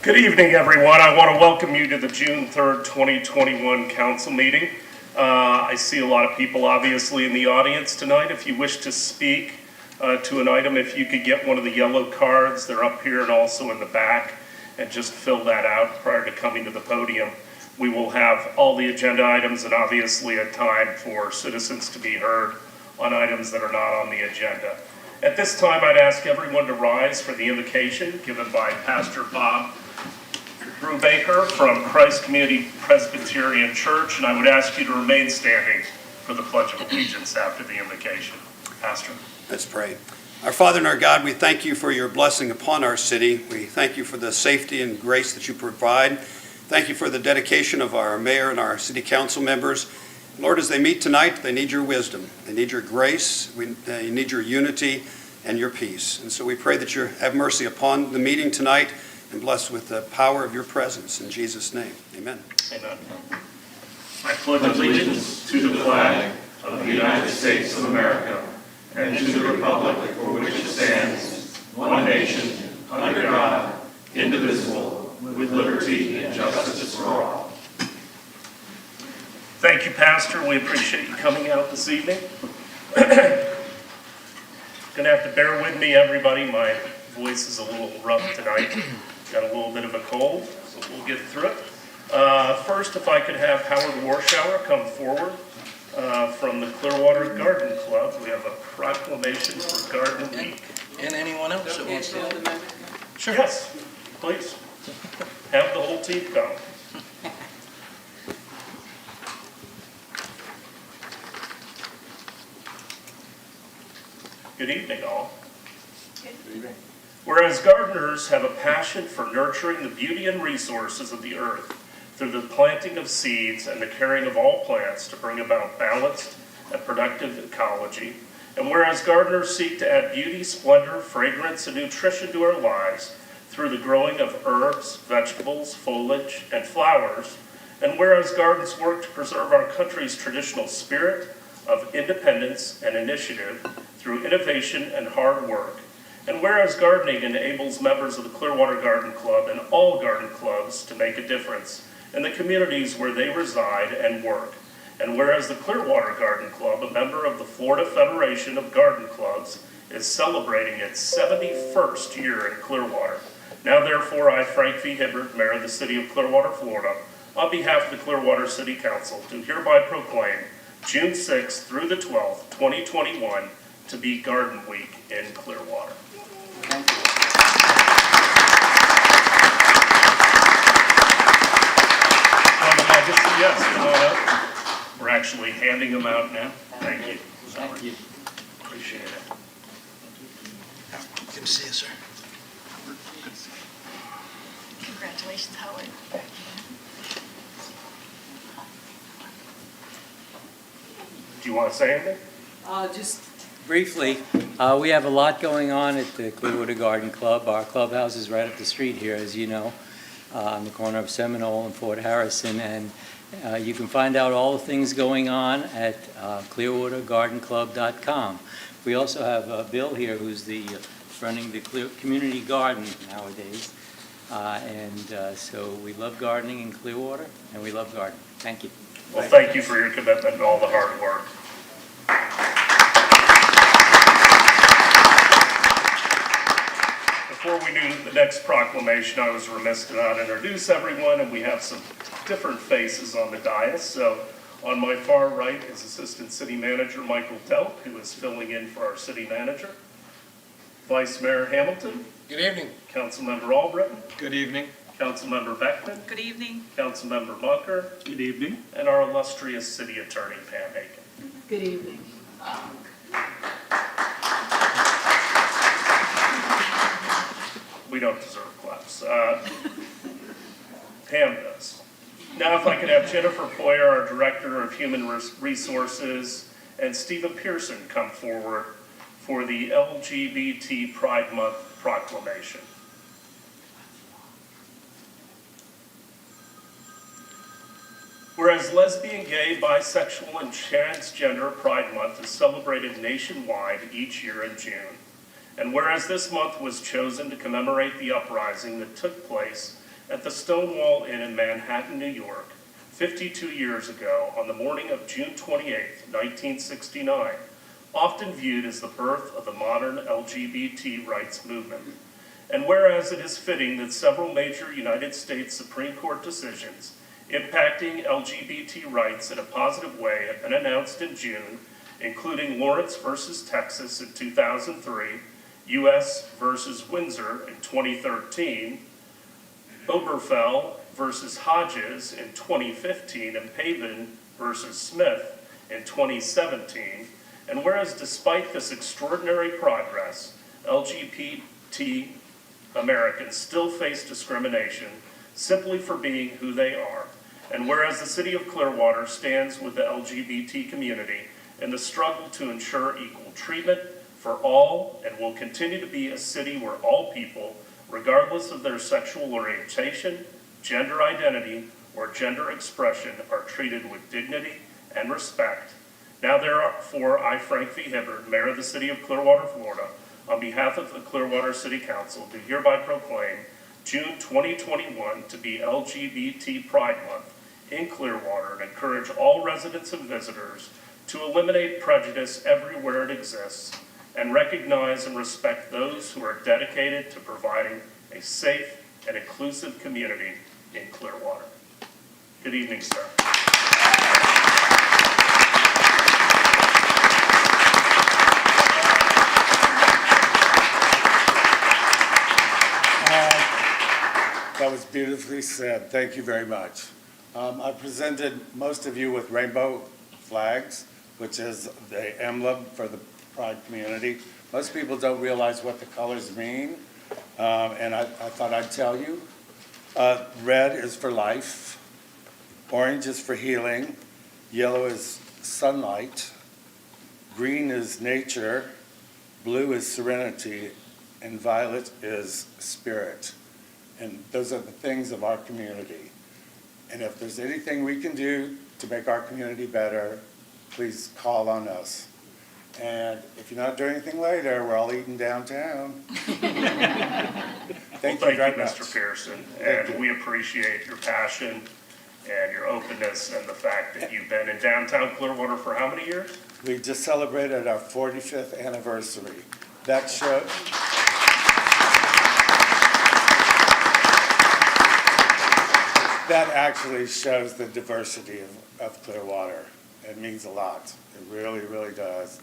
Good evening, everyone. I want to welcome you to the June 3rd, 2021 council meeting. I see a lot of people obviously in the audience tonight. If you wish to speak to an item, if you could get one of the yellow cards, they're up here and also in the back, and just fill that out prior to coming to the podium. We will have all the agenda items and obviously a time for citizens to be heard on items that are not on the agenda. At this time, I'd ask everyone to rise for the invocation given by Pastor Bob Brubaker from Christ Community Presbyterian Church, and I would ask you to remain standing for the Pledge of Allegiance after the invocation. Pastor. Let's pray. Our Father and our God, we thank you for your blessing upon our city. We thank you for the safety and grace that you provide. Thank you for the dedication of our mayor and our city council members. Lord, as they meet tonight, they need your wisdom. They need your grace. They need your unity and your peace. And so we pray that you have mercy upon the meeting tonight and bless with the power of your presence. In Jesus' name, amen. Amen. I pledge allegiance to the flag of the United States of America and to the republic for which it stands, one nation, under God, indivisible, with liberty and justice for all. Thank you, Pastor. We appreciate you coming out this evening. Gonna have to bear with me, everybody. My voice is a little rough tonight. Got a little bit of a cold, so we'll get through it. First, if I could have Howard Warshower come forward from the Clearwater Garden Club. We have a proclamation for Garden Week. And anyone else that wants to? Sure. Yes, please. Have the whole team come. Good evening, all. Good evening. Whereas gardeners have a passion for nurturing the beauty and resources of the earth through the planting of seeds and the caring of all plants to bring about balanced and productive ecology, and whereas gardeners seek to add beauty, splendor, fragrance, and nutrition to our lives through the growing of herbs, vegetables, foliage, and flowers, and whereas gardens work to preserve our country's traditional spirit of independence and initiative through innovation and hard work, and whereas gardening enables members of the Clearwater Garden Club and all garden clubs to make a difference in the communities where they reside and work, and whereas the Clearwater Garden Club, a member of the Florida Federation of Garden Clubs, is celebrating its 71st year in Clearwater. Now therefore, I, Frank V. Hibbert, Mayor of the City of Clearwater, Florida, on behalf of the Clearwater City Council, do hereby proclaim June 6th through the 12th, 2021, to be Garden Week in Clearwater. Thank you. Yes, come on up. We're actually handing them out now. Thank you. Thank you. Appreciate it. Good to see you, sir. Congratulations, Howard. Do you want to say anything? Just briefly, we have a lot going on at the Clearwater Garden Club. Our clubhouse is right up the street here, as you know, on the corner of Seminole and Fort Harrison, and you can find out all the things going on at clearwatergardenclub.com. We also have Bill here, who's running the community garden nowadays, so we love gardening in Clearwater, and we love gardening. Thank you. Well, thank you for your commitment and all the hard work. Before we do the next proclamation, I was remiss to not introduce everyone, and we have some different faces on the dais. So on my far right is Assistant City Manager Michael Delk, who is filling in for our City Manager. Vice Mayor Hamilton. Good evening. Councilmember Albritton. Good evening. Councilmember Beckman. Good evening. Councilmember Bunker. Good evening. And our illustrious City Attorney Pam Aiken. Good evening. We don't deserve claps. Pam does. Now if I could have Jennifer Poyer, our Director of Human Resources, and Stephen Pearson come forward for the LGBT Pride Month proclamation. Whereas lesbian, gay, bisexual, and transgender Pride Month is celebrated nationwide each year in June, and whereas this month was chosen to commemorate the uprising that took place at the Stonewall Inn in Manhattan, New York, 52 years ago on the morning of June 28, 1969, often viewed as the birth of the modern LGBT rights movement. And whereas it is fitting that several major United States Supreme Court decisions impacting LGBT rights in a positive way have been announced in June, including Lawrence versus Texas in 2003, U.S. versus Windsor in 2013, Oberfell versus Hodges in 2015, and Pavin versus Smith in 2017. And whereas despite this extraordinary progress, LGBT Americans still face discrimination simply for being who they are. And whereas the City of Clearwater stands with the LGBT community in the struggle to ensure equal treatment for all, and will continue to be a city where all people, regardless of their sexual orientation, gender identity, or gender expression, are treated with dignity and respect. Now therefore, I, Frank V. Hibbard, Mayor of the City of Clearwater, Florida, on behalf of the Clearwater City Council, do hereby proclaim June 2021 to be LGBT Pride Month in Clearwater and encourage all residents and visitors to eliminate prejudice everywhere it exists and recognize and respect those who are dedicated to providing a safe and inclusive community in Clearwater. Good evening, sir. That was beautifully said. Thank you very much. I presented most of you with rainbow flags, which is the emblem for the Pride community. Most people don't realize what the colors mean, and I thought I'd tell you. Red is for life, orange is for healing, yellow is sunlight, green is nature, blue is serenity, and violet is spirit. And those are the things of our community. And if there's anything we can do to make our community better, please call on us. And if you're not doing anything later, we're all eating downtown. Thank you very much. Mr. Pearson. And we appreciate your passion and your openness and the fact that you've been in downtown Clearwater for how many years? We just celebrated our 45th anniversary. That show. That actually shows the diversity of Clearwater. It means a lot. It really, really does.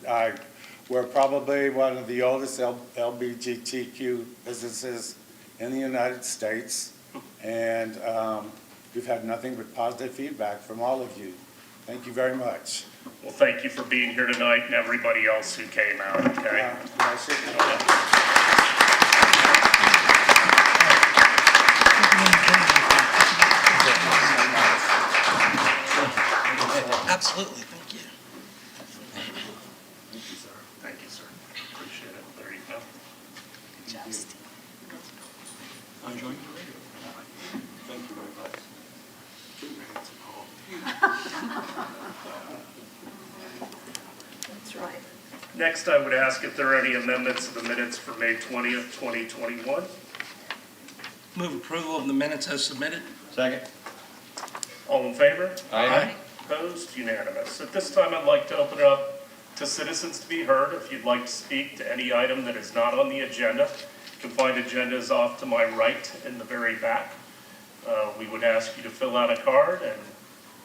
We're probably one of the oldest LGBTQ businesses in the United States, and we've had nothing but positive feedback from all of you. Thank you very much. Well, thank you for being here tonight and everybody else who came out, okay? Absolutely, thank you. Thank you, sir. Appreciate it. There you go. Just. I'm joining you. Thank you very much. That's right. Next, I would ask if there are any amendments to the minutes for May 20th, 2021. Move approval of the minutes as submitted. Second. All in favor? Aye. Opposed? Unanimous. At this time, I'd like to open it up to citizens to be heard. If you'd like to speak to any item that is not on the agenda, you can find agendas off to my right in the very back. We would ask you to fill out a card and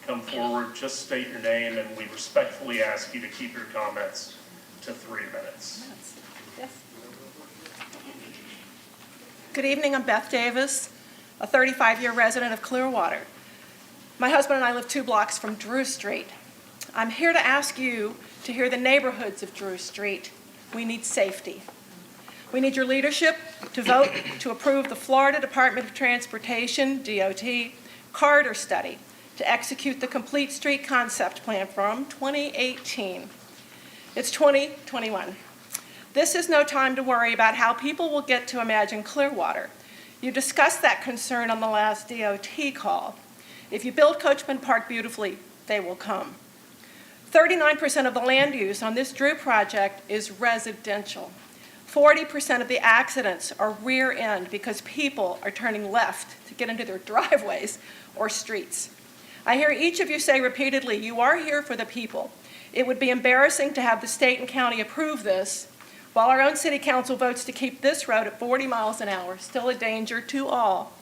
come forward, just state your name, and we respectfully ask you to keep your comments to 3 minutes. Yes. Good evening, I'm Beth Davis, a 35-year resident of Clearwater. My husband and I live 2 blocks from Drew Street. I'm here to ask you to hear the neighborhoods of Drew Street. We need safety. We need your leadership to vote to approve the Florida Department of Transportation, DOT, corridor study to execute the complete street concept plan from 2018. It's 2021. This is no time to worry about how people will get to imagine Clearwater. You discussed that concern on the last DOT call. If you build Coachman Park beautifully, they will come. 39% of the land use on this Drew project is residential. 40% of the accidents are rear end because people are turning left to get into their driveways or streets. I hear each of you say repeatedly, you are here for the people. It would be embarrassing to have the state and county approve this while our own city council votes to keep this road at 40 miles an hour, still a danger to all.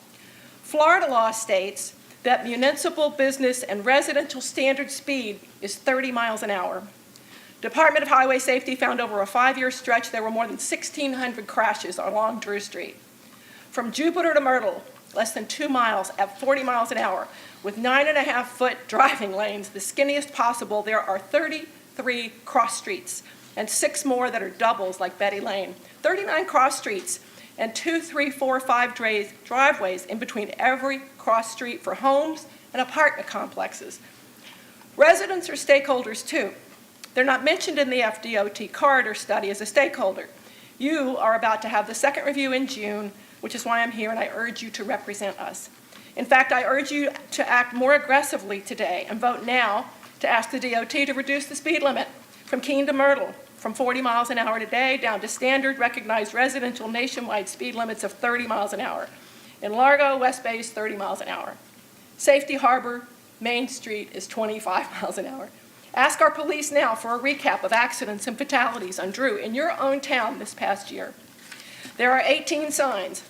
Florida law states that municipal, business, and residential standard speed is 30 miles an hour. Department of Highway Safety found over a 5-year stretch there were more than 1,600 crashes along Drew Street. From Jupiter to Myrtle, less than 2 miles at 40 miles an hour, with 9.5-foot driving lanes, the skinniest possible, there are 33 cross streets and 6 more that are doubles like Betty Lane. 39 cross streets and 2, 3, 4, 5 driveways in between every cross street for homes and apartment complexes. Residents are stakeholders too. They're not mentioned in the FDOT corridor study as a stakeholder. You are about to have the second review in June, which is why I'm here, and I urge you to represent us. In fact, I urge you to act more aggressively today and vote now to ask the DOT to reduce the speed limit from Keene to Myrtle from 40 miles an hour today down to standard recognized residential nationwide speed limits of 30 miles an hour. In Largo, West Bay is 30 miles an hour. Safety Harbor, Main Street is 25 miles an hour. Ask our police now for a recap of accidents and fatalities on Drew in your own town this past year. There are 18 signs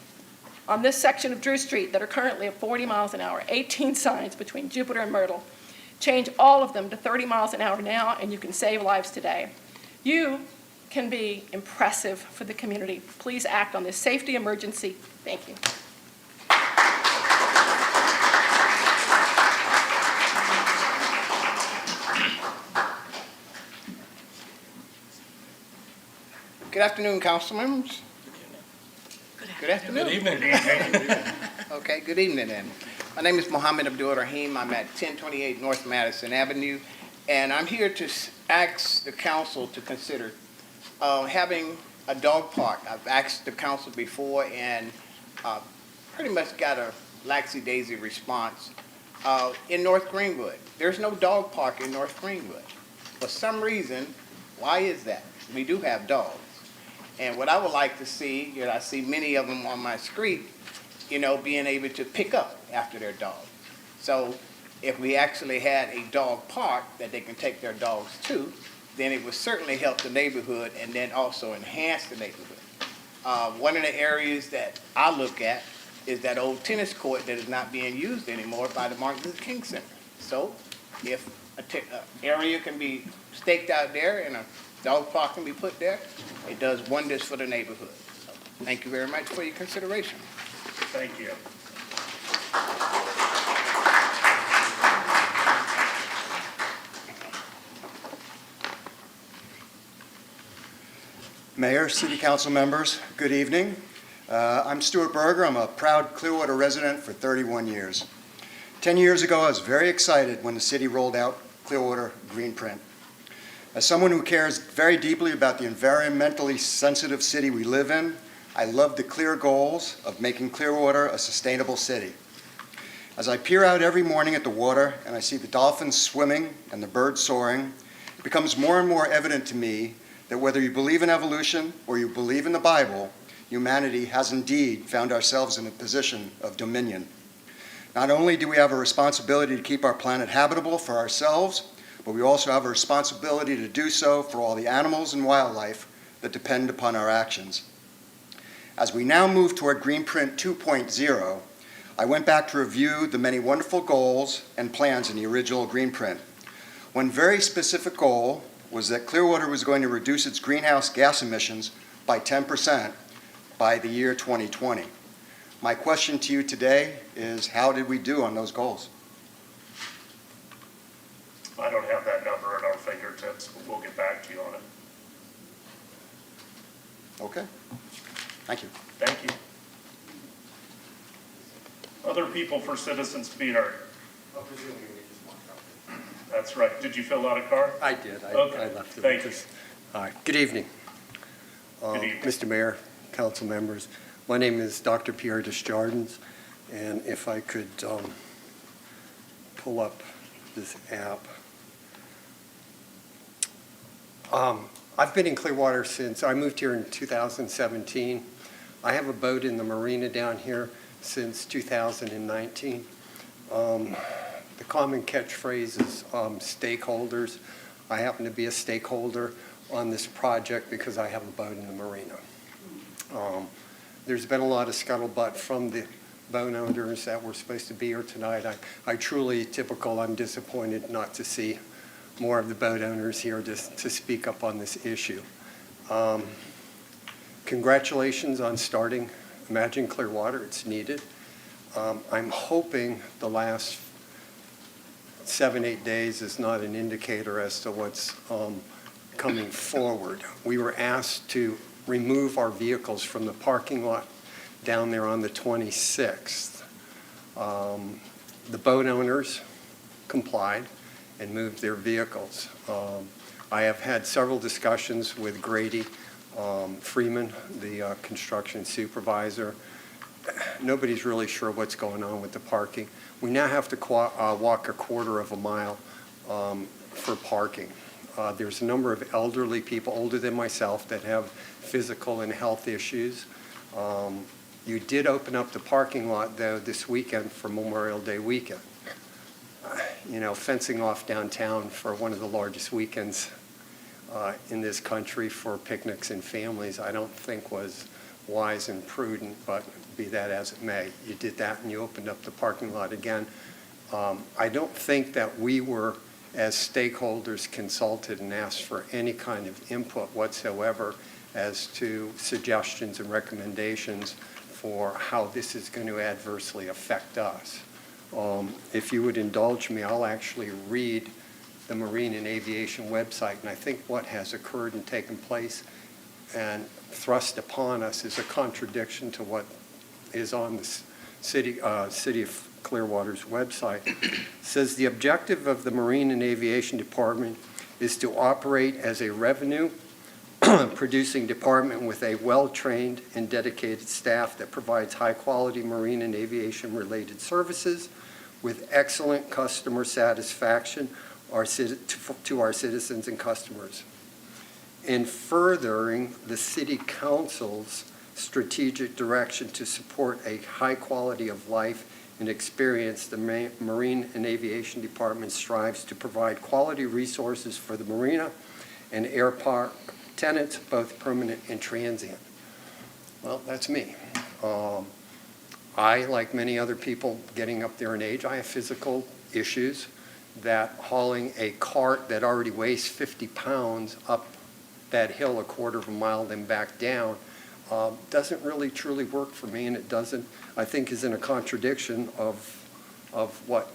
on this section of Drew Street that are currently at 40 miles an hour, 18 signs between Jupiter and Myrtle. Change all of them to 30 miles an hour now, and you can save lives today. You can be impressive for the community. Please act on this safety emergency. Thank you. Good afternoon, council members. Good afternoon. Good evening. Okay, good evening then. My name is Mohammed Abdul Rahim. I'm at 1028 North Madison Avenue, and I'm here to ask the council to consider having a dog park. I've asked the council before and pretty much got a laxy-daisy response. In North Greenwood, there's no dog park in North Greenwood. For some reason, why is that? We do have dogs. And what I would like to see, I see many of them on my street, being able to pick up after their dog. So if we actually had a dog park that they can take their dogs to, then it would certainly help the neighborhood and then also enhance the neighborhood. One of the areas that I look at is that old tennis court that is not being used anymore by the Martin Luther King Center. So if an area can be staked out there and a dog park can be put there, it does wonders for the neighborhood. So, thank you very much for your consideration. Thank you. Mayor, City Council members, good evening. I'm Stuart Berger. I'm a proud Clearwater resident for 31 years. 10 years ago, I was very excited when the city rolled out Clearwater Green Print. As someone who cares very deeply about the environmentally sensitive city we live in, I love the clear goals of making Clearwater a sustainable city. As I peer out every morning at the water and I see the dolphins swimming and the birds soaring, it becomes more and more evident to me that whether you believe in evolution or you believe in the Bible, humanity has indeed found ourselves in a position of dominion. Not only do we have a responsibility to keep our planet habitable for ourselves, but we also have a responsibility to do so for all the animals and wildlife that depend upon our actions. As we now move toward Greenprint 2.0, I went back to review the many wonderful goals and plans in the original Greenprint. One very specific goal was that Clearwater was going to reduce its greenhouse gas emissions by 10% by the year 2020. My question to you today is, how did we do on those goals? I don't have that number at our fingertips, but we'll get back to you on it. Okay, thank you. Thank you. Other people for citizens to be heard. That's right. Did you fill out a card? I did. Okay. I left it Thank with this. All right. Good evening. Good evening. Mr. Mayor, council members. My name is Dr. Pierre Desjardins, and if I could pull up this app. I've been in Clearwater since, I moved here in 2017. I have a boat in the marina down here since 2019. The common catchphrase is stakeholders. I happen to be a stakeholder on this project because I have a boat in the marina. There's been a lot of scuttlebutt from the boat owners that were supposed to be here tonight. I truly, typical, I'm disappointed not to see more of the boat owners here to speak up on this issue. Congratulations on starting Imagine Clearwater. It's needed. I'm hoping the last 7-8 days is not an indicator as to what's coming forward. We were asked to remove our vehicles from the parking lot down there on the 26th. The boat owners complied and moved their vehicles. I have had several discussions with Grady Freeman, the construction supervisor. Nobody's really sure what's going on with the parking. We now have to walk a quarter of a mile for parking. There's a number of elderly people, older than myself, that have physical and health issues. You did open up the parking lot, though, this weekend for Memorial Day weekend. You know, fencing off downtown for one of the largest weekends in this country for picnics and families, I don't think was wise and prudent, but be that as it may. You did that and you opened up the parking lot again. I don't think that we were, as stakeholders, consulted and asked for any kind of input whatsoever as to suggestions and recommendations for how this is going to adversely affect us. If you would indulge me, I'll actually read the Marine and Aviation website, and I think what has occurred and taken place and thrust upon us is a contradiction to what is on the City of Clearwater's website. It says the objective of the Marine and Aviation Department is to operate as a revenue producing department with a well-trained and dedicated staff that provides high-quality marine and aviation-related services with excellent customer satisfaction to our citizens and customers. In furthering the City Council's strategic direction to support a high quality of life and experience, the Marine and Aviation Department strives to provide quality resources for the marina and air park tenants, both permanent and transient. Well, that's me. I, like many other people getting up there in age, I have physical issues that hauling a cart that already weighs 50 pounds up that hill a quarter of a mile, then back down, doesn't really truly work for me, and it doesn't, I think, is in a contradiction of what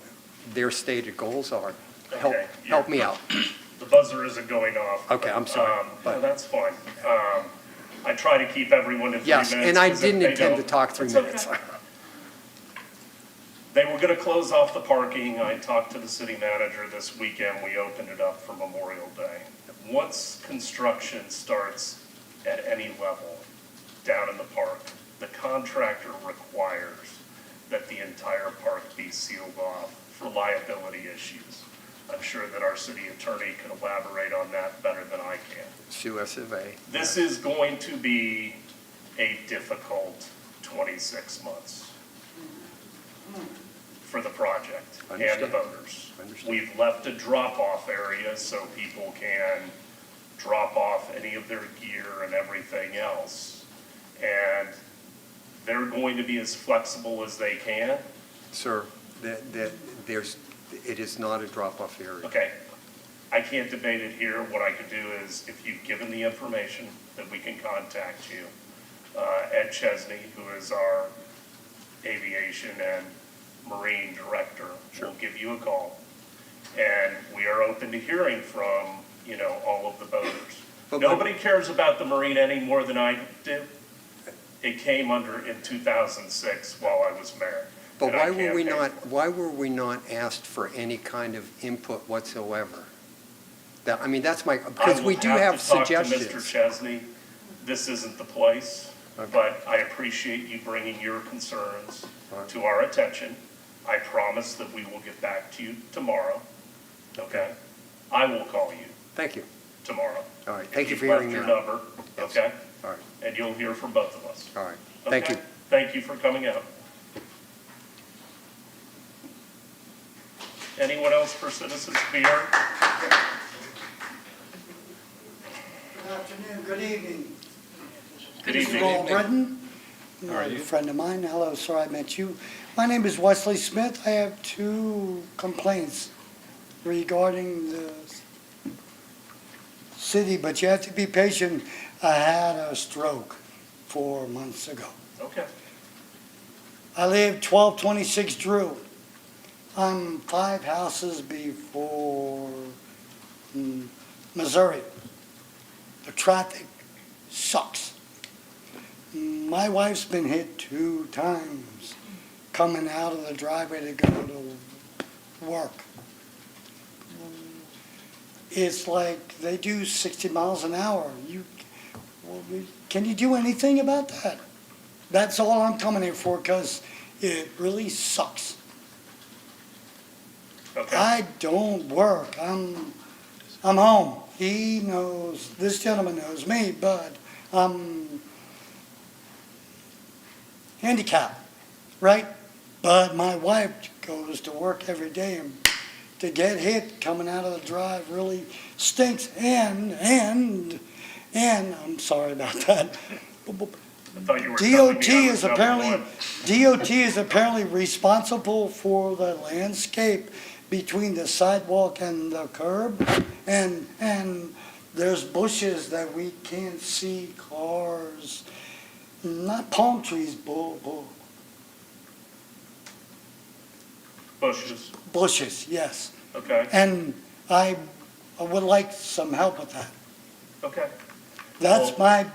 their stated goals are. Okay, Help me out. The buzzer isn't going off. Okay, I'm sorry. No, that's fine. I try to keep everyone in 3 minutes. Yes, and I 'cause if didn't they intend to don't- talk 3 It's minutes. okay. They were gonna close off the parking. I talked to the city manager this weekend. We opened it up for Memorial Day. Once construction starts at any level down in the park, the contractor requires that the entire park be sealed off for liability issues. I'm sure that our city attorney can elaborate on that better than I can. Sue S of A. This is going to be a difficult 26 months for the project and the Understand. voters. Understand. We've left a drop-off area so people can drop off any of their gear and everything else. And they're going to be as flexible as they can. Sir, it is not a drop-off area. Okay, I can't debate it here. What I could do is, if you've given the information, that we can contact you. Ed Chesney, who is our aviation and marine director, will give you a call. And we are open to hearing from, all of the boaters. Nobody cares about the marine any more than I do. It came in 2006 while I was mayor. But and I campaigned. why were we not asked for any kind of input whatsoever? That's because we do have suggestions. I will have to talk to Mr. Chesney. This isn't the place, Okay. but I appreciate you bringing your concerns to our attention. I promise that we will get back to you tomorrow, okay? I will call you. Thank you. tomorrow. All right, thank you You've for hearing me left your out. number, Yes. okay? All right, And you'll hear from both of us. all right, thank you. Okay? Thank you for coming out. Anyone else for citizens to be heard? Good afternoon, good evening. Good Mr. evening. Paul Britton. How are you? A friend of mine. Hello, sir, I met you. My name is Wesley Smith. I have 2 complaints regarding the city, but you have to be patient. I had a stroke 4 months ago. Okay. I live 1226 Drew. I'm 5 houses before Missouri. The traffic sucks. My wife's been hit 2 times coming out of the driveway to go to work. It's like they do 60 miles an hour. Can you do anything about that? That's all I'm coming here for, because it really sucks. Okay. I don't work. I'm home. He knows, this gentleman knows me, but I'm handicapped, right? But my wife goes to work every day, and to get hit coming out of the drive really stinks. And I'm sorry about that. I thought you were telling DOT me I was is number apparently, one. DOT is apparently responsible for the landscape between the sidewalk and the curb. And there's bushes that we can't see cars, not palm trees, bushes, yes. Okay, And I would like some help with that. okay. That's my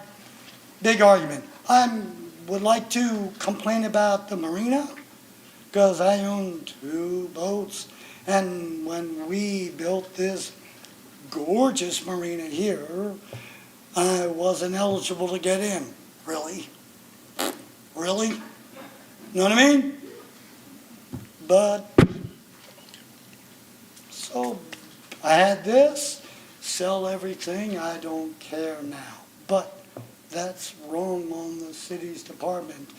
big argument. I would like to complain about the marina, because I own 2 boats, and when we built this gorgeous marina here, I wasn't eligible to get in. Really? Really? Know what I mean? But, so, I had this, sell everything, I don't care now. But that's wrong on the city's department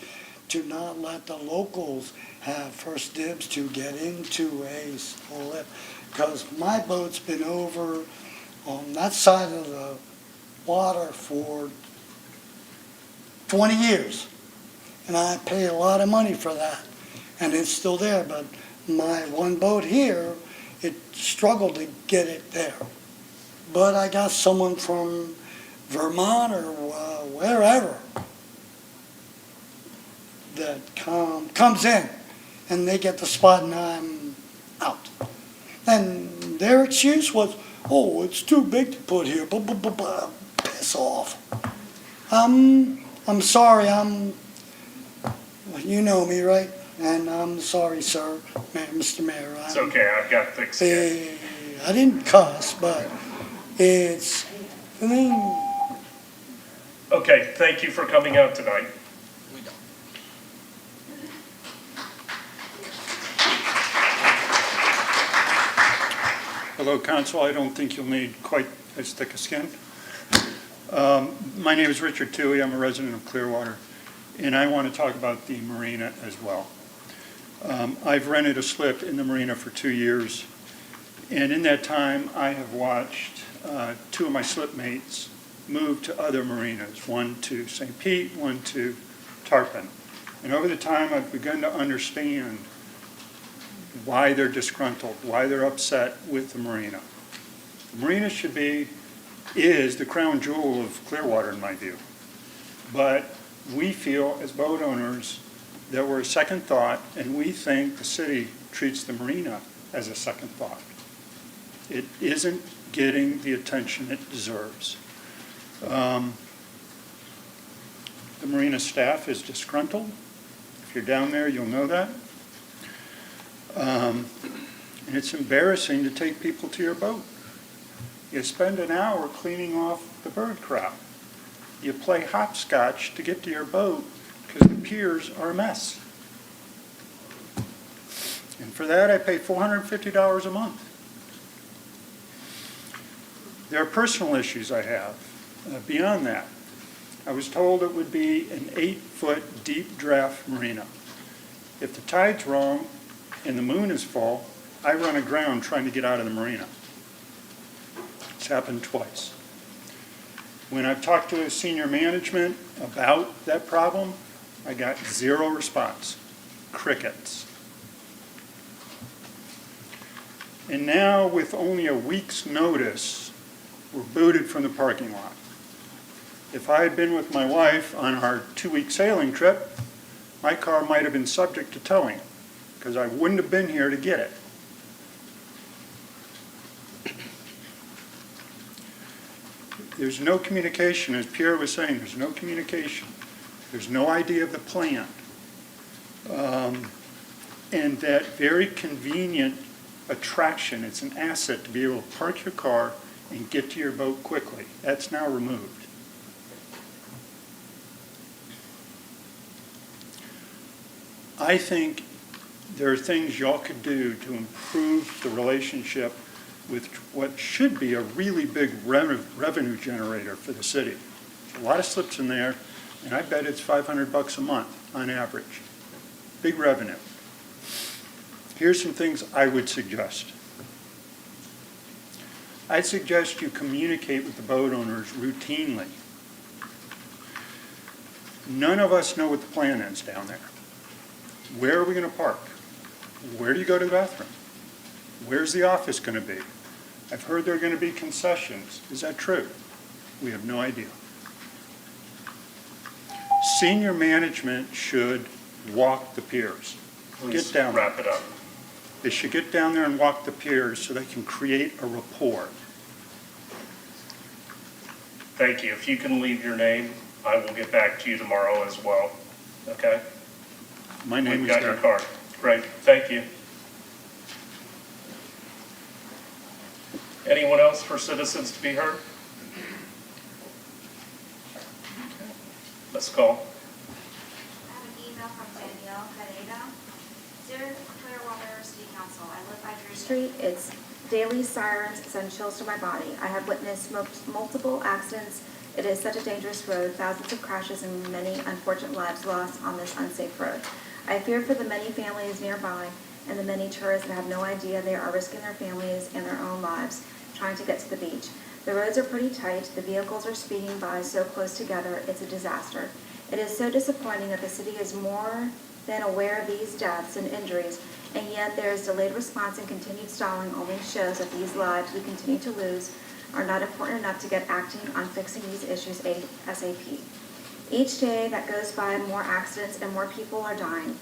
to not let the locals have first dibs to get into a slip. Because my boat's been over on that side of the water for 20 years. And I pay a lot of money for that. And it's still there, but my one boat here, it struggled to get it there. But I got someone from Vermont or wherever that comes in, and they get the spot and I'm out. And their excuse was, oh, it's too big to put here, blah, blah, blah, blah. Piss off. I'm sorry, you know me, right? And I'm sorry, sir, Mr. Mayor. It's okay, I've got thick skin. I didn't cuss, but it's, I mean, Okay, thank you for coming out tonight. We don't. Hello, council. I don't think you'll need quite as thick a skin. My name is Richard Toohey. I'm a resident of Clearwater, and I want to talk about the marina as well. I've rented a slip in the marina for 2 years, and in that time, I have watched 2 of my slip mates move to other marinas, one to St. Pete, one to Tarpon. And over the time, I've begun to understand why they're disgruntled, why they're upset with the marina. The marina is the crown jewel of Clearwater, in my view. But we feel, as boat owners, that we're a second thought, and we think the city treats the marina as a second thought. It isn't getting the attention it deserves. The marina staff is disgruntled. If you're down there, you'll know that. And it's embarrassing to take people to your boat. You spend an hour cleaning off the bird crap. You play hopscotch to get to your boat because the piers are a mess. And for that, I pay $450 a month. There are personal issues I have beyond that. I was told it would be an 8-foot deep draft marina. If the tide's wrong and the moon is full, I run aground trying to get out of the marina. It's happened twice. When I've talked to senior management about that problem, I got zero response. Crickets. And now, with only a week's notice, we're booted from the parking lot. If I had been with my wife on our 2-week sailing trip, my car might have been subject to towing, because I wouldn't have been here to get it. There's no communication, as Pierre was saying, there's no communication. There's no idea of the plan. And that very convenient attraction, it's an asset to be able to park your car and get to your boat quickly. That's now removed. I think there are things y'all could do to improve the relationship with what should be a really big revenue generator for the city. There's a lot of slips in there, and I bet it's $500 a month on average. Big revenue. Here's some things I would suggest. I'd suggest you communicate with the boat owners routinely. None of us know what the plan is down there. Where are we going to park? Where do you go to the bathroom? Where's the office going to be? I've heard there are going to be concessions. Is that true? We have no idea. Senior management should walk the piers. Please Get down there. wrap it up. They should get down there and walk the piers so they can create a rapport. Thank you. If you can leave your name, I will get back to you tomorrow as well. Okay? My name We've is got your there. card. Great. Thank you. Anyone else for citizens to be heard? Okay. Let's call. I have an email from Danielle Pereira. Dear Clearwater City Council, I live by Drew Street. It's daily sirens send chills to my body. I have witnessed multiple accidents. It is such a dangerous road, thousands of crashes and many unfortunate lives lost on this unsafe road. I fear for the many families nearby and the many tourists that have no idea they are risking their families and their own lives trying to get to the beach. The roads are pretty tight. The vehicles are speeding by so close together. It's a disaster. It is so disappointing that the city is more than aware of these deaths and injuries, and yet there is delayed response and continued stalling only shows that these lives we continue to lose are not important enough to get acting on fixing these issues ASAP. Each day that goes by, more accidents and more people are dying.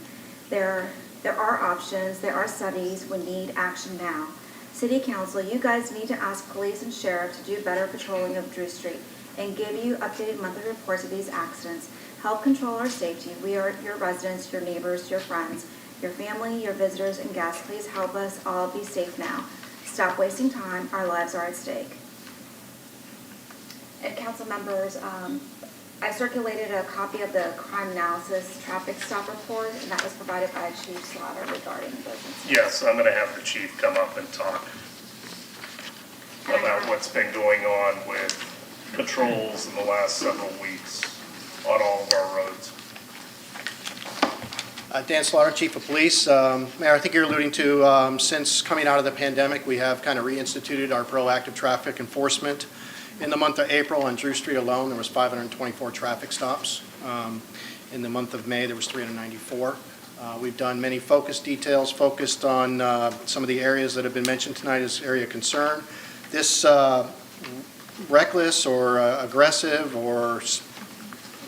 There are options, there are studies, we need action now. City Council, you guys need to ask police and sheriff to do better patrolling of Drew Street and give you updated monthly reports of these accidents. Help control our safety. We are your residents, your neighbors, your friends, your family, your visitors, and guests. Please help us all be safe now. Stop wasting time. Our lives are at stake. And council members, I circulated a copy of the crime analysis traffic stop report, and that was provided by Chief Slaughter regarding those incidents. Yes, I'm going to have the chief come up and talk about what's been going on with patrols in the last several weeks on all of our roads. Dan Slaughter, Chief of Police. Mayor, I think you're alluding to, since coming out of the pandemic, we have kind of reinstituted our proactive traffic enforcement. In the month of April, on Drew Street alone, there was 524 traffic stops. In the month of May, there was 394. We've done many focus details focused on some of the areas that have been mentioned tonight as area of concern. This reckless or aggressive or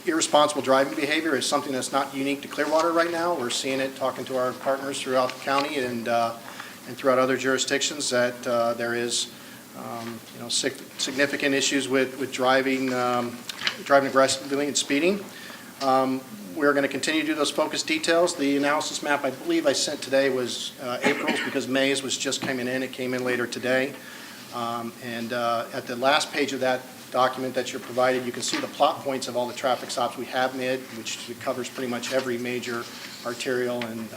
irresponsible driving behavior is something that's not unique to Clearwater right now. We're seeing it talking to our partners throughout the county and throughout other jurisdictions that there is significant issues with driving aggressively and speeding. We're going to continue to do those focus details. The analysis map I believe I sent today was April's because May's was just coming in. It came in later today. At the last page of that document that you're provided, you can see the plot points of all the traffic stops we have made, which covers pretty much every major arterial and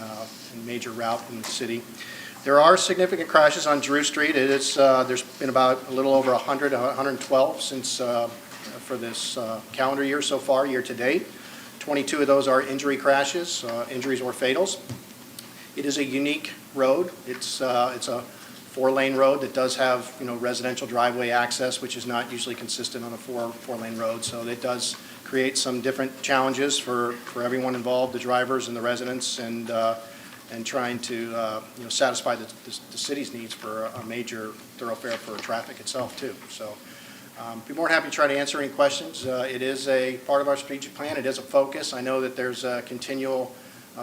major route in the city. There are significant crashes on Drew Street. It is, there's been about a little over 100, 112 since, for this calendar year so far, year to date. 22 of those are injury crashes, injuries or fatals. It is a unique road. It's a 4-lane road that does have, residential driveway access, which is not usually consistent on a four-lane road. So it does create some different challenges for everyone involved, the drivers and the residents, and trying to satisfy the city's needs for a major thoroughfare for traffic itself too. So be more than happy to try to answer any questions. It is a part of our strategic plan. It is a focus. I know that there's a continual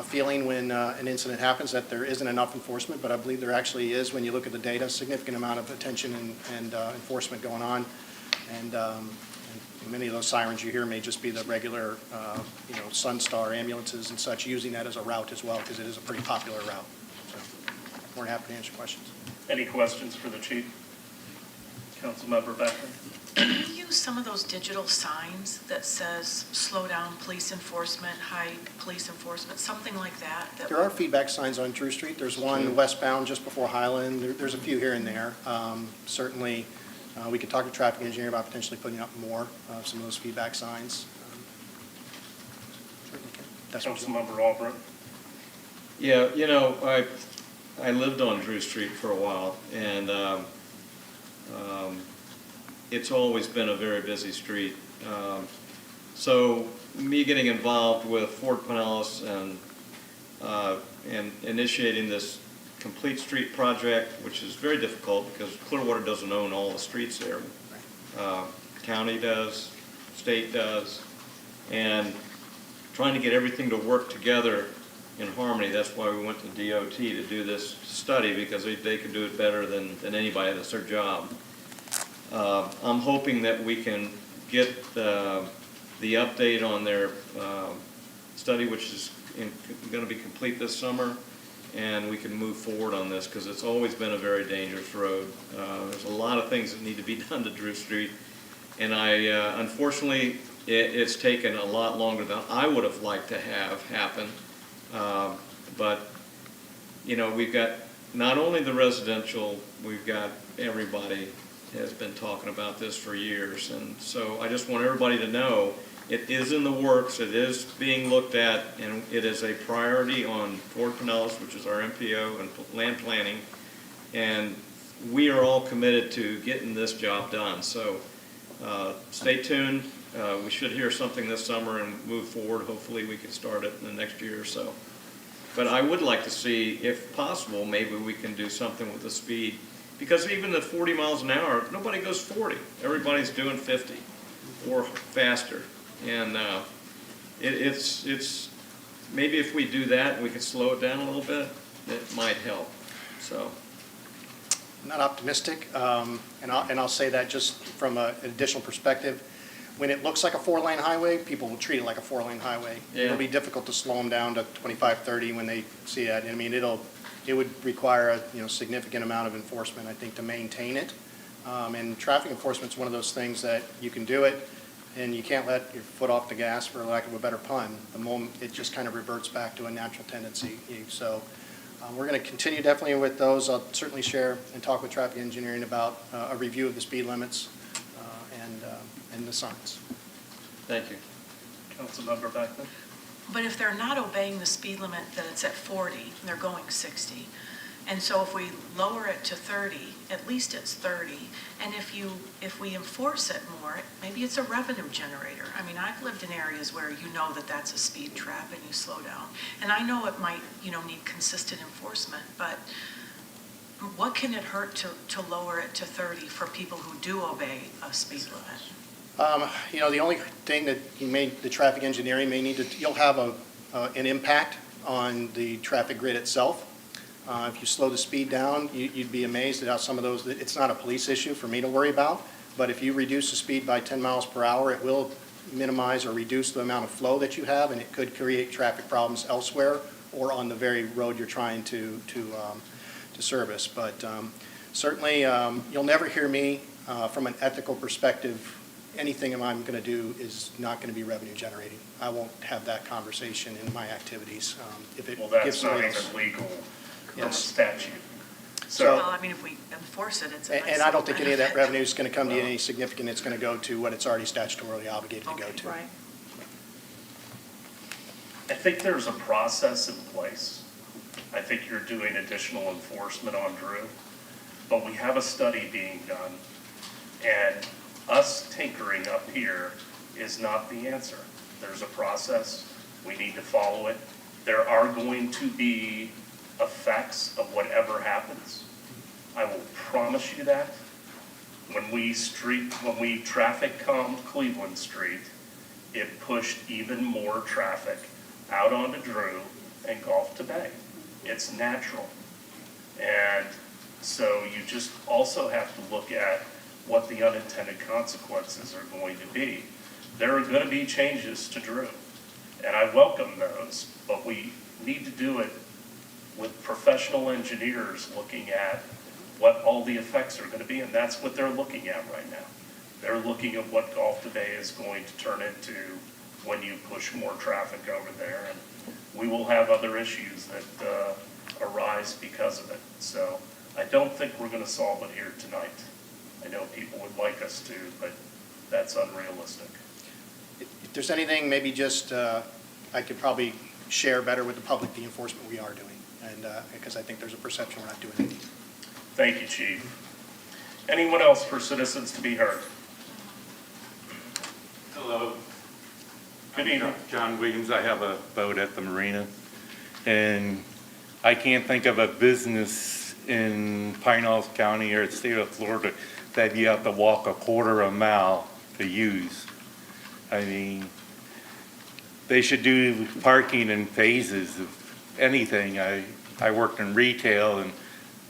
feeling when an incident happens that there isn't enough enforcement, but I believe there actually is when you look at the data, a significant amount of attention and enforcement going on. And many of those sirens you hear may just be the regular, Sunstar ambulances and such using that as a route as well, because it is a pretty popular route. So, more than happy to answer questions. Any questions for the chief? Councilmember Becker? Can you use some of those digital signs that says slow down police enforcement, hide police enforcement, something like that? There are feedback signs on Drew Street. There's one westbound just before Highland. There's a few here and there. Certainly, we could talk to traffic engineer about potentially putting up more of some of those feedback signs. Councilmember Albrecht? Yeah, I lived on Drew Street for a while, and it's always been a very busy street. So me getting involved with Fort Pinellas and initiating this complete street project, which is very difficult because Clearwater doesn't own all the streets there. County does, state does, and trying to get everything to work together in harmony. That's why we went to DOT to do this study, because they can do it better than anybody. That's their job. I'm hoping that we can get the update on their study, which is going to be complete this summer, and we can move forward on this, because it's always been a very dangerous road. There's a lot of things that need to be done to Drew Street, and unfortunately, it's taken a lot longer than I would have liked to have happen. But, we've got not only the residential, we've got everybody has been talking about this for years. And so I just want everybody to know it is in the works, it is being looked at, and it is a priority on Fort Pinellas, which is our MPO and land planning. And we are all committed to getting this job done. So stay tuned. We should hear something this summer and move forward. Hopefully we can start it in the next year or so. But I would like to see, if possible, maybe we can do something with the speed. Because even at 40 miles an hour, nobody goes 40. Everybody's doing 50 or faster. And it's maybe if we do that and we can slow it down a little bit, it might help. So. I'm not optimistic, and I'll say that just from an additional perspective. When it looks like a 4-lane highway, people will treat it like a 4-lane highway. Yeah. It'll be difficult to slow them down to 25, 30 when they see that. I mean, it would require a significant amount of enforcement, I think, to maintain it. And traffic enforcement is one of those things that you can do it, and you can't let your foot off the gas, for lack of a better pun. The moment it just kind of reverts back to a natural tendency. So we're going to continue definitely with those. I'll certainly share and talk with traffic engineering about a review of the speed limits and the signs. Thank you. Councilmember Beckman? But if they're not obeying the speed limit, that it's at 40, and they're going 60. And so if we lower it to 30, at least it's 30. And if we enforce it more, maybe it's a revenue generator. I mean, I've lived in areas where you know that that's a speed trap and you slow down. And I know it might, need consistent enforcement, but what can it hurt to lower it to 30 for people who do obey a speed limit? The only thing that the traffic engineering may need to, you'll have an impact on the traffic grid itself. If you slow the speed down, you'd be amazed at how some of those, it's not a police issue for me to worry about, but if you reduce the speed by 10 miles per hour, it will minimize or reduce the amount of flow that you have, and it could create traffic problems elsewhere or on the very road you're trying to service. But certainly, you'll never hear me from an ethical perspective. Anything I'm going to do is not going to be revenue generating. I won't have that conversation in my activities. If it Well, that's gives not somebody even else. legal Yes. statute. So- Well, I mean, if we enforce it, it's a nice. And I don't think any of that benefit. revenue is going to come to you any significant. It's going to go to what it's already statutorily obligated to go Okay. to. Right. I think there's a process in place. I think you're doing additional enforcement on Drew, but we have a study being done, and us tinkering up here is not the answer. There's a process, we need to follow it. There are going to be effects of whatever happens. I will promise you that. When we traffic calmed Cleveland Street, it pushed even more traffic out onto Drew and Gulf to Bay. It's natural. And so you just also have to look at what the unintended consequences are going to be. There are going to be changes to Drew, and I welcome those, but we need to do it with professional engineers looking at what all the effects are going to be, and that's what they're looking at right now. They're looking at what Gulf to Bay is going to turn into when you push more traffic over there, and we will have other issues that arise because of it. So I don't think we're going to solve it here tonight. I know people would like us to, but that's unrealistic. If there's anything, maybe just, I could probably share better with the public the enforcement we are doing, and, because I think there's a perception we're not doing anything. Thank you, Chief. Anyone else for citizens to be heard? Hello. Good evening. John Williams. I have a boat at the marina, and I can't think of a business in Pinellas County or the state of Florida that you have to walk a quarter of a mile to use. I mean, they should do parking in phases of anything. I worked in retail and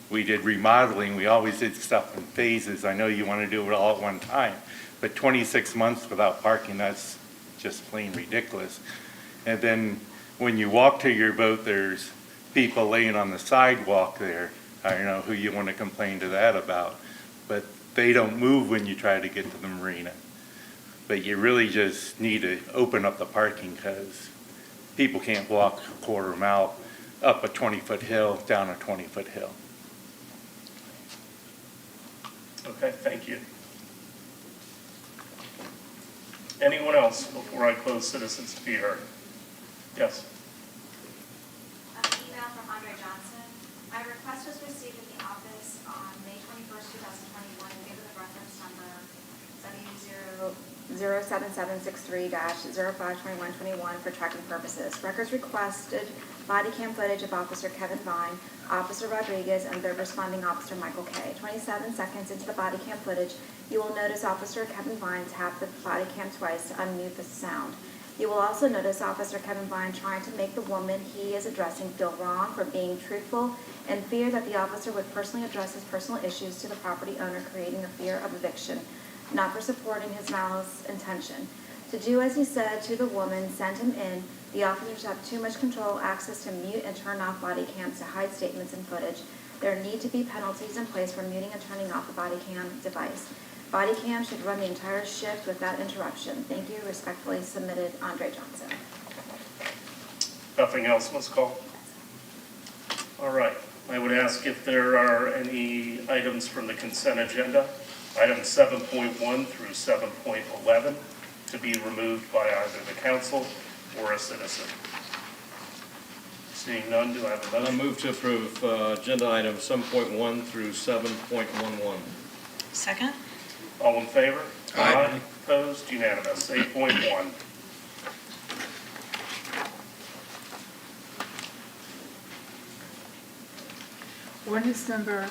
we did remodeling. We always did stuff in phases. I know you want to do it all at one time, but 26 months without parking, that's just plain ridiculous. And then when you walk to your boat, there's people laying on the sidewalk there. I don't know who you want to complain to that about, but they don't move when you try to get to the marina. But you really just need to open up the parking because people can't walk a quarter mile up a 20-foot hill, down a 20-foot hill. Okay, thank you. Anyone else before I close citizens to be heard? Yes. An email from Andre Johnson. My request was received at the office on May 21st, 2021, and given the reference number 07763-052121 for tracking purposes. Records requested body cam footage of Officer Kevin Vine, Officer Rodriguez, and third responding officer Michael K. 27 seconds into the body cam footage, you will notice Officer Kevin Vine tap the body cam twice to unmute the sound. You will also notice Officer Kevin Vine trying to make the woman he is addressing feel wrong for being truthful and fear that the officer would personally address his personal issues to the property owner, creating a fear of eviction, not for supporting his malice intention. To do as he said to the woman, send him in. The officers have too much control, access to mute and turn off body cams to hide statements and footage. There need to be penalties in place for muting and turning off the body cam device. Body cam should run the entire shift without interruption. Thank you. Respectfully submitted, Andre Johnson. Nothing else was called? All right. I would ask if there are any items from the consent agenda, items 7.1 through 7.11, to be removed by either the council or a citizen. Seeing none, do I have a I motion? move to approve agenda items 7.1 through 7.11. Second? All in favor? Aye. Opposed? Unanimous. 8.1. Ordinance number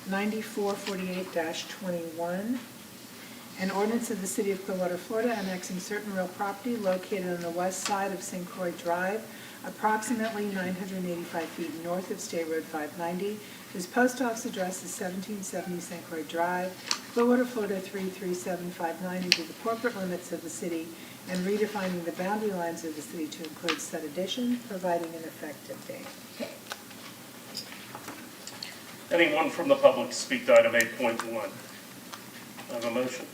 9448-21, an ordinance of the City of Clearwater, Florida, annexing certain real property located on the west side of St. Croix Drive, approximately 985 feet north of State Road 590, whose post office address is 1770 St. Croix Drive, Clearwater, Florida 33759, into the corporate limits of the city, and redefining the boundary lines of the city to include said addition, providing an effective date. Anyone from the public to speak to item 8.1? I have a motion.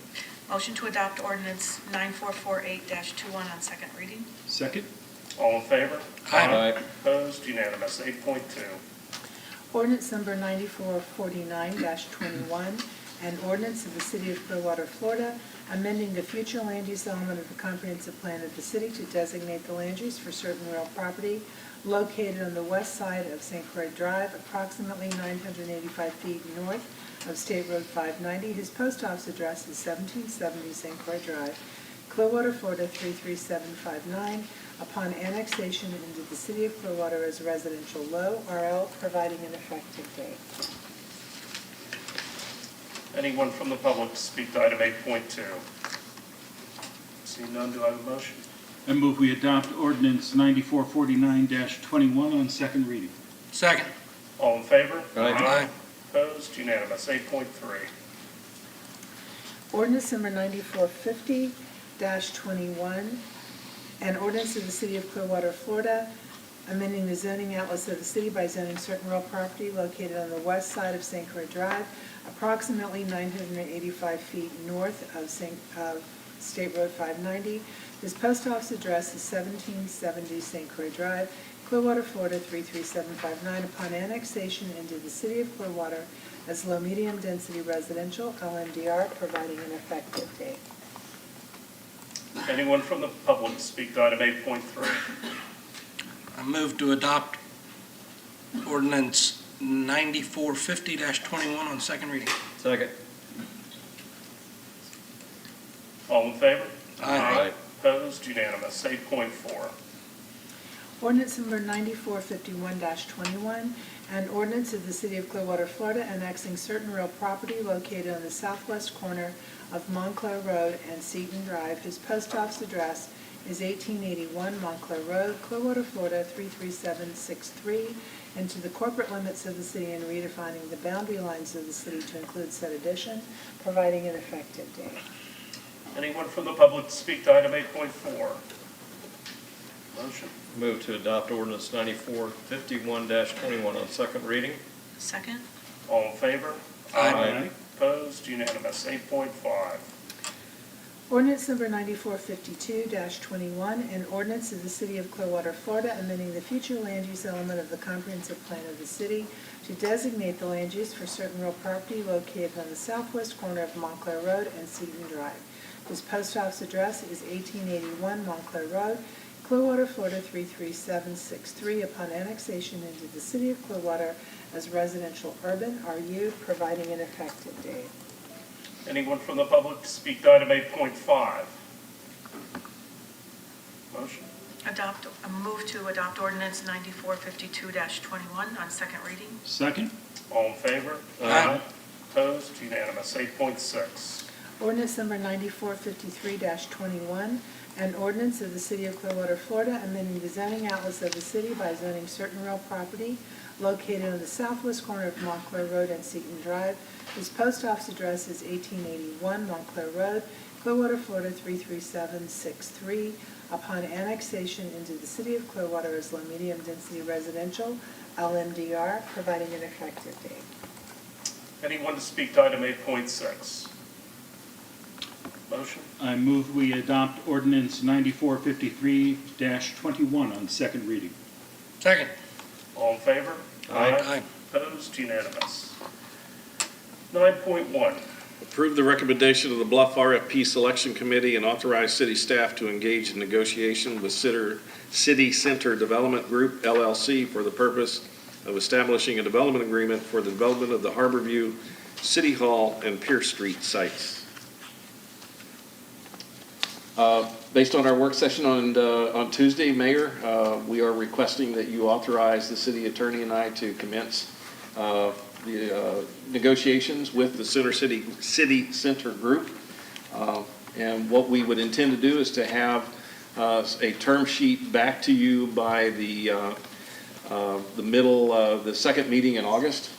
Motion to adopt ordinance 9448-21 on second reading? Second? All in favor? Aye. Opposed? Unanimous. 8.2. Ordinance number 9449-21, an ordinance of the City of Clearwater, Florida, amending the future land use element of the comprehensive plan of the city to designate the land use for certain real property located on the west side of St. Croix Drive, approximately 985 feet north of State Road 590. His post office address is 1770 St. Croix Drive, Clearwater, Florida 33759. Upon annexation into the City of Clearwater as residential low, RL, providing an effective date. Anyone from the public to speak to item 8.2? Seeing none, do I have a motion? I move we adopt ordinance 9449-21 on second reading. Second. All in favor? Aye. Opposed? Unanimous. 8.3. Ordinance number 9450-21, an ordinance of the City of Clearwater, Florida, amending the zoning outlets of the city by zoning certain real property located on the west side of St. Croix Drive, approximately 985 feet north of State Road 590. His post office address is 1770 St. Croix Drive, Clearwater, Florida 33759. Upon annexation into the City of Clearwater as low-medium density residential, LMDR, providing an effective date. Anyone from the public to speak to item 8.3? I move to adopt ordinance 9450-21 on second reading. Second. All in favor? Aye. Opposed? Unanimous. 8.4. Ordinance number 9451-21, an ordinance of the City of Clearwater, Florida, annexing certain real property located on the southwest corner of Montclair Road and Seton Drive. His post office address is 1881 Montclair Road, Clearwater, Florida 33763, into the corporate limits of the city and redefining the boundary lines of the city to include said addition, providing an effective date. Anyone from the public to speak to item 8.4? Motion. Move to adopt ordinance 9451-21 on second reading. Second? All in favor? Aye. Opposed? Unanimous. 8.5. Ordinance number 9452-21, an ordinance of the City of Clearwater, Florida, amending the future land use element of the comprehensive plan of the city to designate the land use for certain real property located on the southwest corner of Montclair Road and Seton Drive. His post office address is 1881 Montclair Road, Clearwater, Florida 33763. Upon annexation into the City of Clearwater as residential urban, RU, providing an effective date. Anyone from the public to speak to item 8.5? Motion. Move to adopt ordinance 9452-21 on second reading. Second? All in favor? Aye. Opposed? Unanimous. 8.6. Ordinance number 9453-21, an ordinance of the City of Clearwater, Florida, amending the zoning outlets of the city by zoning certain real property located on the southwest corner of Montclair Road and Seton Drive. His post office address is 1881 Montclair Road, Clearwater, Florida 33763. Upon annexation into the City of Clearwater as low-medium density residential, LMDR, providing an effective date. Anyone to speak to item 8.6? Motion. I move we adopt ordinance 9453-21 on second reading. Second. All in favor? Aye. Opposed? Unanimous. 9.1. Approve the recommendation of the Bluff RFP Selection Committee and authorize city staff to engage in negotiation with City Center Development Group, LLC, for the purpose of establishing a development agreement for the development of the Harborview, City Hall, and Pierce Street sites. Based on our work session on Tuesday, Mayor, we are requesting that you authorize the city attorney and I to commence the negotiations with the City Center Group. And what we would intend to do is to have a term sheet back to you by the middle of the second meeting in August.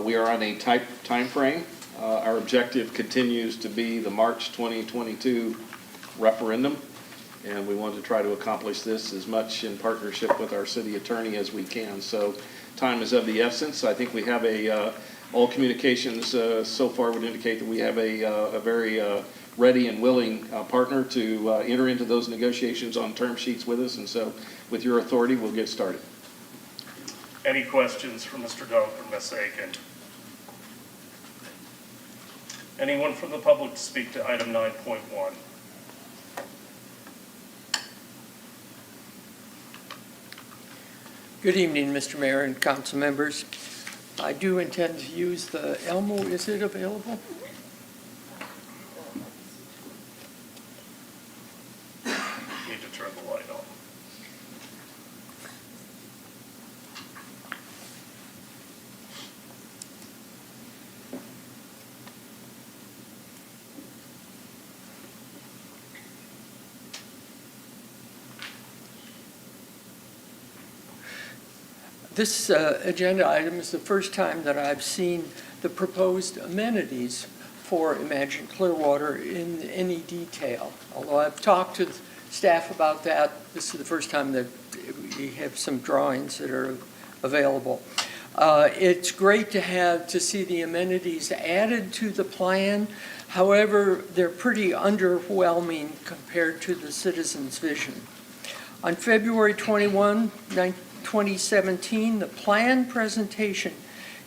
We are on a tight time frame. Our objective continues to be the March 2022 referendum, and we want to try to accomplish this as much in partnership with our city attorney as we can. So time is of the essence. I think we have all communications so far would indicate that we have a very ready and willing partner to enter into those negotiations on term sheets with us, and so with your authority, we'll get started. Any questions for Mr. Delk or Ms. Aiken? Anyone from the public to speak to item 9.1? Good evening, Mr. Mayor and council members. I do intend to use the Elmo. Is it available? Need to turn the light on. This agenda item is the first time that I've seen the proposed amenities for Imagine Clearwater in any detail. Although I've talked to staff about that, this is the first time that we have some drawings that are available. It's great to see the amenities added to the plan. However, they're pretty underwhelming compared to the citizens' vision. On February 21, 2017, the plan presentation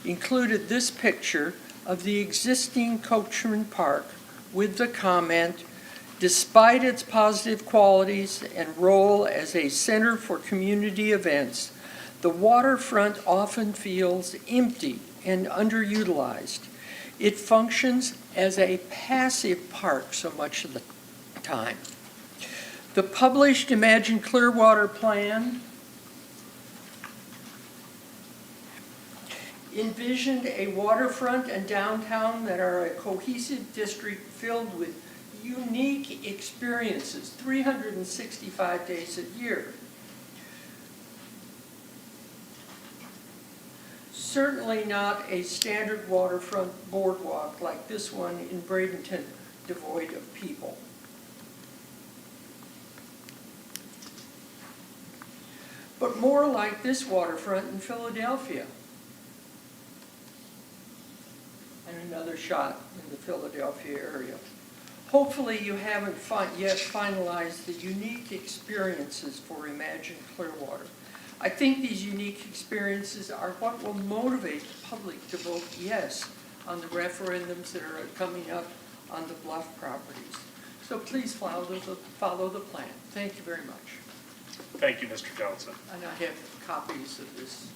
included this picture of the existing Coachman Park with the comment, despite its positive qualities and role as a center for community events, the waterfront often feels empty and underutilized. It functions as a passive park so much of the time. The published Imagine Clearwater plan envisioned a waterfront and downtown that are a cohesive district filled with unique experiences 365 days a year. Certainly not a standard waterfront boardwalk like this one in Bradenton, devoid of people. But more like this waterfront in Philadelphia. And another shot in the Philadelphia area. Hopefully you haven't yet finalized the unique experiences for Imagine Clearwater. I think these unique experiences are what will motivate the public to vote yes on the referendums that are coming up on the Bluff properties. So please follow the plan. Thank you very much. Thank you, Mr. Johnson. And I have copies of this.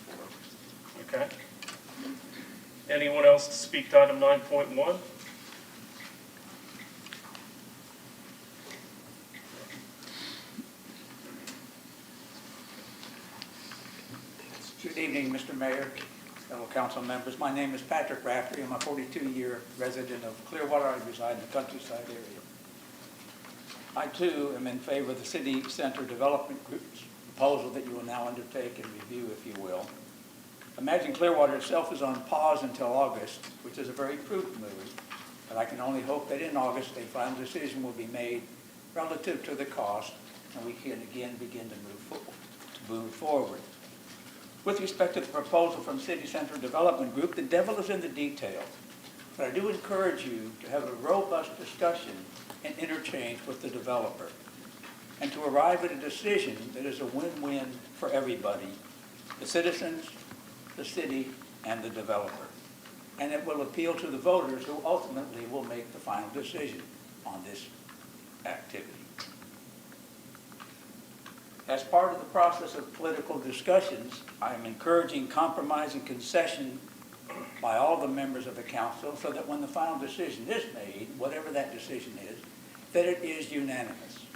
Okay. Anyone else to speak to item 9.1? Good evening, Mr. Mayor, fellow council members. My name is Patrick Raftery. I'm a 42-year resident of Clearwater. I reside in the countryside area. I, too, am in favor of the City Center Development Group's proposal that you will now undertake and review, if you will. Imagine Clearwater itself is on pause until August, which is a very prudent move, but I can only hope that in August a final decision will be made relative to the cost, and we can again begin to move forward. With respect to the proposal from City Center Development Group, the devil is in the details, but I do encourage you to have a robust discussion and interchange with the developer, and to arrive at a decision that is a win-win for everybody, the citizens, the city, and the developer. And it will appeal to the voters who ultimately will make the final decision on this activity. As part of the process of political discussions, I am encouraging compromise and concession by all the members of the council so that when the final decision is made, whatever that decision is, that it is unanimous.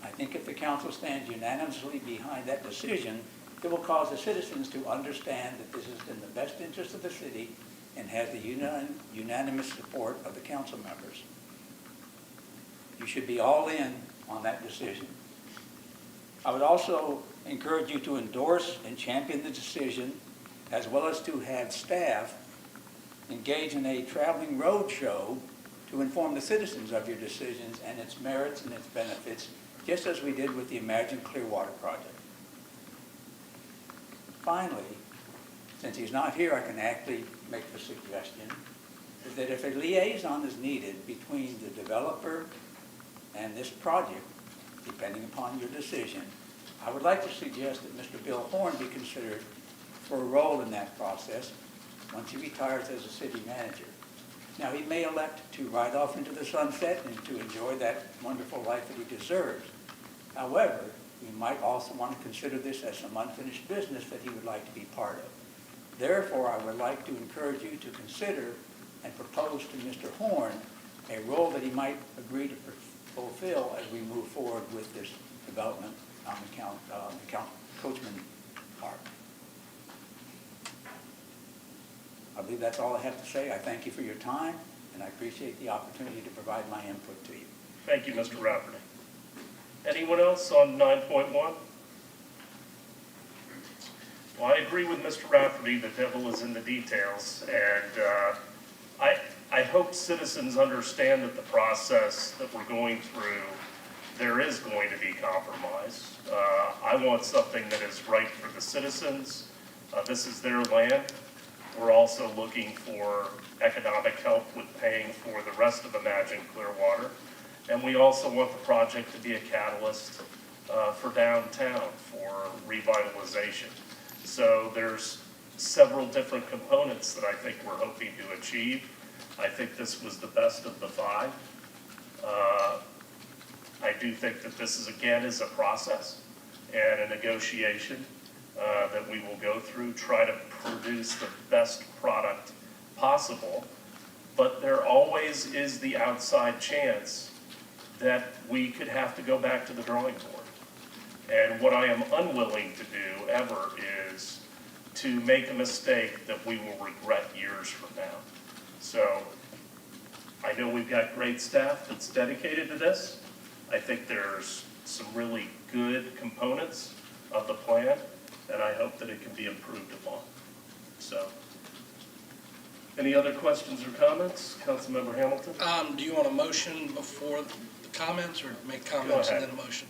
I think if the council stands unanimously behind that decision, it will cause the citizens to understand that this is in the best interest of the city and has the unanimous support of the council members. You should be all in on that decision. I would also encourage you to endorse and champion the decision, as well as to have staff engage in a traveling road show to inform the citizens of your decisions and its merits and its benefits, just as we did with the Imagine Clearwater project. Finally, since he's not here, I can actually make the suggestion is that if a liaison is needed between the developer and this project, depending upon your decision, I would like to suggest that Mr. Bill Horn be considered for a role in that process once he retires as a city manager. Now, he may elect to ride off into the sunset and to enjoy that wonderful life that he deserves. However, he might also want to consider this as some unfinished business that he would like to be part of. Therefore, I would like to encourage you to consider and propose to Mr. Horn a role that he might agree to fulfill as we move forward with this development on the Coachman Park. I believe that's all I have to say. I thank you for your time, and I appreciate the opportunity to provide my input to you. Thank you, Mr. Rafferty. Anyone else on 9.1? Well, I agree with Mr. Rafferty, the devil is in the details, and I hope citizens understand that the process that we're going through, there is going to be compromise. I want something that is right for the citizens. This is their land. We're also looking for economic help with paying for the rest of Imagine Clearwater. And we also want the project to be a catalyst for downtown, for revitalization. So there's several different components that I think we're hoping to achieve. I think this was the best of the five. I do think that this is, again, is a process and a negotiation that we will go through, try to produce the best product possible. But there always is the outside chance that we could have to go back to the drawing board. And what I am unwilling to do ever is to make a mistake that we will regret years from now. So I know we've got great staff that's dedicated to this. I think there's some really good components of the plan, and I hope that it can be improved upon. So, any other questions or comments? Councilmember Hamilton? Do you want a motion before the comments, or make comments and then a motion?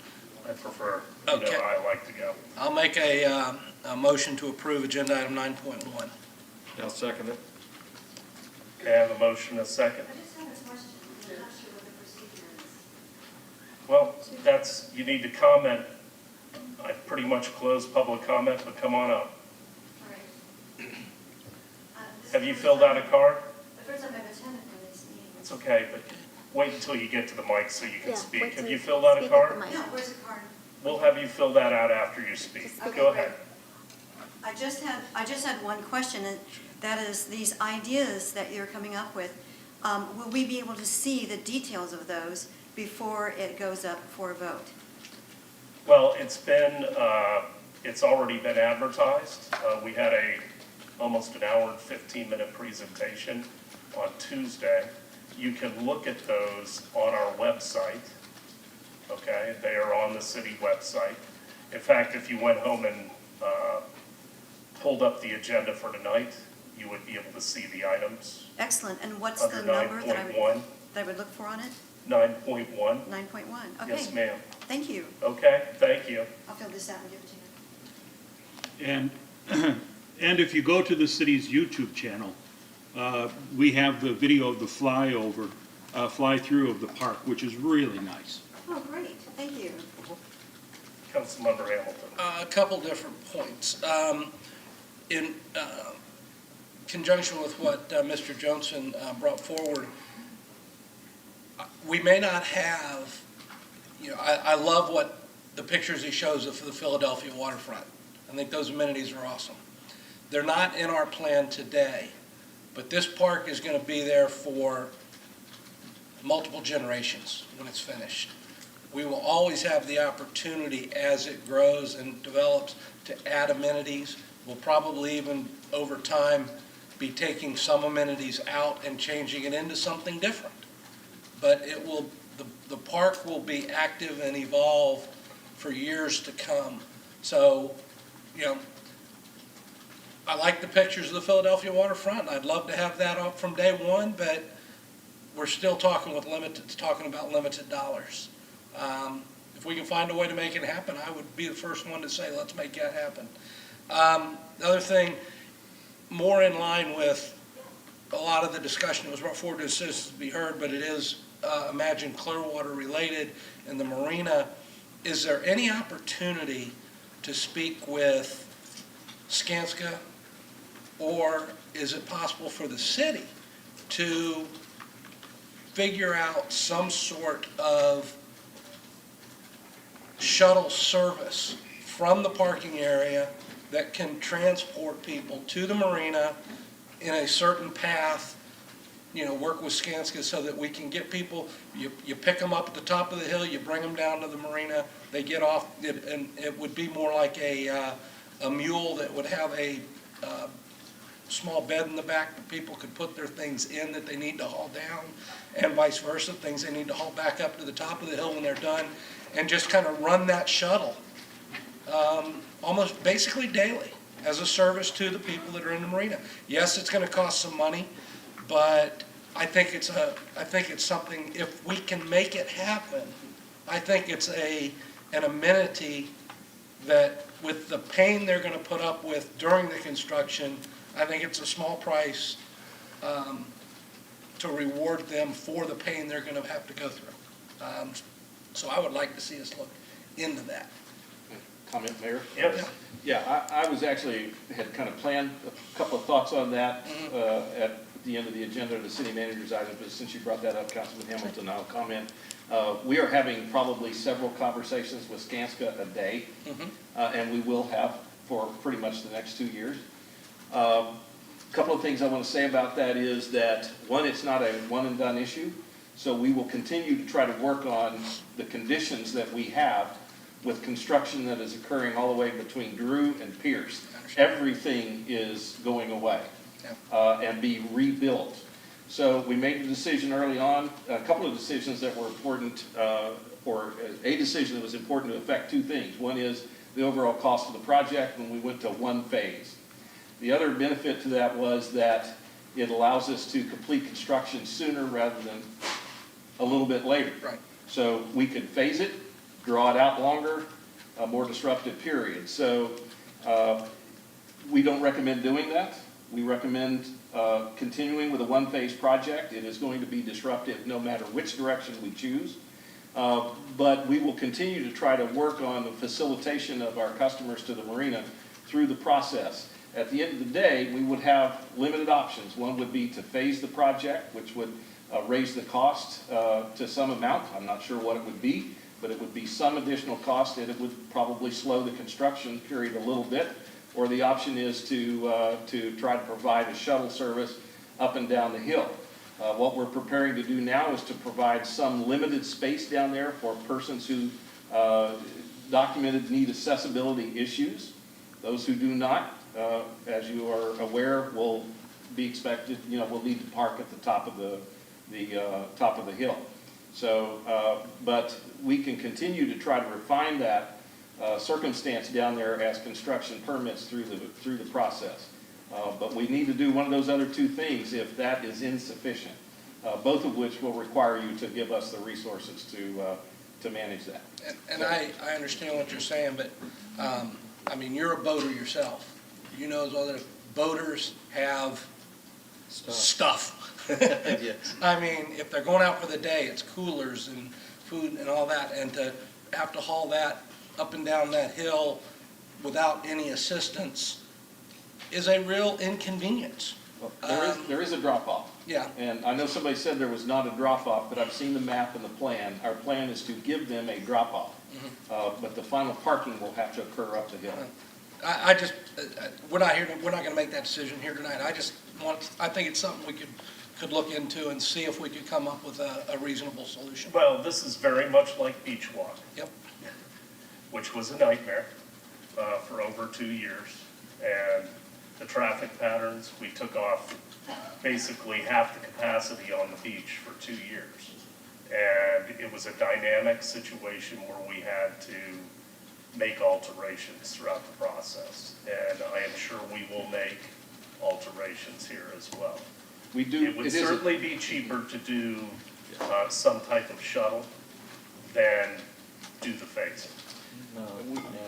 I prefer, Okay. I like to go. I'll make a motion to approve agenda item 9.1. I'll second it. Okay, I have a motion, a second. I just have a question. I'm not sure what the procedure is. Well, you need to comment. I pretty much closed public comment, but come on up. All right. Have you filled out a card? The first time I've attended one of these meetings. It's okay, but wait until you get to the mic so you can Yeah, speak. wait Have till you you filled out a speak card? at the mic. No, where's the card? We'll have you fill that out after you speak. Okay, Go great. ahead. I just had one question, and that is these ideas that you're coming up with, will we be able to see the details of those before it goes up for a vote? Well, it's already been advertised. We had almost an hour and 15-minute presentation on Tuesday. You can look at those on our website, okay? They are on the city website. In fact, if you went home and pulled up the agenda for tonight, you would be able to see the items. Excellent, and what's the Under number that 9.1. I would look for on it? 9.1. 9.1, okay. Yes, ma'am. Thank you. Okay, thank you. I'll fill this out and give it to you. And if you go to the city's YouTube channel, we have the video of the fly-through of the park, which is really nice. Oh, great, thank you. Councilmember Hamilton. A couple different points. In conjunction with what Mr. Johnson brought forward, we may not have, I love what the pictures he shows of the Philadelphia waterfront. I think those amenities are awesome. They're not in our plan today, but this park is going to be there for multiple generations when it's finished. We will always have the opportunity as it grows and develops to add amenities. We'll probably even, over time, be taking some amenities out and changing it into something different. But the park will be active and evolve for years to come. So, I like the pictures of the Philadelphia waterfront. I'd love to have that up from day one, but we're still talking about limited dollars. If we can find a way to make it happen, I would be the first one to say, let's make that happen. The other thing, more in line with a lot of the discussion that was brought forward to citizens to be heard, but it is Imagine Clearwater related in the marina. Is there any opportunity to speak with Skanska Or is it possible for the city to figure out some sort of shuttle service from the parking area that can transport people to the marina in a certain path, work with Skanska so that we can get people, you pick them up at the top of the hill, you bring them down to the marina, they get off, and it would be more like a mule that would have a small bed in the back that people could put their things in that they need to haul down, and vice versa, things they need to haul back up to the top of the hill when they're done, and just kind of run that shuttle almost basically daily as a service to the people that are in the marina. Yes, it's going to cost some money, but I think it's something, if we can make it happen, I think it's an amenity that with the pain they're going to put up with during the construction, I think it's a small price to reward them for the pain they're going to have to go through. So I would like to see us look into that. Comment, Mayor? Yes. Yeah, I had kind of planned a couple of thoughts on that at the end of the agenda, the city manager's item, but since you brought that up, Councilman Hamilton, I'll comment. We are having probably several conversations with Skanska a day, and we will have for pretty much the next 2 years. A couple of things I want to say about that is that, one, it's not a one-and-done issue, so we will continue to try to work on the conditions that we have with construction that is occurring all the way between Drew and Pierce. Everything is going away and be rebuilt. So we made a decision early on, a couple of decisions that were important, or a decision that was important to affect two things. One is the overall cost of the project when we went to one phase. The other benefit to that was that it allows us to complete construction sooner rather than a little bit later. Right. So we could phase it, draw it out longer, a more disruptive period. So we don't recommend doing that. We recommend continuing with a one-phase project. It is going to be disruptive no matter which direction we choose. But we will continue to try to work on the facilitation of our customers to the marina through the process. At the end of the day, we would have limited options. One would be to phase the project, which would raise the cost to some amount. I'm not sure what it would be, but it would be some additional cost, and it would probably slow the construction period a little bit. Or the option is to try to provide a shuttle service up and down the hill. What we're preparing to do now is to provide some limited space down there for persons who documented need accessibility issues. Those who do not, as you are aware, will be expected, will need to park at the top of the hill. So, but we can continue to try to refine that circumstance down there as construction permits through the process. But we need to do one of those other two things if that is insufficient, both of which will require you to give us the resources to manage that. And I understand what you're saying, but I mean, you're a boater yourself. You know as well that boaters have stuff. Yes. I mean, if they're going out for the day, it's coolers and food and all that, and to have to haul that up and down that hill without any assistance is a real inconvenience. Well, there is a drop-off. Yeah. And I know somebody said there was not a drop-off, but I've seen the map and the plan. Our plan is to give them a drop-off. But the final parking will have to occur up the hill. I just, we're not going to make that decision here tonight. I think it's something we could look into and see if we could come up with a reasonable solution. Well, this is very much like Beach Walk. Yep. Which was a nightmare for over 2 years. And the traffic patterns, we took off basically half the capacity on the beach for 2 years. And it was a dynamic situation where we had to make alterations throughout the process. And I am sure we will make alterations here as well. We do. It would certainly be cheaper to do some type of shuttle than do the phasing.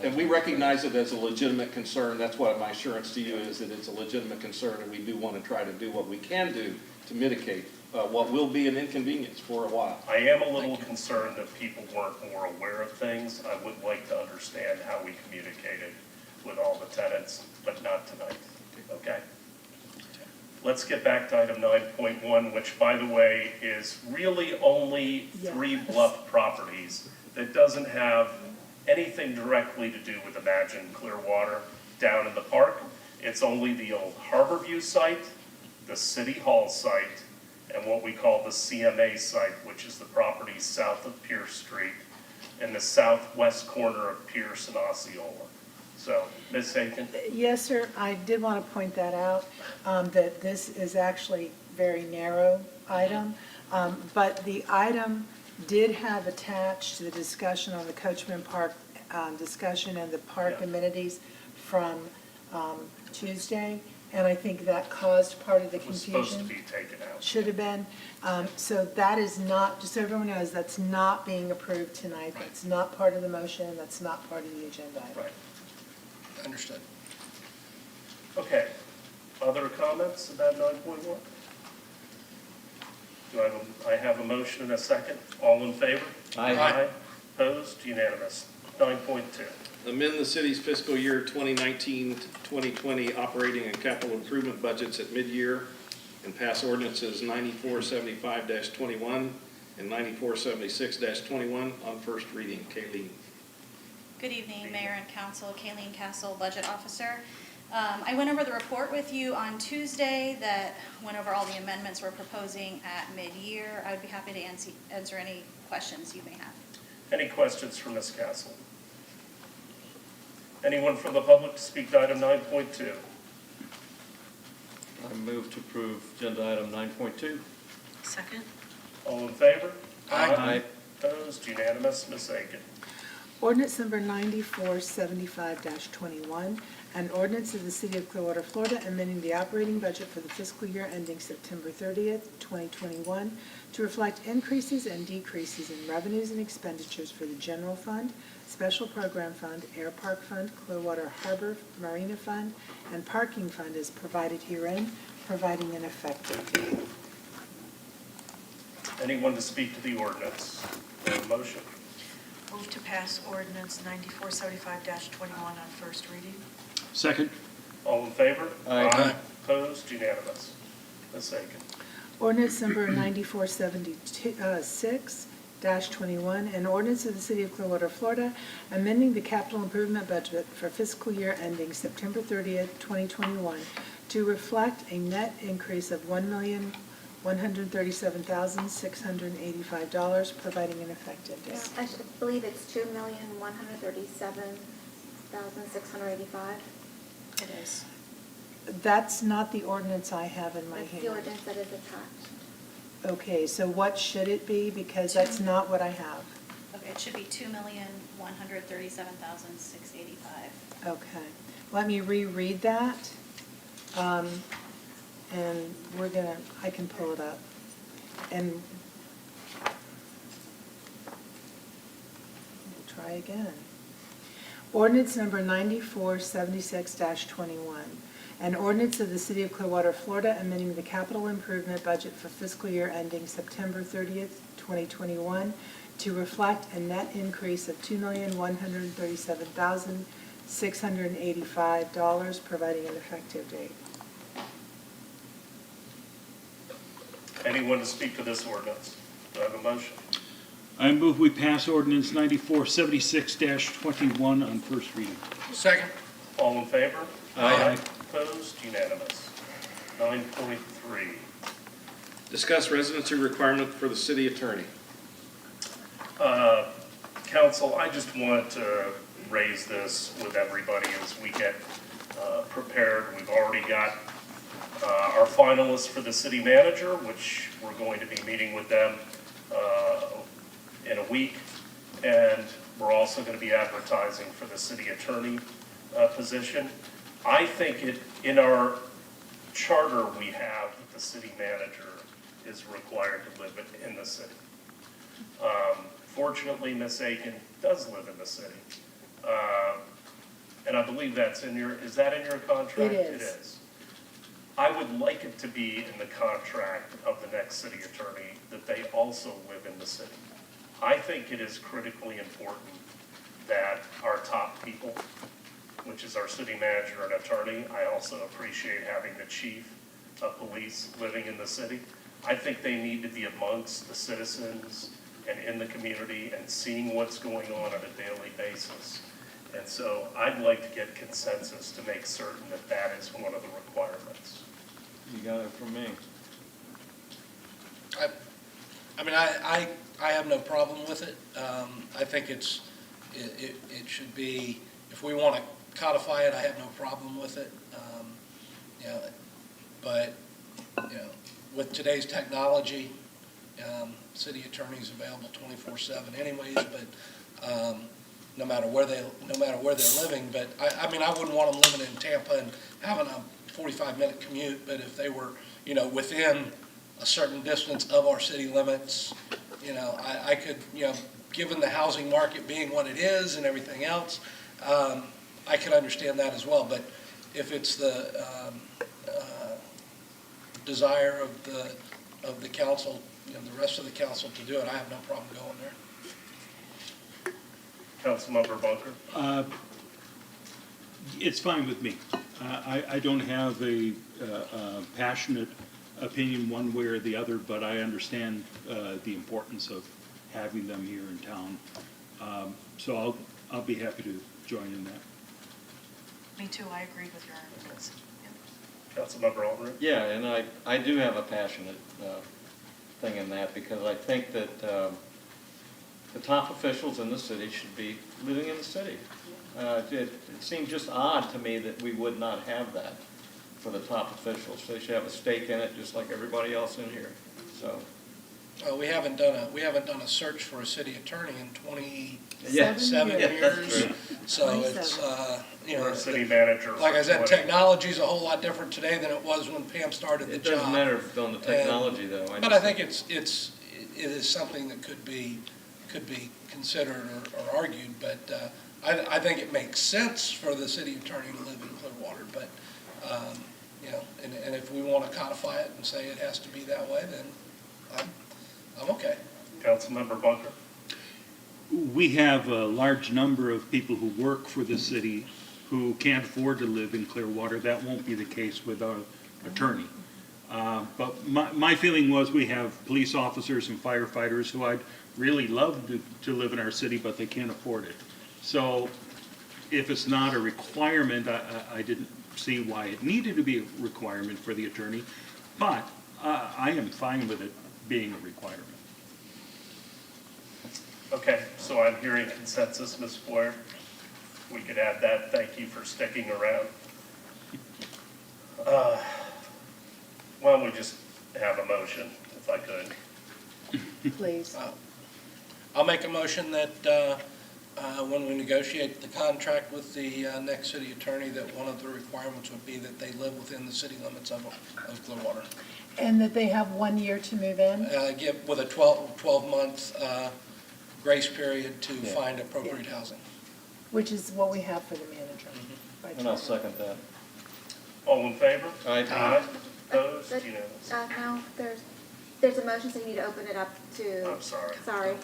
And we recognize it as a legitimate concern. That's what my assurance to you is, that it's a legitimate concern, and we do want to try to do what we can do to mitigate what will be an inconvenience for a while. I am a little concerned that people weren't more aware of things. I would like to understand how we communicated with all the tenants, but not tonight, okay? let's get back to item 9.1, which, by the way, is really only Yes. 3 bluff properties that doesn't have anything directly to do with Imagine Clearwater down in the park. It's only the old Harborview site, the City Hall site, and what we call the CMA site, which is the property south of Pierce Street in the southwest corner of Pierce and Osceola. So, Ms. Aiken? Yes, sir, I did want to point that out, that this is actually very narrow item, but the item did have attached the discussion on the Coachman Park discussion and the park Yeah. amenities from Tuesday, and I think that caused part of the It was confusion. supposed to be taken out. Should have been. So that is not, just so everyone knows, that's not being approved tonight. Right. That's not part of the motion, that's not part of the agenda item. Right. Understood. Okay. Other comments about 9.1? I have a motion and a second. All in favor? Aye. Opposed? Unanimous. 9.2. Amend the city's fiscal year 2019-2020 operating and capital improvement budgets at mid-year and pass ordinances 9475-21 and 9476-21 on first reading. Kayleen. Good evening, Mayor and Council. Kayleen Castle, Budget Officer. I went over the report with you on Tuesday that went over all the amendments we're proposing at mid-year. I would be happy to answer any questions you may have. Any questions for Ms. Castle? Anyone from the public to speak to item 9.2? I move to approve agenda item 9.2. Second? All in favor? Aye. Opposed? Unanimous. Ms. Aiken. Ordinance number 9475-21, an ordinance of the City of Clearwater, Florida, amending the operating budget for the fiscal year ending September 30th, 2021, to reflect increases and decreases in revenues and expenditures for the General Fund, Special Program Fund, Air Park Fund, Clearwater Harbor Marina Fund, and Parking Fund as provided herein, providing an effective date. Anyone to speak to the ordinance? Do I have a motion? Move to pass ordinance 9475-21 on first reading. Second. All in favor? Aye. Opposed? Unanimous. Ms. Aiken. Ordinance number 9476-21, an ordinance of the City of Clearwater, Florida, amending the capital improvement budget for fiscal year ending September 30th, 2021, to reflect a net increase of $1,137,685, providing an effective Yeah, date. I believe it's $2,137,685. It is. That's not the ordinance I have in my That's the hand. ordinance that is attached. Okay, so what should it be? Because that's not what I have. Okay, it should be $2,137,685. Okay, let me reread that. And I can pull it up. And we'll try again. Ordinance number 9476-21, an ordinance of the City of Clearwater, Florida, amending the capital improvement budget for fiscal year ending September 30th, 2021, to reflect a net increase of $2,137,685, providing an effective date. Anyone to speak to this ordinance? Do I have a motion? I move we pass ordinance 9476-21 on first reading. Second. All in favor? Aye. Opposed? Unanimous. 9.3. Discuss residency requirement for the city attorney. Council, I just wanted to raise this with everybody as we get prepared. We've already got our finalists for the city manager, which we're going to be meeting with them in a week. And we're also going to be advertising for the city attorney position. I think in our charter we have that the city manager is required to live in the city. Fortunately, Ms. Aiken does live in the city. And I believe that's is that in your contract? It is. It is. I would like it to be in the contract of the next city attorney that they also live in the city. I think it is critically important that our top people, which is our city manager and attorney, I also appreciate having the chief police living in the city. I think they need to be amongst the citizens and in the community and seeing what's going on a daily basis. And so I'd like to get consensus to make certain that that is one of the requirements. You got it from me. I mean, I have no problem with it. I think it should be, if we want to codify it, I have no problem with it. You know, but, you know, with today's technology, city attorney's available 24/7 anyways, but no matter where they're living. But I mean, I wouldn't want them living in Tampa and having a 45-minute commute, but if they were, you know, within a certain distance of our city limits, you know, I could, you know, given the housing market being what it is and everything else, I could understand that as well. But if it's the desire of the council, you know, the rest of the council to do it, I have no problem going there. Councilmember Bunker? It's fine with me. I don't have a passionate opinion one way or the other, but I understand the importance of having them here in town. So I'll be happy to join in that. Me too, I agree with your arguments. Councilmember Aldridge? Yeah, and I do have a passionate thing in that, because I think that the top officials in the city should be living in the city. It seemed just odd to me that we would not have that for the top officials. They should have a stake in it, just like everybody else in here. So. We haven't done a search for a city attorney in 27 7 years. That's true. So it's, you know, Or a city manager. like I said, 20. technology's a whole lot different today than it was when Pam started the It job. doesn't matter on the technology, though. But I think it is something that could be considered or argued, but I think it makes sense for the city attorney to live in Clearwater, but, you know, and if we want to codify it and say it has to be that way, then I'm okay. Councilmember Bunker? We have a large number of people who work for the city who can't afford to live in Clearwater. That won't be the case with our attorney. But my feeling was we have police officers and firefighters who I'd really love to live in our city, but they can't afford it. So if it's not a requirement, I didn't see why it needed to be a requirement for the attorney, but I am fine with it being a requirement. Okay, so I'm hearing consensus, Ms. Boyer. We could add that. Thank you for sticking around. Why don't we just have a motion, if I could? Please. I'll make a motion that when we negotiate the contract with the next city attorney, that one of the requirements would be that they live within the city limits of Clearwater. And that they have 1 year to move in? Give with a 12-month grace period to find appropriate housing. Which is what we have for the manager. By And I'll charter. second that. All in favor? Aye. Opposed? Unanimous. No, there's a motion, so you need to open it up to. I'm sorry. Sorry.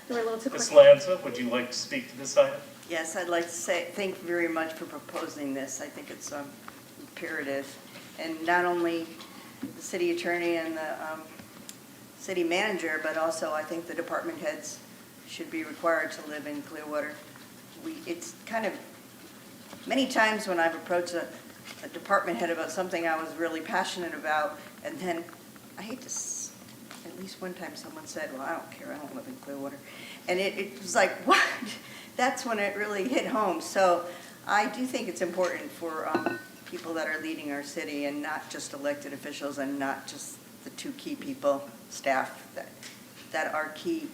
You were a little too quick. Ms. Lanza, would you like to speak to this item? Yes, I'd like to say thank you very much for proposing this. I think it's imperative. And not only the city attorney and the city manager, but also I think the department heads should be required to live in Clearwater. It's kind of, many times when I've approached a department head about something I was really passionate about, and then, I hate to, at least one time someone said, well, I don't care, I don't live in Clearwater. And it was like, what? That's when it really hit home. So I do think it's important for people that are leading our city, and not just elected officials, and not just the two key people, staff, that are key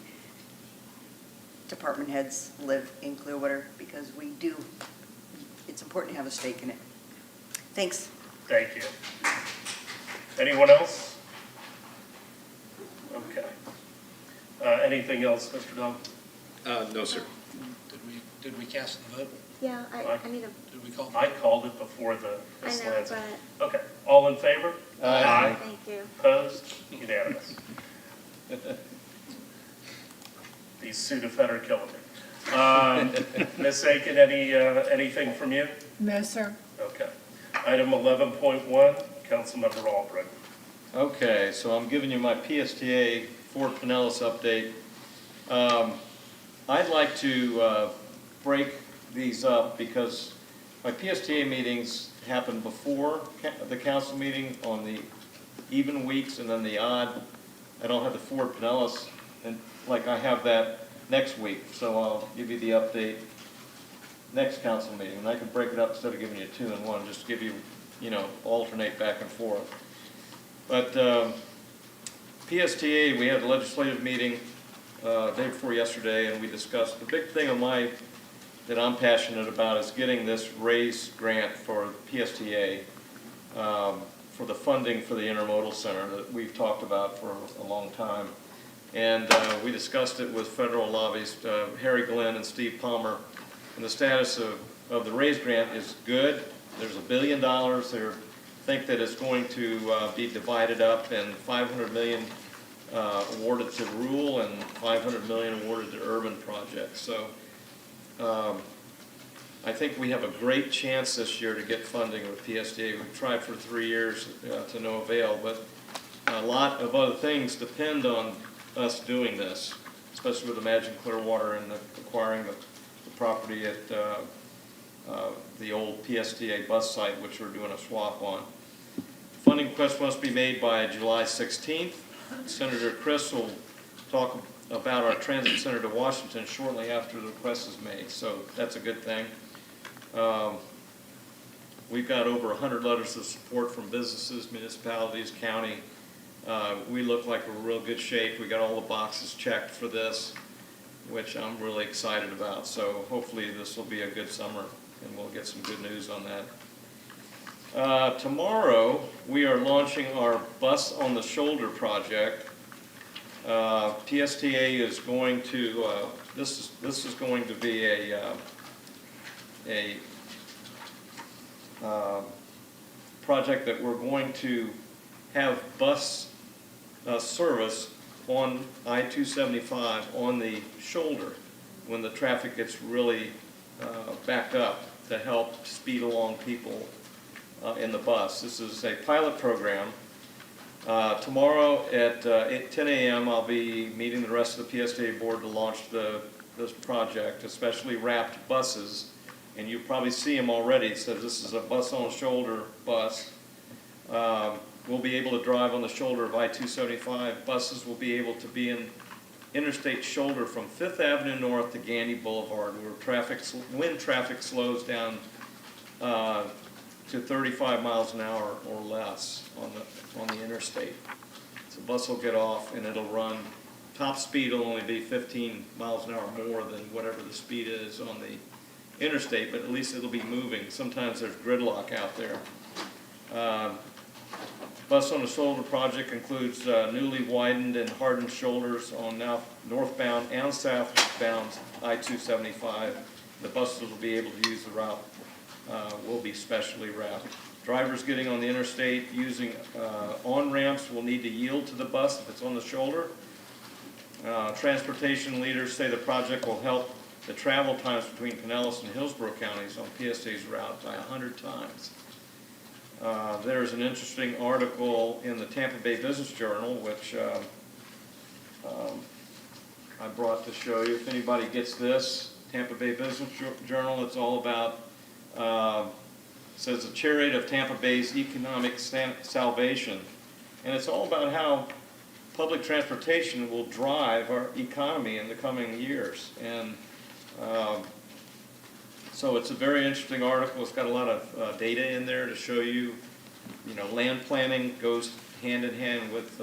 department heads live in Clearwater, because it's important to have a stake in it. Thanks. Thank you. Anyone else? Okay. Anything else, Mr. Dunn? No, sir. Did we cast the vote? Yeah, I need a. Did we call? I called it before the I know, Lanza. but Okay, all in favor? Aye. thank you. Opposed? Unanimous. These Sudafed are killing me. Ms. Aiken, anything from you? No, sir. Okay. Item 11.1, Councilmember Albrecht. Okay, so I'm giving you my PSTA Fort Pinellas update. I'd like to break these up because my PSTA meetings happen before the council meeting on the even weeks, and then the odd, I don't have the Fort Pinellas, and like I have that next week, so I'll give you the update next council meeting, and I can break it up instead of giving you 2 in 1, just to give you, alternate back and forth. But PSTA, we had a legislative meeting day before yesterday, and we discussed the big thing that I'm passionate about is getting this RAISE grant for PSTA for the funding for the intermodal center that we've talked about for a long time. And we discussed it with federal lobbyists, Harry Glenn and Steve Palmer, and the status of the RAISE grant is good. There's $1 billion. They think that it's going to be divided up, and $500 million awarded to rural and $500 million awarded to urban projects. So I think we have a great chance this year to get funding with PSTA. We've tried for 3 years to no avail, but a lot of other things depend on us doing this, especially with Imagine Clearwater and acquiring the property at the old PSTA bus site, which we're doing a swap on. Funding request must be made by July 16th. Senator Chris will talk about our transit center to Washington shortly after the request is made, so that's a good thing. We've got over 100 letters of support from businesses, municipalities, county. We look like we're in real good shape. We got all the boxes checked for this, which I'm really excited about. So hopefully this will be a good summer and we'll get some good news on that. Tomorrow we are launching our Bus on the Shoulder project. PSTA is going to, this is going to be a project that we're going to have bus service on I-275 on the shoulder when the traffic gets really backed up to help speed along people in the bus. This is a pilot program. Tomorrow at 10 a.m. I'll be meeting the rest of the PSTA board to launch this project, especially wrapped buses. And you probably see them already. It says this is a bus on shoulder bus. We'll be able to drive on the shoulder of I-275. Buses will be able to be in interstate shoulder from 5th Avenue North to Gandy Boulevard, when traffic slows down to 35 miles an hour or less on the interstate. So the bus will get off and it'll run. Top speed will only be 15 miles an hour more than whatever the speed is on the interstate, but at least it'll be moving. Sometimes there's gridlock out there. Bus on the Shoulder project includes newly widened and hardened shoulders on now northbound and southbound I-275. The buses will be able to use the route, will be specially wrapped. Drivers getting on the interstate using on-ramps will need to yield to the bus if it's on the shoulder. Transportation leaders say the project will help the travel times between Pinellas and Hillsborough counties on PSTA's route by 100 times. There's an interesting article in the Tampa Bay Business Journal, which I brought to show you. If anybody gets this, Tampa Bay Business Journal, it's all about, says the chariot of Tampa Bay's economic salvation. And it's all about how public transportation will drive our economy in the coming years. And so it's a very interesting article. It's got a lot of data in there to show you, land planning goes hand in hand with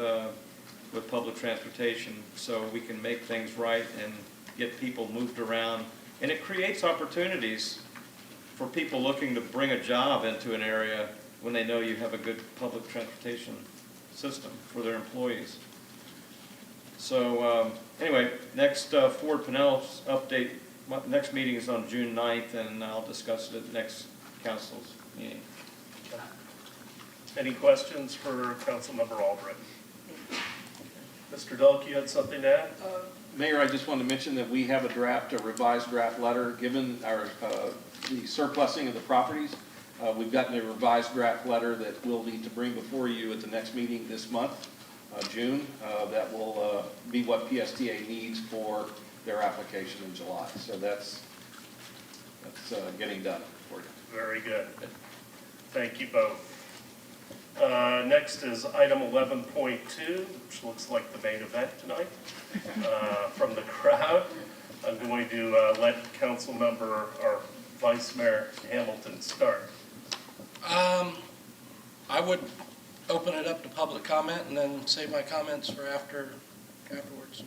public transportation, so we can make things right and get people moved around. And it creates opportunities for people looking to bring a job into an area when they know you have a good public transportation system for their employees. So anyway, next Fort Pinellas update. Next meeting is on June 9th, and I'll discuss it at next council's meeting. Any questions for Councilmember Albrecht? Mr. Delk, you had something to add? Mayor, I just wanted to mention that we have a revised draft letter, given our the surplusing of the properties. We've gotten a revised draft letter that we'll need to bring before you at the next meeting this month, June. That will be what PSTA needs for their application in July. So that's getting done for you. Very good. Thank you both. Next is item 11.2, which looks like the main event tonight from the crowd. I'm going to let council member or Vice Mayor Hamilton start. I would open it up to public comment and then save my comments for afterwards.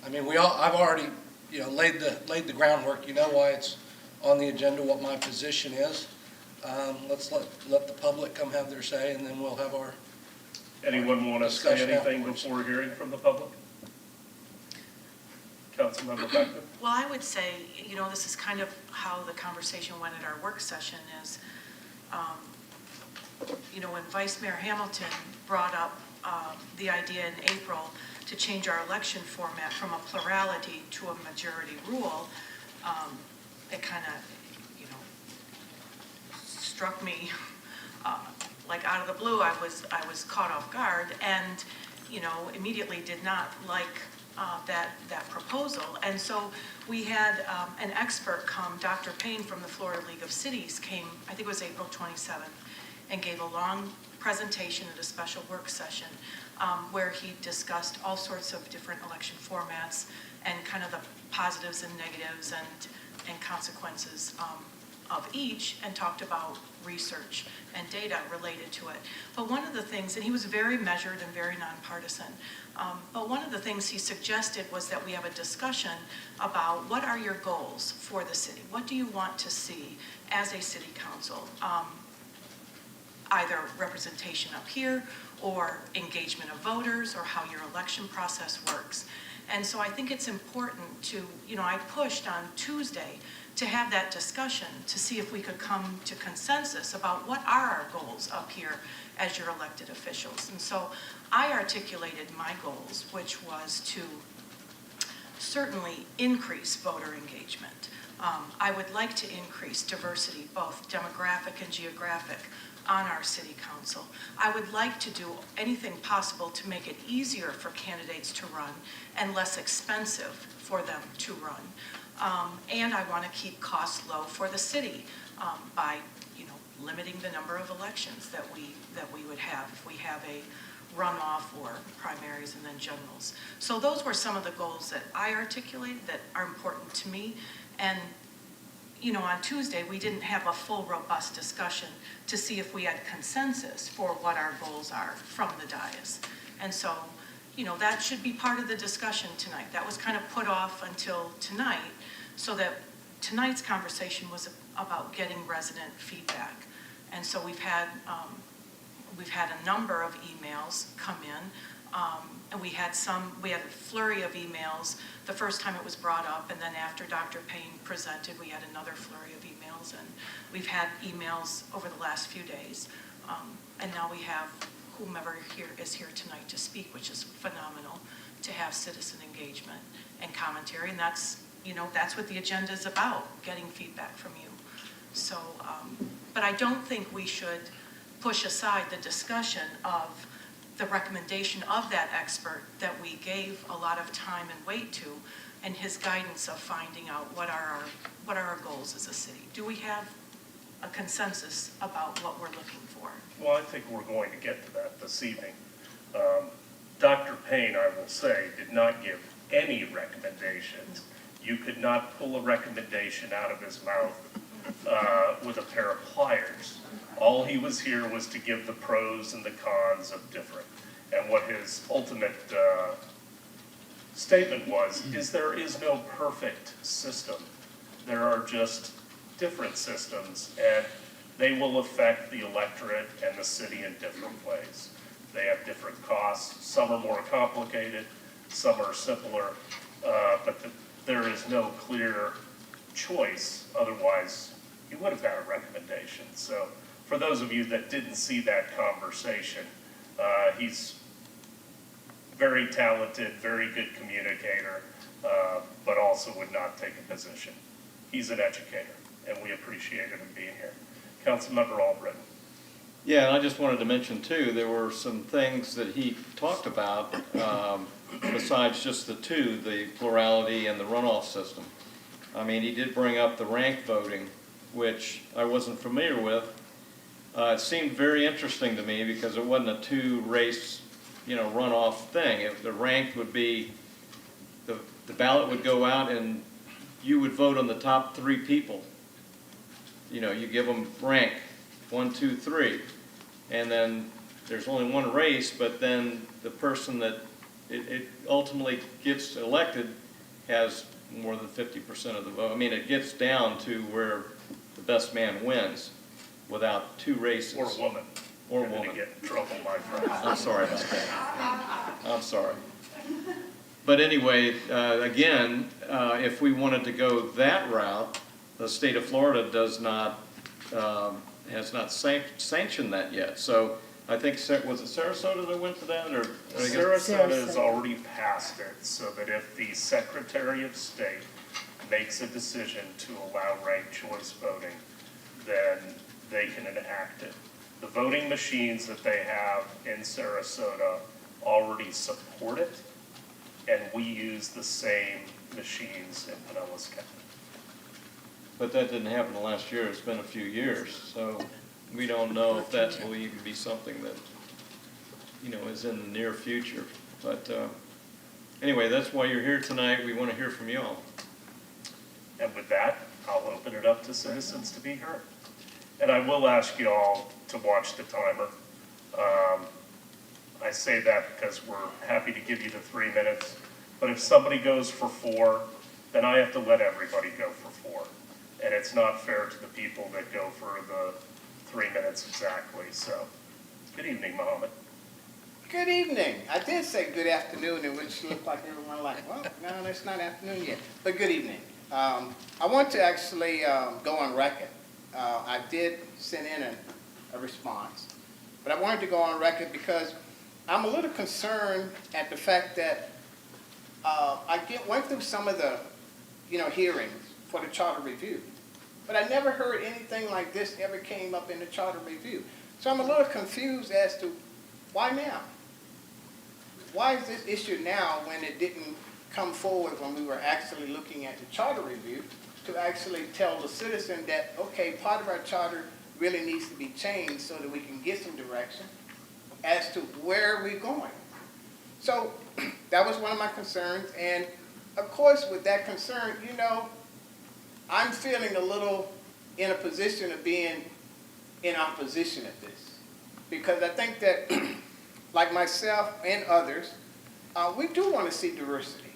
I mean, I've already, laid the groundwork. You know why it's on the agenda, what my position is. Let's let the public come have their say, and then we'll have our Anyone want to say discussion anything afterwards. before hearing from the public? Councilmember Beckman? Well, I would say, this is kind of how the conversation went at our work session is, when Vice Mayor Hamilton brought up the idea in April to change our election format from a plurality to a majority rule, it kind of, struck me like out of the blue. I was caught off guard and, immediately did not like that proposal. And so we had an expert come, Dr. Payne from the Florida League of Cities came, I think it was April 27th, and gave a long presentation at a special work session where he discussed all sorts of different election formats and kind of the positives and negatives and consequences of each, and talked about research and data related to it. But one of the things, and he was very measured and very nonpartisan, but one of the things he suggested was that we have a discussion about what are your goals for the city? What do you want to see as a city council? Either representation up here or engagement of voters or how your election process works. And so I think it's important to, I pushed on Tuesday to have that discussion to see if we could come to consensus about what are our goals up here as your elected officials. And so I articulated my goals, which was to certainly increase voter engagement. I would like to increase diversity, both demographic and geographic, on our city council. I would like to do anything possible to make it easier for candidates to run and less expensive for them to run. And I want to keep costs low for the city by, limiting the number of elections that we would have if we have a runoff or primaries and then generals. So those were some of the goals that I articulated that are important to me. And on Tuesday, we didn't have a full, robust discussion to see if we had consensus for what our goals are from the dais. And so, that should be part of the discussion tonight. That was kind of put off until tonight, so that tonight's conversation was about getting resident feedback. And so we've had a number of emails come in. And we had a flurry of emails the first time it was brought up, and then after Dr. Payne presented, we had another flurry of emails, and we've had emails over the last few days. And now we have whomever is here tonight to speak, which is phenomenal, to have citizen engagement and commentary, and that's what the agenda is about, getting feedback from you. So, but I don't think we should push aside the discussion of the recommendation of that expert that we gave a lot of time and weight to, and his guidance of finding out what are our goals as a city. Do we have a consensus about what we're looking for? Well, I think we're going to get to that this evening. Dr. Payne, I will say, did not give any recommendations. You could not pull a recommendation out of his mouth with a pair of pliers. All he was here was to give the pros and the cons of different. And what his ultimate statement was, is there is no perfect system. There are just different systems, and they will affect the electorate and the city in different ways. They have different costs. Some are more complicated, some are simpler, but there is no clear choice. Otherwise, you would have had a recommendation. So for those of you that didn't see that conversation, he's very talented, very good communicator, but also would not take a position. He's an educator, and we appreciated him being here. Councilmember Albritton. Yeah, and I just wanted to mention too, there were some things that he talked about, besides just the two, the plurality and the runoff system. I mean, he did bring up the ranked voting, which I wasn't familiar with. It seemed very interesting to me because it wasn't a two-race, runoff thing. The ranked would be, the ballot would go out and you would vote on the top 3 people. You give them rank, 1, 2, 3. And then there's only one race, but then the person that it ultimately gets elected has more than 50% of the vote. I mean, it gets down to where the best man wins without 2 races. Or woman. Or You're gonna woman. get in trouble, my friend. I'm sorry about that. I'm sorry. But anyway, again, if we wanted to go that route, the state of Florida has not sanctioned that yet. So I think, was it Sarasota that went to that, or? Sarasota has already passed it, so that if the Secretary of State makes a decision to allow ranked choice voting, then they can enact it. The voting machines that they have in Sarasota already support it, and we use the same machines in Pinellas County. But that didn't happen last year. It's been a few years, so we don't know if that will even be something that, is in the near future. But anyway, that's why you're here tonight. We want to hear from you all. And with that, I'll open it up to citizens to be heard. And I will ask you all to watch the timer. I say that because we're happy to give you the 3 minutes, but if somebody goes for 4, then I have to let everybody go for 4. And it's not fair to the people that go for the 3 minutes exactly. So, good evening, Mohammed. Good evening. I did say good afternoon, and which looked like everyone like, well, no, it's not afternoon yet. But good evening. I want to actually go on record. I did send in a response, but I wanted to go on record because I'm a little concerned at the fact that I went through some of the, hearings for the charter review, but I never heard anything like this ever came up in the charter review. So I'm a little confused as to why now? Why is this issue now when it didn't come forward when we were actually looking at the charter review to actually tell the citizen that, okay, part of our charter really needs to be changed so that we can get some direction as to where we're going. So that was one of my concerns. And of course, with that concern, I'm feeling a little in a position of being in opposition of this. Because I think that, like myself and others, we do want to see diversity.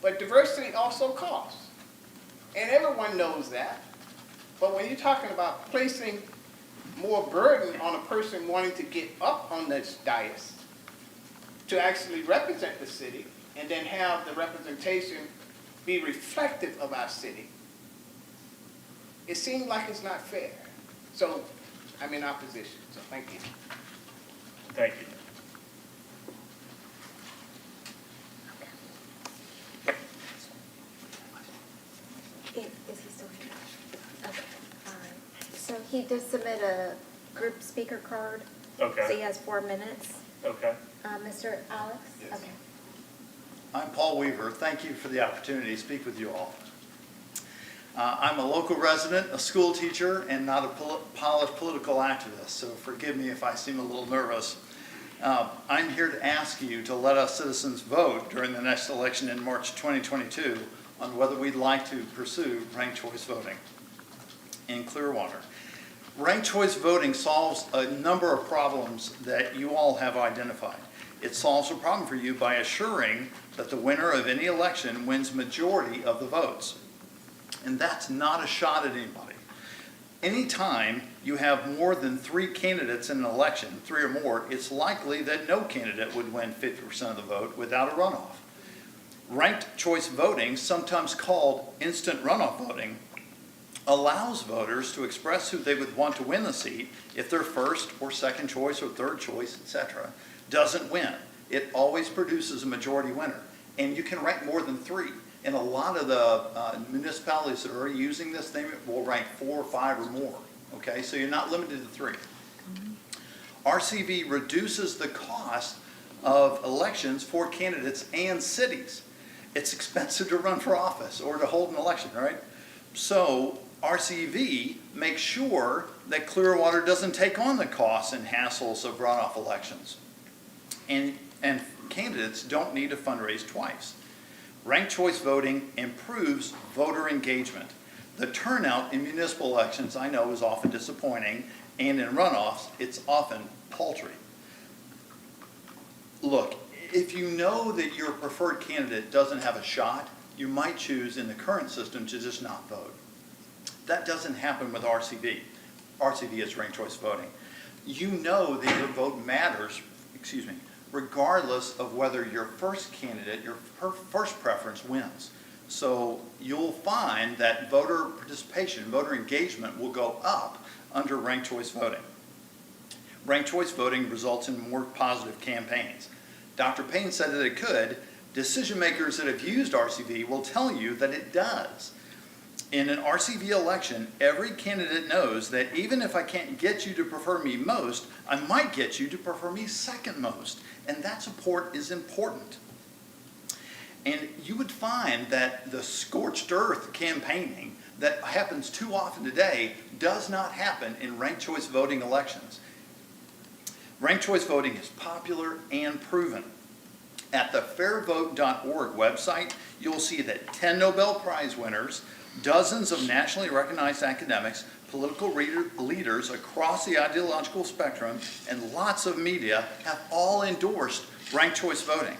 But diversity also costs. And everyone knows that. But when you're talking about placing more burden on a person wanting to get up on this dais to actually represent the city and then have the representation be reflective of our city, it seems like it's not fair. So I'm in opposition. So thank you. Thank you. Is he still here? Okay, all right. So he did submit a group speaker card. Okay. So he has 4 minutes. Okay. Mr. Alex? Yes. Okay. I'm Paul Weaver. Thank you for the opportunity to speak with you all. I'm a local resident, a school teacher, and not a polished political activist, so forgive me if I seem a little nervous. I'm here to ask you to let us citizens vote during the next election in March 2022 on whether we'd like to pursue ranked choice voting in Clearwater. Ranked choice voting solves a number of problems that you all have identified. It solves a problem for you by assuring that the winner of any election wins majority of the votes. And that's not a shot at anybody. Anytime you have more than 3 candidates in an election, 3 or more, it's likely that no candidate would win 50% of the vote without a runoff. Ranked choice voting, sometimes called instant runoff voting, allows voters to express who they would want to win the seat if their first or second choice or third choice, etc., doesn't win. It always produces a majority winner. And you can rank more than 3. In a lot of the municipalities that are using this, they will rank 4 or 5 or more okay? So you're not limited to 3. RCV reduces the cost of elections for candidates and cities. It's expensive to run for office or to hold an election, right? So RCV makes sure that Clearwater doesn't take on the costs and hassles of runoff elections. And candidates don't need to fundraise twice. Ranked choice voting improves voter engagement. The turnout in municipal elections, I know, is often disappointing, and in runoffs, it's often paltry. Look, if you know that your preferred candidate doesn't have a shot, you might choose in the current system to just not vote. That doesn't happen with RCV. RCV is ranked choice voting. You know that your vote matters, regardless of whether your first candidate, your first preference wins. So you'll find that voter participation, voter engagement will go up under ranked choice voting. Ranked choice voting results in more positive campaigns. Dr. Payne said that it could. Decision makers that have used RCV will tell you that it does. In an RCV election, every candidate knows that even if I can't get you to prefer me most, I might get you to prefer me second most. And that support is important. And you would find that the scorched earth campaigning that happens too often today does not happen in ranked choice voting elections. Ranked choice voting is popular and proven. At the fairvote.org website, you'll see that 10 Nobel Prize winners, dozens of nationally recognized academics, political leaders across the ideological spectrum, and lots of media have all endorsed ranked choice voting.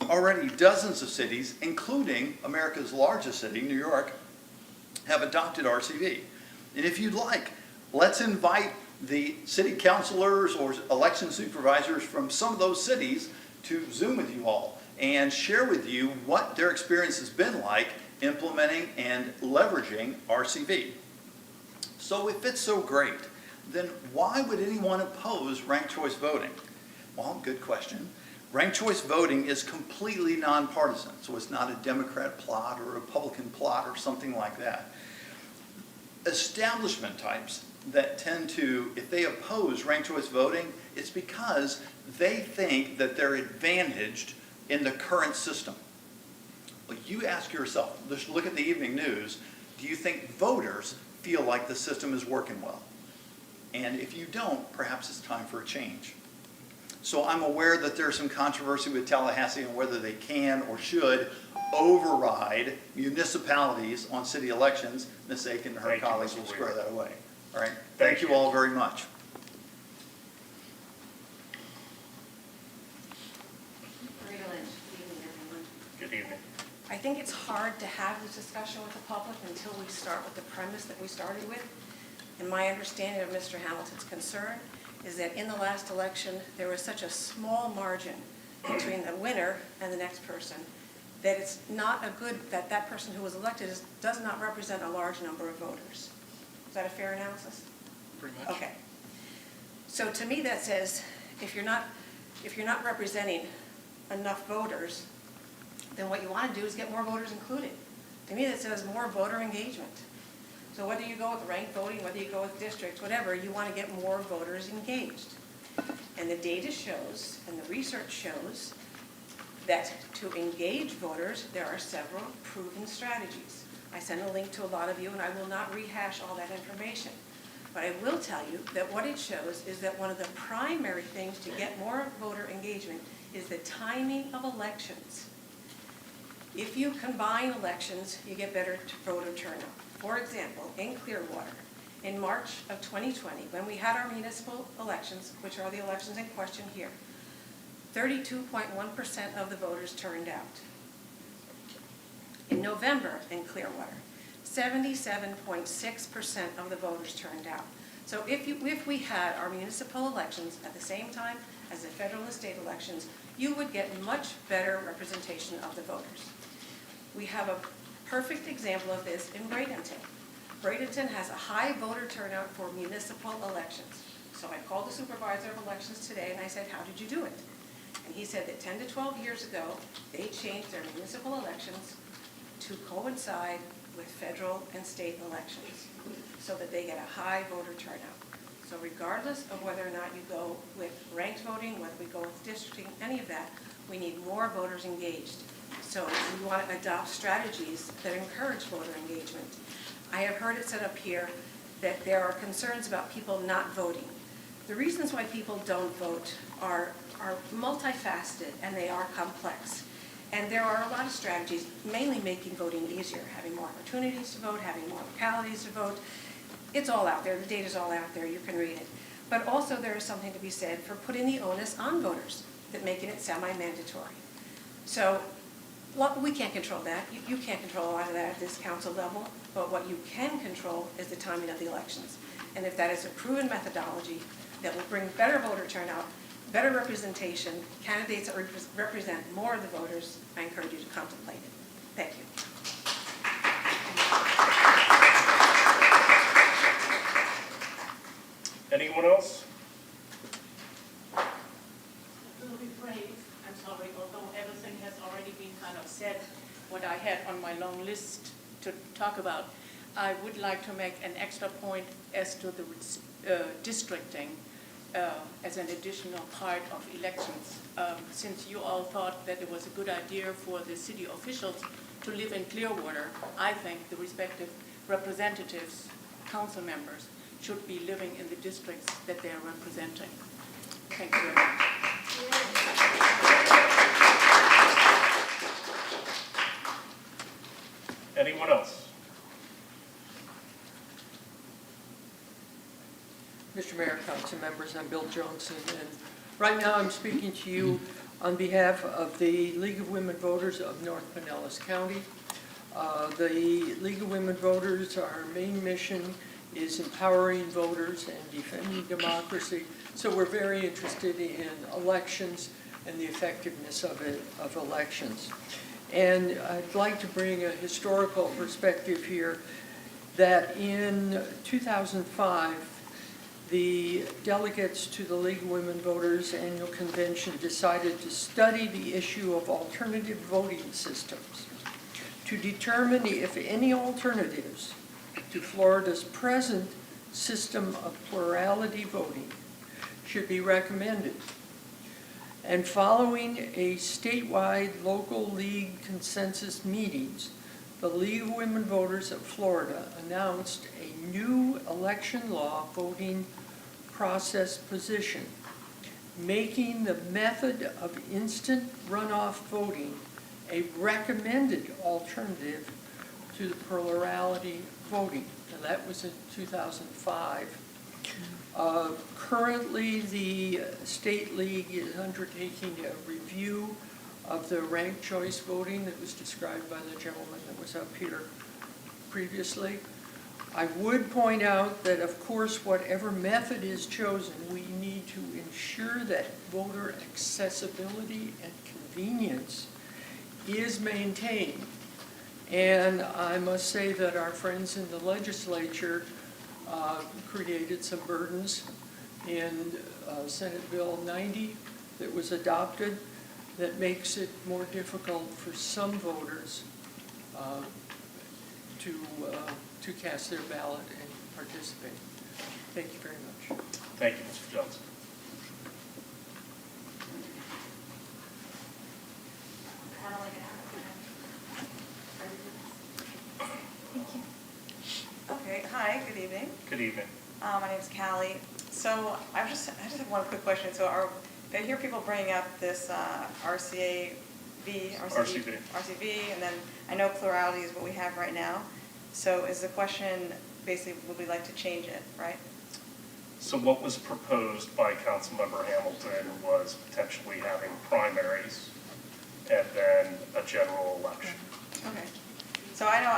Already dozens of cities, including America's largest city, New York, have adopted RCV. And if you'd like, let's invite the city councilors or election supervisors from some of those cities to Zoom with you all and share with you what their experience has been like implementing and leveraging RCV. So if it's so great, then why would anyone oppose ranked choice voting? Well, good question. Ranked choice voting is completely nonpartisan, so it's not a Democrat plot or a Republican plot or something like that. Establishment types that tend to, if they oppose ranked choice voting, it's because they think that they're advantaged in the current system. Well, you ask yourself, just look at the evening news, do you think voters feel like the system is working well? And if you don't, perhaps it's time for a change. So I'm aware that there's some controversy with Tallahassee on whether they can or should override municipalities on city elections. Ms. Aiken and her colleagues will square that away. All right. Thank you all very much. Good evening. I think it's hard to have this discussion with the public until we start with the premise that we started with. And my understanding of Mr. Hamilton's concern is that in the last election, there was such a small margin between the winner and the next person that it's not a good, that person who was elected does not represent a large number of voters. Is that a fair analysis? Pretty much. Okay. So to me, that says if you're not representing enough voters, then what you want to do is get more voters included. To me, that says more voter engagement. So whether you go with ranked voting, whether you go with districts, whatever, you want to get more voters engaged. And the data shows, and the research shows, that to engage voters, there are several proven strategies. I sent a link to a lot of you, and I will not rehash all that information. But I will tell you that what it shows is that one of the primary things to get more voter engagement is the timing of elections. If you combine elections, you get better voter turnout. For example, in Clearwater, in March of 2020, when we had our municipal elections, which are the elections in question here, 32.1% of the voters turned out. In November in Clearwater, 77.6% of the voters turned out. So if we had our municipal elections at the same time as the federal and state elections, you would get much better representation of the voters. We have a perfect example of this in Bradenton. Bradenton has a high voter turnout for municipal elections. So I called the supervisor of elections today and I said, how did you do it? And he said that 10 to 12 years ago, they changed their municipal elections to coincide with federal and state elections so that they get a high voter turnout. So regardless of whether or not you go with ranked voting, whether we go with districting, any of that, we need more voters engaged. So we want to adopt strategies that encourage voter engagement. I have heard it said up here that there are concerns about people not voting. The reasons why people don't vote are multifaceted and they are complex. And there are a lot of strategies, mainly making voting easier, having more opportunities to vote, having more localities to vote. It's all out there, the data's all out there, you can read it. But also there is something to be said for putting the onus on voters, that making it semi-mandatory. So we can't control that. You can't control a lot of that at this council level, but what you can control is the timing of the elections. And if that is a proven methodology that will bring better voter turnout, better representation, candidates that represent more of the voters, I encourage you to contemplate it. Thank you. Anyone else? Will be brave. I'm sorry, although everything has already been kind of said, what I had on my long list to talk about, I would like to make an extra point as to the districting as an additional part of elections. Since you all thought that it was a good idea for the city officials to live in Clearwater, I think the respective representatives, council members, should be living in the districts that they are representing. Thank you very much. Anyone else? Mr. Mayor, council members, I'm Bill Johnson, and right now I'm speaking to you on behalf of the League of Women Voters of North Pinellas County. The League of Women Voters, our main mission is empowering voters and defending democracy. So we're very interested in elections and the effectiveness of elections. And I'd like to bring a historical perspective here that in 2005, the delegates to the League of Women Voters Annual Convention decided to study the issue of alternative voting systems to determine if any alternatives to Florida's present system of plurality voting should be recommended. And following a statewide local league consensus meetings, the League of Women Voters of Florida announced a new election law voting process position, making the method of instant runoff voting a recommended alternative to the plurality voting. Now, that was in 2005. Currently, the State League is undertaking a review of the ranked choice voting that was described by the gentleman that was up here previously. I would point out that, of course, whatever method is chosen, we need to ensure that voter accessibility and convenience is maintained. And I must say that our friends in the legislature created some burdens in Senate Bill 90 that was adopted that makes it more difficult for some voters to cast their ballot and participate. Thank you very much. Thank you, Mr. Johnson. Thank you. Okay, hi, good evening. Good evening. My name's Callie. So I just have one quick question. So I hear people bringing up this RCV, and then I know plurality is what we have right now. So is the question basically, would we like to change it, right? So what was proposed by Councilmember Hamilton was potentially having primaries and then a general election. Okay. So I know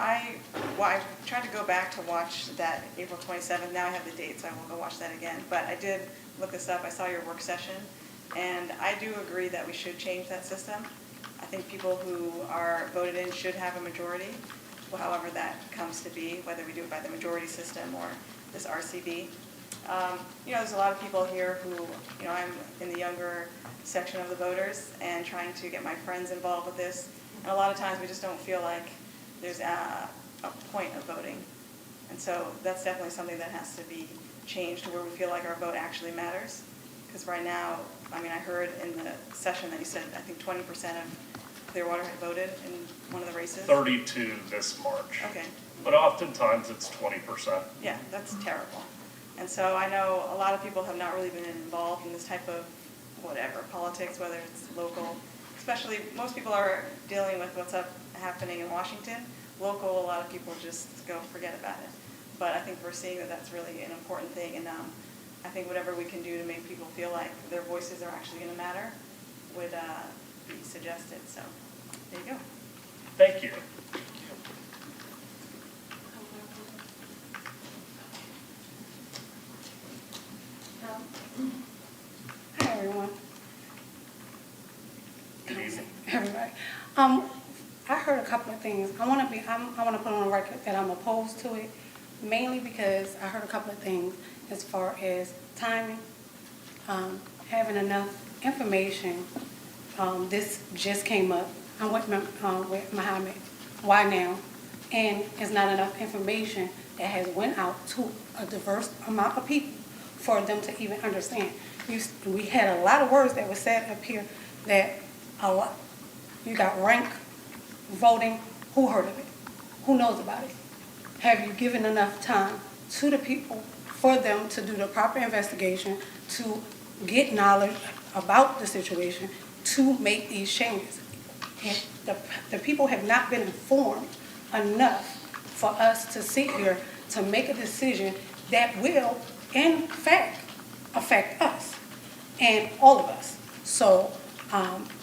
I tried to go back to watch that April 27th. Now I have the date, so I won't go watch that again. But I did look this up. I saw your work session, and I do agree that we should change that system. I think people who are voted in should have a majority, however that comes to be, whether we do it by the majority system or this RCV. There's a lot of people here who, I'm in the younger section of the voters and trying to get my friends involved with this. And a lot of times we just don't feel like there's a point of voting. And so that's definitely something that has to be changed to where we feel like our vote actually matters. Because right now, I mean, I heard in the session that you said, I think 20% of Clearwater had voted in one of the races. 32 this March. Okay. But oftentimes it's 20%. Yeah, that's terrible. And so I know a lot of people have not really been involved in this type of whatever, politics, whether it's local, especially most people are dealing with what's happening in Washington. Local, a lot of people just go forget about it. But I think we're seeing that that's really an important thing, and I think whatever we can do to make people feel like their voices are actually going to matter would be suggested. So there you go. Thank you. Hi, everyone. Good evening. Everybody. I heard a couple of things. I want to put on the record that I'm opposed to it, mainly because I heard a couple of things as far as timing, having enough information. This just came up. I'm with Muhammad. Why now? And it's not enough information that has went out to a diverse amount of people for them to even understand. We had a lot of words that were said up here that a lot. You got rank voting. Who heard of it? Who knows about it? Have you given enough time to the people for them to do the proper investigation, to get knowledge about the situation, to make these changes? And the people have not been informed enough for us to sit here to make a decision that will, in fact, affect us and all of us. So,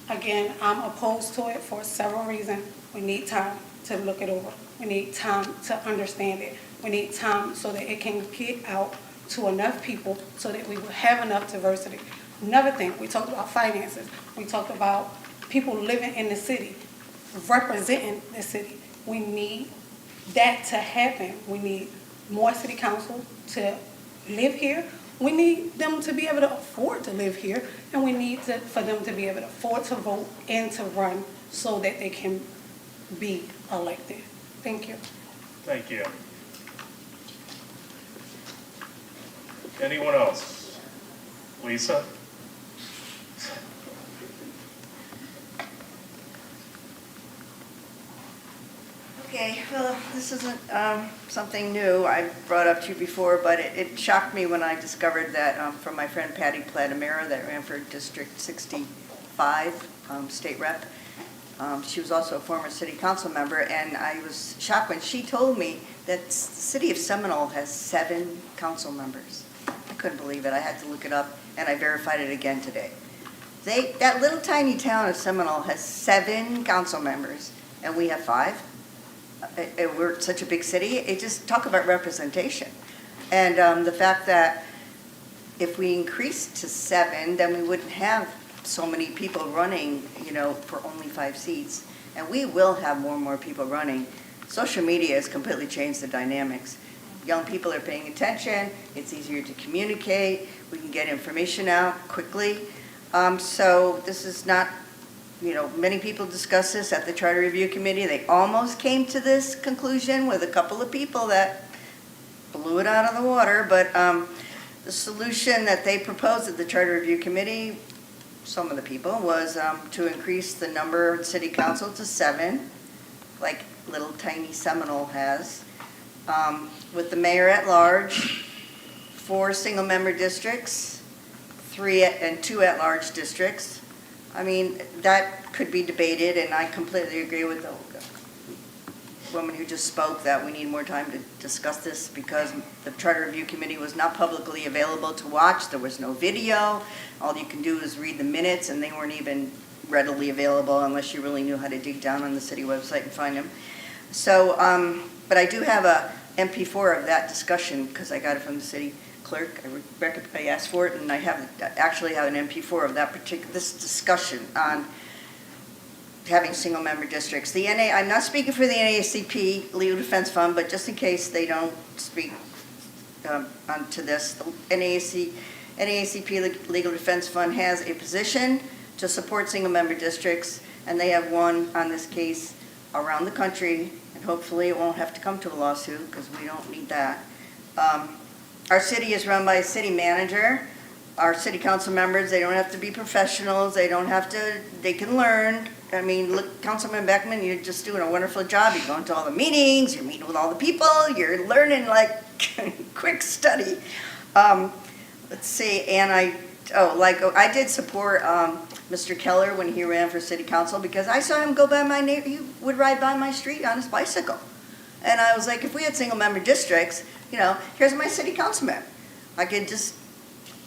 again, I'm opposed to it for several reasons. We need time to look it over. We need time to understand it. We need time so that it can get out to enough people so that we will have enough diversity. Another thing, we talked about finances. We talked about people living in the city, representing the city. We need that to happen. We need more city council to live here. We need them to be able to afford to live here, and we need for them to be able to afford to vote and to run so that they can be elected. Thank you. Thank you. Anyone else? Lisa? Okay, well, this isn't something new I've brought up to you before, but it shocked me when I discovered that from my friend Patty Platamera that ran for District 65 state rep. She was also a former city council member, and I was shocked when she told me that the city of Seminole has 7 council members. I couldn't believe it. I had to look it up, and I verified it again today. That little tiny town of Seminole has 7 council members, and we have 5. We're such a big city. It just talk about representation. And the fact that if we increase to 7, then we wouldn't have so many people running, for only 5 seats. And we will have more and more people running. Social media has completely changed the dynamics. Young people are paying attention. It's easier to communicate. We can get information out quickly. So this is not, many people discuss this at the Charter Review Committee. They almost came to this conclusion with a couple of people that blew it out of the water. But the solution that they proposed at the Charter Review Committee, some of the people, was to increase the number of city council to 7, like little tiny Seminole has, with the mayor at large, 4 single-member districts, 3 and 2 at-large districts. I mean, that could be debated, and I completely agree with the woman who just spoke that we need more time to discuss this because the Charter Review Committee was not publicly available to watch. There was no video. All you can do is read the minutes, and they weren't even readily available unless you really knew how to dig down on the city website and find them. So, but I do have a MP4 of that discussion because I got it from the city clerk. I asked for it, and I actually have an MP4 of this discussion on having single-member districts. I'm not speaking for the NAACP Legal Defense Fund, but just in case they don't speak onto this, the NAACP Legal Defense Fund has a position to support single-member districts, and they have one on this case around the country, and hopefully it won't have to come to a lawsuit, because we don't need that. Our city is run by a city manager. Our city council members, they don't have to be professionals, they don't have to, they can learn. I mean, look, Councilman Beckman, you're just doing a wonderful job. You're going to all the meetings, you're meeting with all the people, you're learning like quick study. Let's see, and I did support Mr. Keller when he ran for city council, because I saw him go by my neighbor, he would ride by my street on his bicycle. And I was like, if we had single member districts, here's my city councilman. I could just,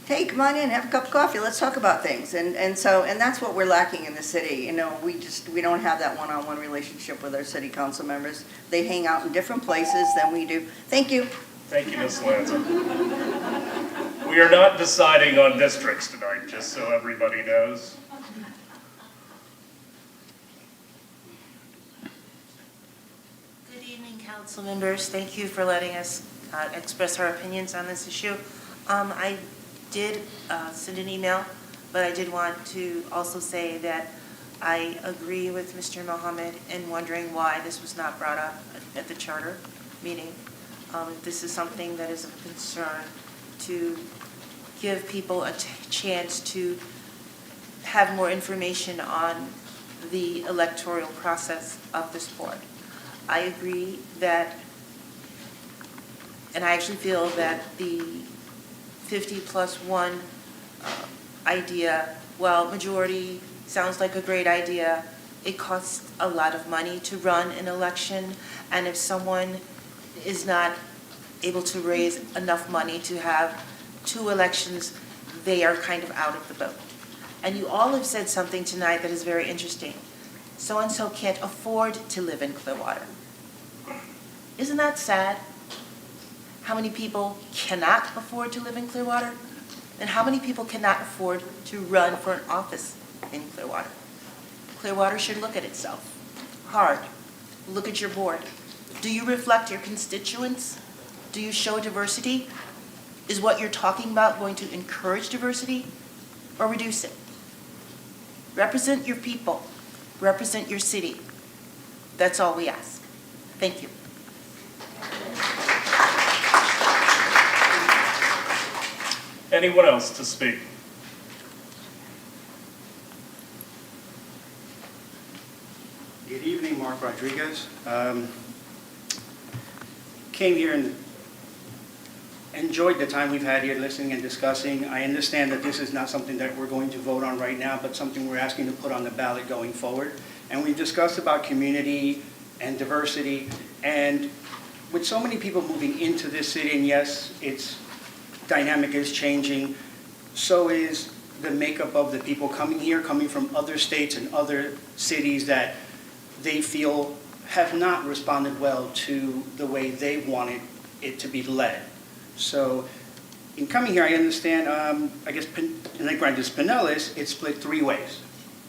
hey, come on in, have a cup of coffee, let's talk about things. And that's what we're lacking in the city. We don't have that one-on-one relationship with our city council members. They hang out in different places than we do. Thank you. Thank you, Ms. Lanza. We are not deciding on districts tonight, just so everybody knows. Good evening, council members. Thank you for letting us express our opinions on this issue. I did send an email, but I did want to also say that I agree with Mr. Mohammed in wondering why this was not brought up at the charter meeting. This is something that is of concern to give people a chance to have more information on the electoral process of this board. I agree that, and I actually feel that the 50+1 idea, well, majority sounds like a great idea. It costs a lot of money to run an election, and if someone is not able to raise enough money to have 2 elections, they are kind of out of the boat. And you all have said something tonight that is very interesting. So-and-so can't afford to live in Clearwater. Isn't that sad? How many people cannot afford to live in Clearwater? And how many people cannot afford to run for an office in Clearwater? Clearwater should look at itself hard. Look at your board. Do you reflect your constituents? Do you show diversity? Is what you're talking about going to encourage diversity or reduce it? Represent your people. Represent your city. That's all we ask. Thank you. Anyone else to speak? Good evening, Mark Rodriguez. Came here and enjoyed the time we've had here listening and discussing. I understand that this is not something that we're going to vote on right now, but something we're asking to put on the ballot going forward. And we've discussed about community and diversity, and with so many people moving into this city, and yes, its dynamic is changing, so is the makeup of the people coming here, coming from other states and other cities that they feel have not responded well to the way they wanted it to be led. So in coming here, I understand, I guess, in the Grandes Pinellas, it's split 3 ways.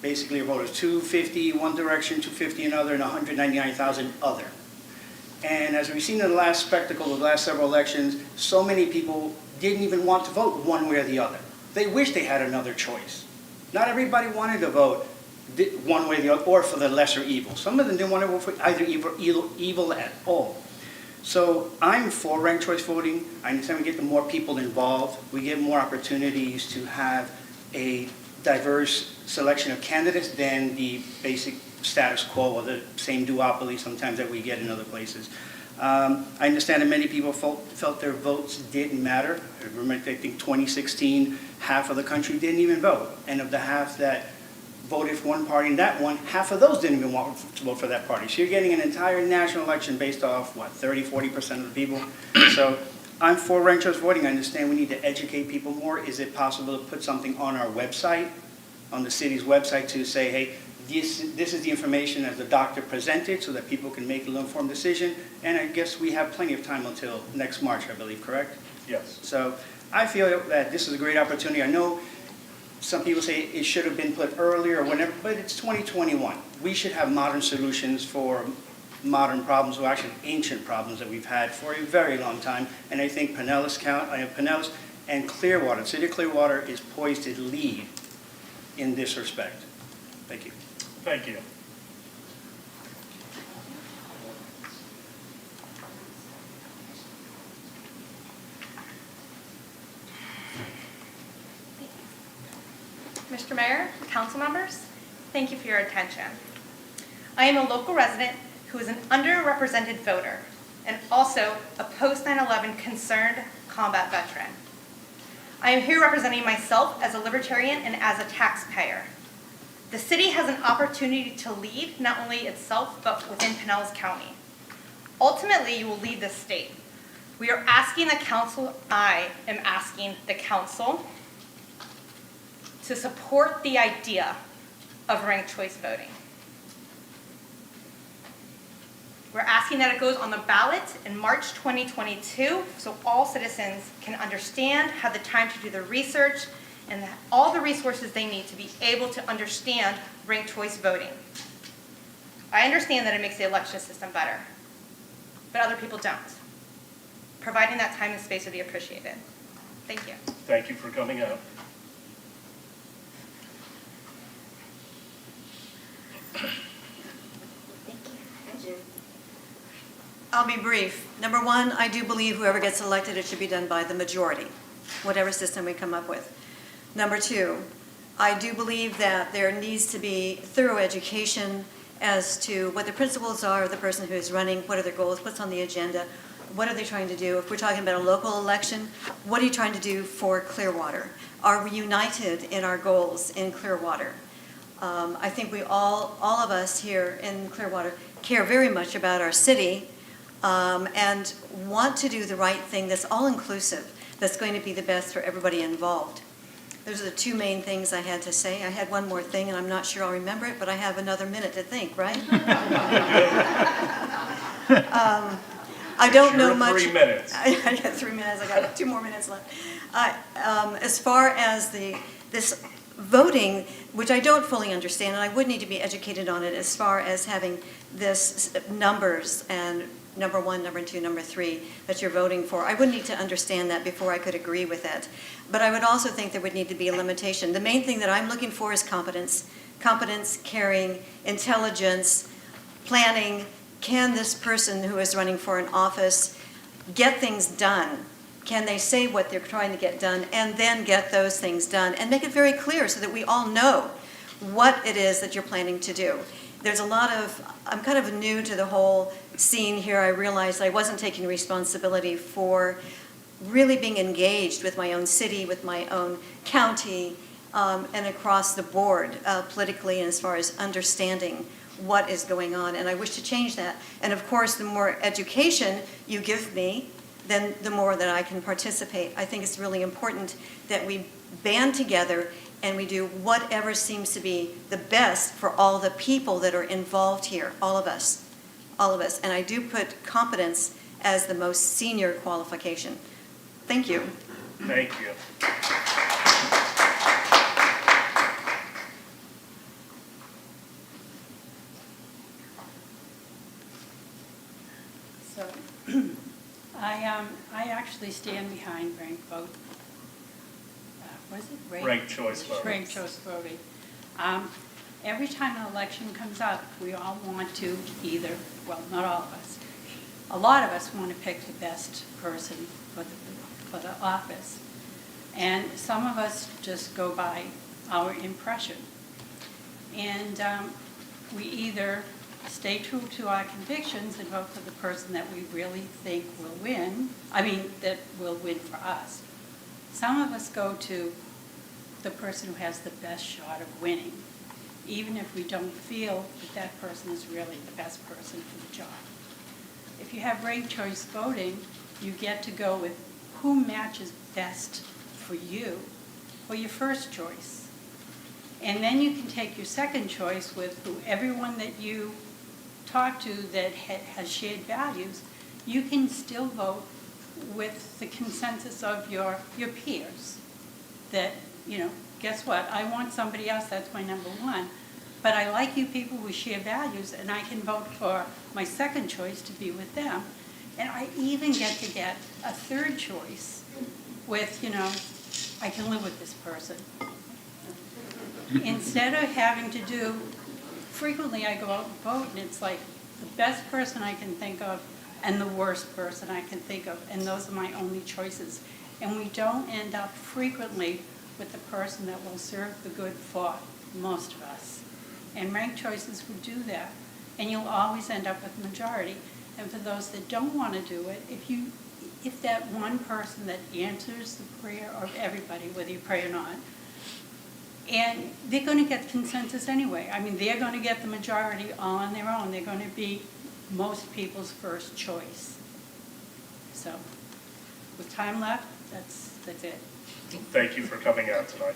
Basically, voters 250 one direction, 250 another, and 199,000 other. And as we've seen in the last spectacle of the last several elections, so many people didn't even want to vote one way or the other. They wish they had another choice. Not everybody wanted to vote one way or the other, or for the lesser evil. Some of them didn't want to vote for either evil at all. So I'm for ranked choice voting. I understand we get the more people involved. We get more opportunities to have a diverse selection of candidates than the basic status quo or the same duopoly sometimes that we get in other places. I understand that many people felt their votes didn't matter. I remember, I think 2016, half of the country didn't even vote. And of the half that voted for one party and that one, half of those didn't even want to vote for that party. So you're getting an entire national election based off, 30, 40% of the people. So I'm for ranked choice voting. I understand we need to educate people more. Is it possible to put something on our website, on the city's website, to say, hey, this is the information as the doctor presented so that people can make an informed decision? And I guess we have plenty of time until next March, I believe, correct? Yes. So I feel that this is a great opportunity. I know some people say it should have been put earlier or whenever, but it's 2021. We should have modern solutions for modern problems, or actually ancient problems that we've had for a very long time. And I think Pinellas and Clearwater, the city of Clearwater, is poised to lead in this respect. Thank you. Thank you. Mr. Mayor, council members, thank you for your attention. I am a local resident who is an underrepresented voter and also a post 9/11 concerned combat veteran. I am here representing myself as a libertarian and as a taxpayer. The city has an opportunity to lead not only itself, but within Pinellas County. Ultimately, you will lead the state. We are asking the council, I am asking the council to support the idea of ranked choice voting. We're asking that it goes on the ballot in March 2022 so all citizens can understand, have the time to do the research, and all the resources they need to be able to understand ranked choice voting. I understand that it makes the election system better, but other people don't. Providing that time and space would be appreciated. Thank you. Thank you for coming out. I'll be brief. Number one, I do believe whoever gets elected, it should be done by the majority, whatever system we come up with. Number two, I do believe that there needs to be thorough education as to what the principles are of the person who is running, what are their goals, what's on the agenda, what are they trying to do. If we're talking about a local election, what are you trying to do for Clearwater? Are we united in our goals in Clearwater? I think we all of us here in Clearwater care very much about our city and want to do the right thing that's all-inclusive, that's going to be the best for everybody involved. Those are the two main things I had to say. I had one more thing, and I'm not sure I'll remember it, but I have another minute to think, right? I don't know much. 3 minutes. I got 3 minutes. I got 2 more minutes left. As far as this voting, which I don't fully understand, and I would need to be educated on it as far as having this numbers and number 1, number 2, number 3 that you're voting for. I would need to understand that before I could agree with it. But I would also think there would need to be a limitation. The main thing that I'm looking for is competence. Competence, caring, intelligence, planning. Can this person who is running for an office get things done? Can they say what they're trying to get done and then get those things done and make it very clear so that we all know what it is that you're planning to do? There's a lot of, I'm kind of new to the whole scene here. I realized I wasn't taking responsibility for really being engaged with my own city, with my own county, and across the board politically and as far as understanding what is going on. And I wish to change that. And of course, the more education you give me, then the more that I can participate. I think it's really important that we band together and we do whatever seems to be the best for all the people that are involved here, all of us. And I do put competence as the most senior qualification. Thank you. Thank you. So, I actually stand behind ranked vote. Was it Ranked choice voting. Ranked choice voting. Every time an election comes up, we all want to either, well, not all of us, a lot of us want to pick the best person for the office. And some of us just go by our impression. And we either stay true to our convictions and vote for the person that we really think will win, that will win for us. Some of us go to the person who has the best shot of winning, even if we don't feel that that person is really the best person for the job. If you have ranked choice voting, you get to go with who matches best for you, or your first choice. And then you can take your second choice with who everyone that you talk to that has shared values, you can still vote with the consensus of your peers. That, guess what? I want somebody else, that's my number 1. But I like you people who share values, and I can vote for my second choice to be with them. And I even get to get a third choice with, I can live with this person. Instead of having to do, frequently I go out and vote, and it's like the best person I can think of and the worst person I can think of, and those are my only choices. And we don't end up frequently with the person that will serve the good for most of us. And ranked choices would do that. And you'll always end up with majority. And for those that don't want to do it, if that one person that answers the prayer of everybody, whether you pray or not, and they're going to get consensus anyway. I mean, they're going to get the majority all on their own. They're going to be most people's first choice. So, with time left, that's it. Thank you for coming out tonight.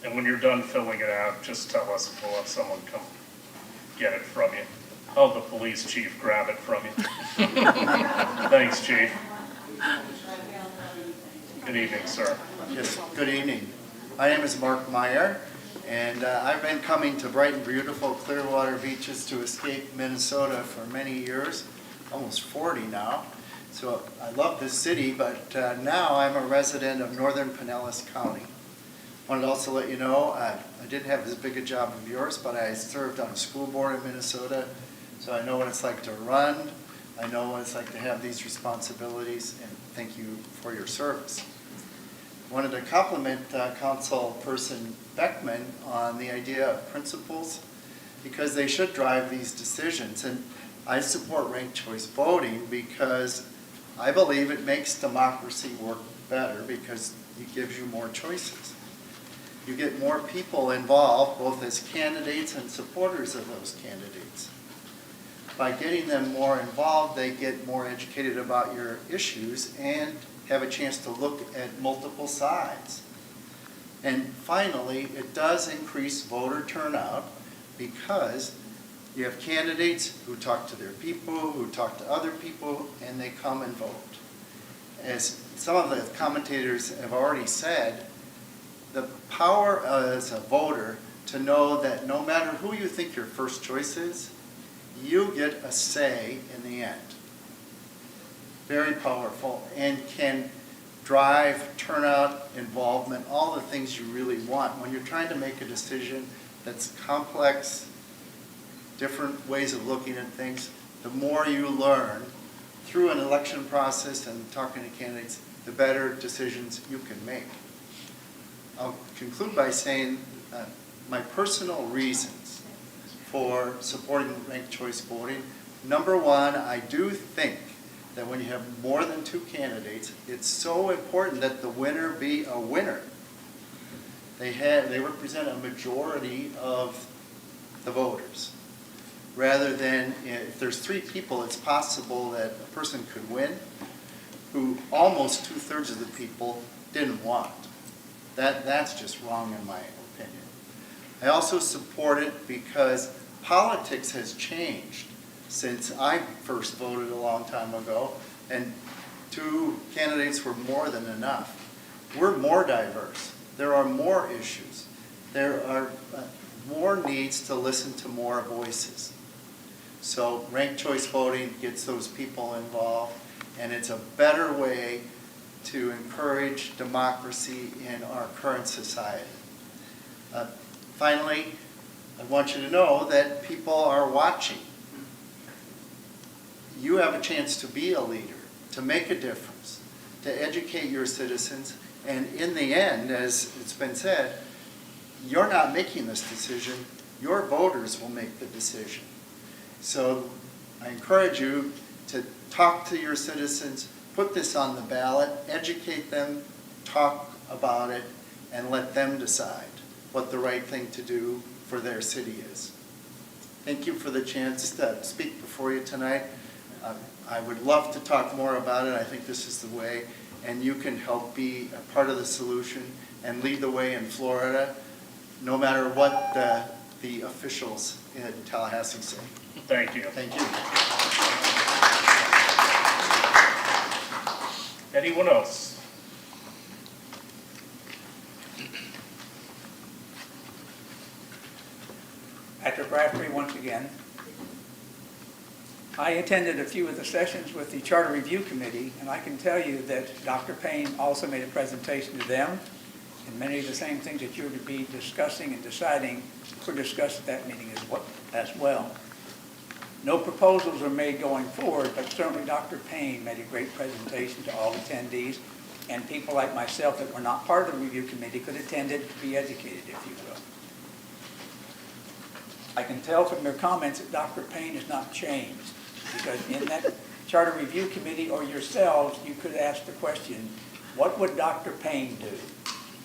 And when you're done filling it out, just tell us and we'll have someone come get it from you. I'll have the police chief grab it from you. Thanks, Chief. Good evening, sir. Yes, good evening. My name is Mark Meyer, and I've been coming to bright and beautiful Clearwater beaches to escape Minnesota for many years, almost 40 now. So I love this city, but now I'm a resident of northern Pinellas County. Wanted to also let you know, I didn't have as big a job of yours, but I served on a school board in Minnesota, so I know what it's like to run. I know what it's like to have these responsibilities, and thank you for your service. Wanted to compliment Councilperson Beckman on the idea of principles, because they should drive these decisions. And I support ranked choice voting because I believe it makes democracy work better because it gives you more choices. You get more people involved, both as candidates and supporters of those candidates. By getting them more involved, they get more educated about your issues and have a chance to look at multiple sides. And finally, it does increase voter turnout because you have candidates who talk to their people, who talk to other people, and they come and vote. As some of the commentators have already said, the power as a voter to know that no matter who you think your first choice is, you get a say in the end. Very powerful and can drive turnout, involvement, all the things you really want. When you're trying to make a decision that's complex, different ways of looking at things, the more you learn through an election process and talking to candidates, the better decisions you can make. I'll conclude by saying my personal reasons for supporting ranked choice voting. Number one, I do think that when you have more than two candidates, it's so important that the winner be a winner. They represent a majority of the voters. Rather than, if there's three people, it's possible that a person could win who almost 2/3 of the people didn't want. That's just wrong in my opinion. I also support it because politics has changed since I first voted a long time ago, and two candidates were more than enough. We're more diverse. There are more issues. There are more needs to listen to more voices. So ranked choice voting gets those people involved, and it's a better way to encourage democracy in our current society. Finally, I want you to know that people are watching. You have a chance to be a leader, to make a difference, to educate your citizens, and in the end, as it's been said, you're not making this decision, your voters will make the decision. So I encourage you to talk to your citizens, put this on the ballot, educate them, talk about it, and let them decide what the right thing to do for their city is. Thank you for the chance to speak before you tonight. I would love to talk more about it. I think this is the way, and you can help be a part of the solution and lead the way in Florida, no matter what the officials in Tallahassee say. Thank you. Thank you. Anyone else? Patrick Bradbury once again. I attended a few of the sessions with the Charter Review Committee, and I can tell you that Dr. Payne also made a presentation to them, And many of the same things that you're to be discussing and deciding were discussed at that meeting as well. No proposals are made going forward, but certainly Dr. Payne made a great presentation to all attendees, and people like myself that were not part of the review committee could attend it to be educated, if you will. I can tell from your comments that Dr. Payne has not changed, because in that charter review committee or yourselves, you could ask the question, what would Dr. Payne do?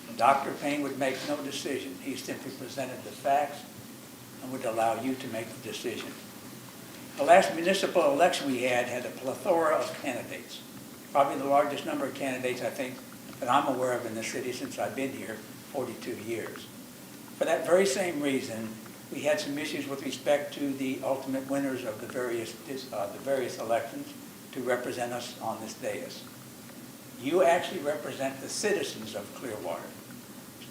And Dr. Payne would make no decision. He simply presented the facts and would allow you to make the decision. The last municipal election we had a plethora of candidates, probably the largest number of candidates I think that I'm aware of in the city since I've been here 42 years. For that very same reason, we had some issues with respect to the ultimate winners of the various elections to represent us on this dais. You actually represent the citizens of Clearwater.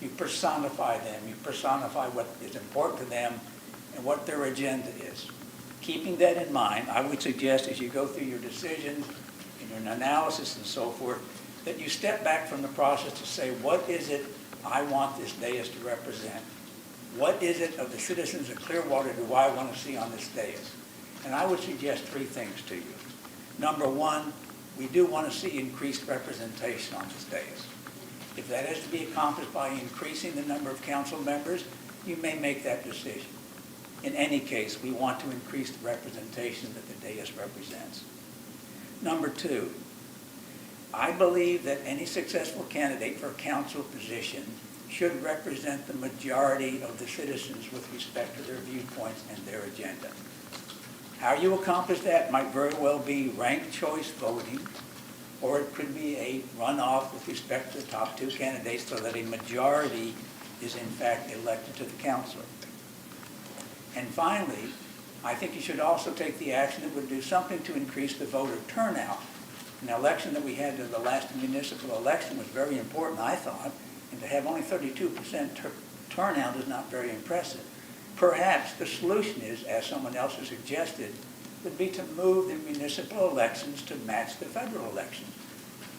You personify them. You personify what is important to them and what their agenda is. Keeping that in mind, I would suggest as you go through your decisions and your analysis and so forth, that you step back from the process to say, what is it I want this dais to represent? What is it of the citizens of Clearwater do I want to see on this dais? And I would suggest three things to you. Number one, we do want to see increased representation on this dais. If that is to be accomplished by increasing the number of council members, you may make that decision. In any case, we want to increase the representation that the dais represents. Number two, I believe that any successful candidate for a council position should represent the majority of the citizens with respect to their viewpoints and their agenda. How you accomplish that might very well be ranked choice voting, or it could be a runoff with respect to the top two candidates so that a majority is in fact elected to the council. And finally, I think you should also take the action that would do something to increase the voter turnout. An election that we had in the last municipal election was very important, I thought, and to have only 32% turnout is not very impressive. Perhaps the solution is, as someone else has suggested, would be to move the municipal elections to match the federal elections.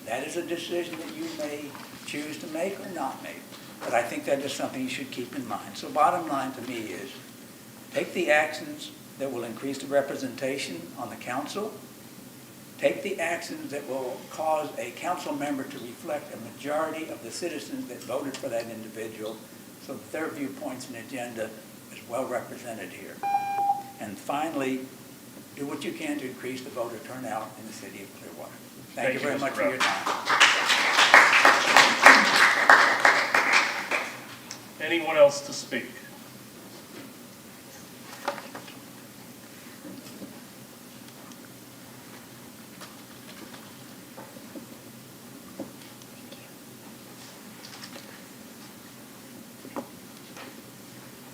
That is a decision that you may choose to make or not make, but I think that is something you should keep in mind. So bottom line to me is, take the actions that will increase the representation on the council. Take the actions that will cause a council member to reflect a majority of the citizens that voted for that individual so that their viewpoints and agenda is well represented here. And finally, do what you can to increase the voter turnout in the city of Clearwater. Thank you very much for your time. Anyone else to speak?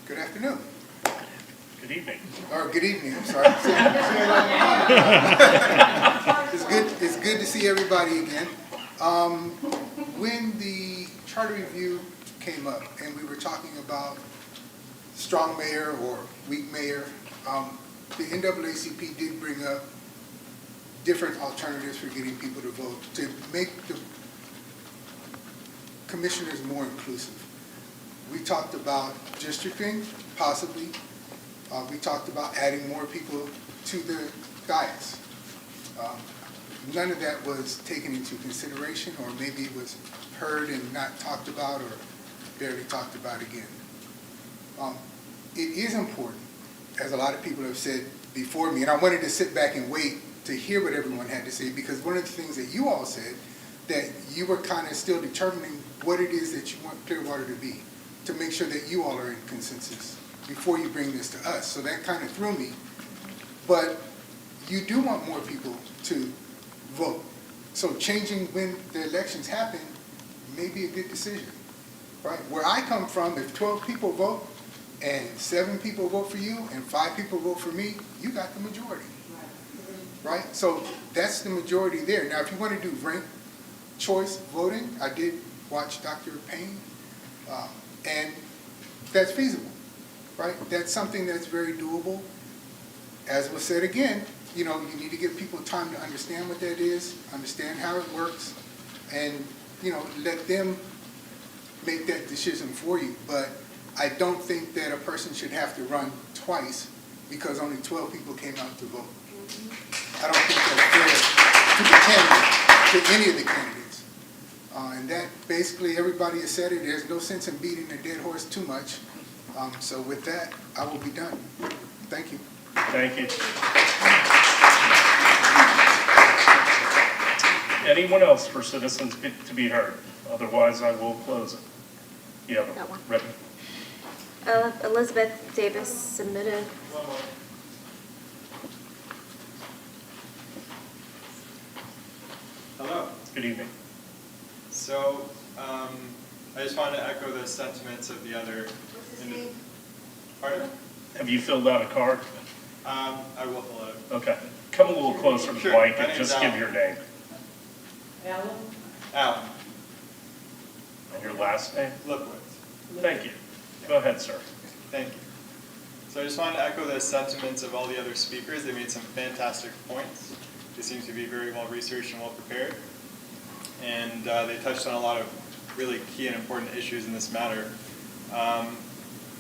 Good afternoon. Good evening. Or good evening, I'm sorry. It's good to see everybody again. When the charter review came up and we were talking about strong mayor or weak mayor, the NAACP did bring up different alternatives for getting people to vote to make the commissioners more inclusive. We talked about districting, possibly. We talked about adding more people to the dais. None of that was taken into consideration, or maybe it was heard and not talked about, or barely talked about again. It is important, as a lot of people have said before me, and I wanted to sit back and wait to hear what everyone had to say, because one of the things that you all said, that you were kind of still determining what it is that you want Clearwater to be, to make sure that you all are in consensus before you bring this to us. So that kind of threw me. But you do want more people to vote. So changing when the elections happen may be a good decision, right? Where I come from, if 12 people vote and 7 people vote for you and 5 people vote for me, you got the majority, right? So that's the majority there. Now, if you want to do ranked choice voting, I did watch Dr. Payne, and that's feasible, right? That's something that's very doable. As was said again, you know, you need to give people time to understand what that is, understand how it works, and, you know, let them make that decision for you. But I don't think that a person should have to run twice because only 12 people came out to vote. I don't think that's fair to the candidate, to any of the candidates. And that basically everybody has said it. There's no sense in beating a dead horse too much. So with that, I will be done. Thank you. Thank you. Anyone else for citizens to be heard? Otherwise, I will close it. Yeah, Got one. ready. Elizabeth Davis submitted. Hello. Good evening. So, I just wanted to echo the sentiments of the other. Pardon? Have you filled out a card? I will fill it out. Okay. Come a little closer to the Sure. mic My and name's just give Alan. your name. Alan And your last name? Lipwitz. Thank you. Go ahead, sir. Thank you. So I just wanted to echo the sentiments of all the other speakers. They made some fantastic points. They seem to be very well researched and well prepared. And they touched on a lot of really key and important issues in this matter.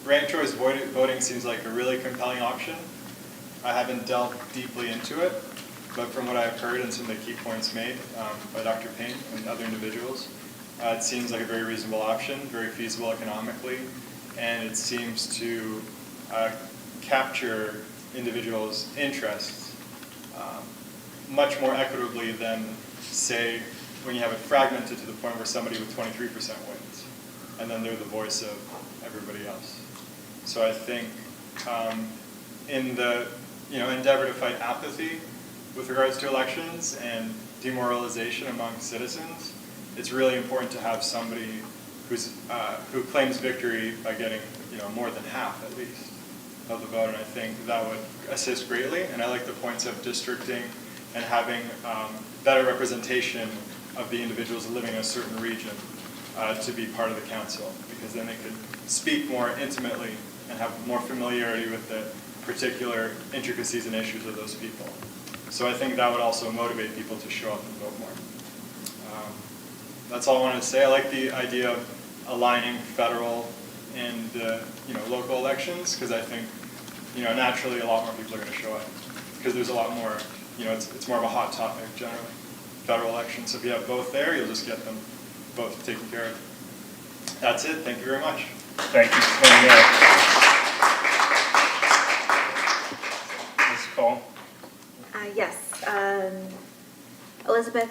Ranked choice voting seems like a really compelling option. I haven't delved deeply into it, but from what I've heard and some of the key points made by Dr. Payne and other individuals, it seems like a very reasonable option, very feasible economically, and it seems to capture individuals' interests much more equitably than, say, when you have it fragmented to the point where somebody with 23% wins, and then they're the voice of everybody else. So I think in the endeavor to fight apathy with regards to elections and demoralization among citizens, it's really important to have somebody who claims victory by getting more than half at least of the vote, and I think that would assist greatly. And I like the points of districting and having better representation of the individuals living in a certain region to be part of the council, because then they could speak more intimately and have more familiarity with the particular intricacies and issues of those people. So I think that would also motivate people to show up and vote more. That's all I wanted to say. I like the idea of aligning federal and local elections, because I think naturally a lot more people are going to show up, because there's a lot more, it's more of a hot topic generally, federal elections. So if you have both there, you'll just get them both taken care of. That's it. Thank you very much. Thank you for coming out. Ms. Cole? Yes. Elizabeth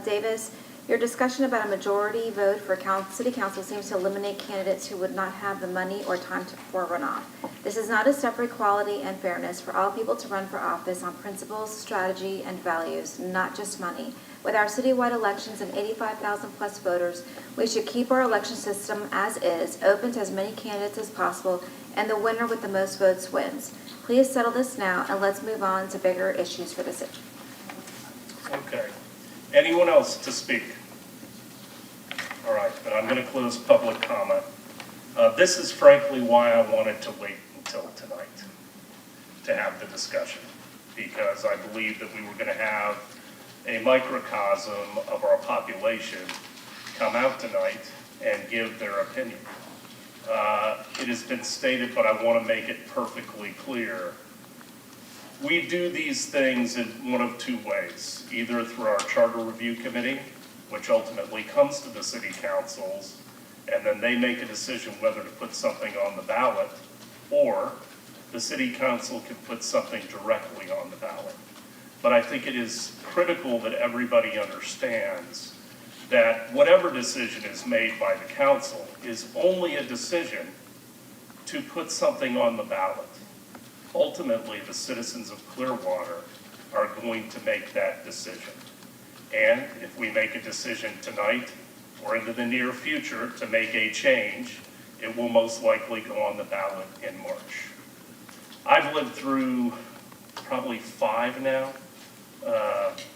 Davis, your discussion about a majority vote for city council seems to eliminate candidates who would not have the money or time for runoff. This is not a step for equality and fairness for all people to run for office on principles, strategy, and values, not just money. With our citywide elections and 85,000 plus voters, we should keep our election system as is, open to as many candidates as possible, and the winner with the most votes wins. Please settle this now, and let's move on to bigger issues for the city. Okay. Anyone else to speak? All right, then I'm going to close public comment. This is frankly why I wanted to wait until tonight to have the discussion, because I believe that we were going to have a microcosm of our population come out tonight and give their opinion. It has been stated, but I want to make it perfectly clear. We do these things in one of two ways, either through our Charter Review Committee, which ultimately comes to the city councils, and then they make a decision whether to put something on the ballot, or the city council can put something directly on the ballot. But I think it is critical that everybody understands that whatever decision is made by the council is only a decision to put something on the ballot. Ultimately, the citizens of Clearwater are going to make that decision. And if we make a decision tonight or into the near future to make a change, it will most likely go on the ballot in March. I've lived through probably 5 now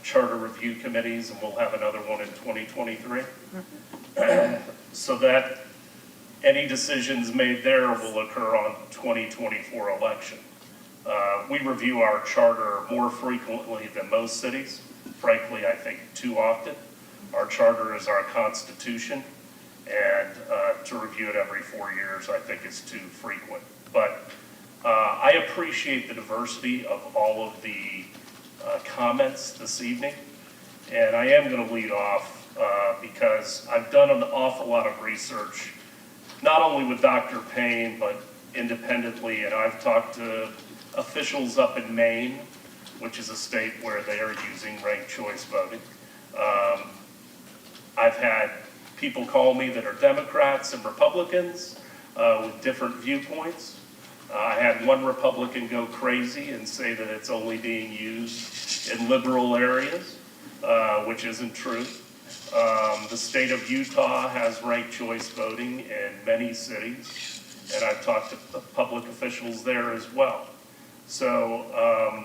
charter review committees, and we'll have another one in 2023. So that any decisions made there will occur on 2024 election. We review our charter more frequently than most cities. Frankly, I think too often. Our charter is our constitution, And to review it every 4 years, I think is too frequent. But I appreciate the diversity of all of the comments this evening. And I am going to lead off because I've done an awful lot of research, not only with Dr. Payne, but independently. And I've talked to officials up in Maine, which is a state where they are using ranked choice voting. I've had people call me that are Democrats and Republicans with different viewpoints. I had one Republican go crazy and say that it's only being used in liberal areas, which isn't true. The state of Utah has ranked choice voting in many cities, and I've talked to public officials there as well. So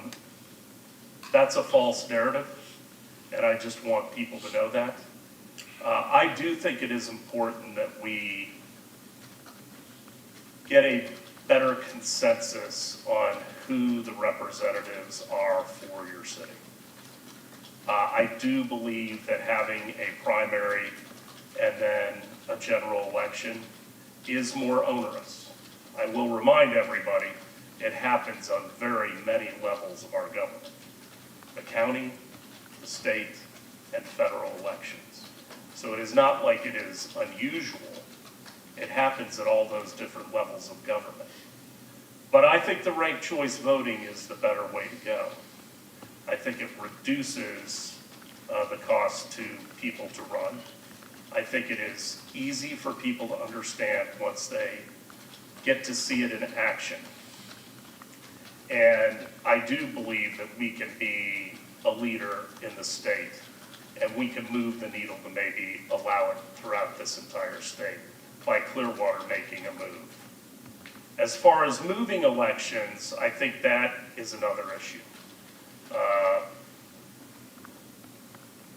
that's a false narrative, and I just want people to know that. I do think it is important that we get a better consensus on who the representatives are for your city. I do believe that having a primary and then a general election is more onerous. I will remind everybody, it happens on very many levels of our government. The county, the state, and federal elections. So it is not like it is unusual. It happens at all those different levels of government. But I think the ranked choice voting is the better way to go. I think it reduces the cost to people to run. I think it is easy for people to understand once they get to see it in action. And I do believe that we can be a leader in the state, and we can move the needle to maybe allow it throughout this entire state by Clearwater making a move. As far as moving elections, I think that is another issue.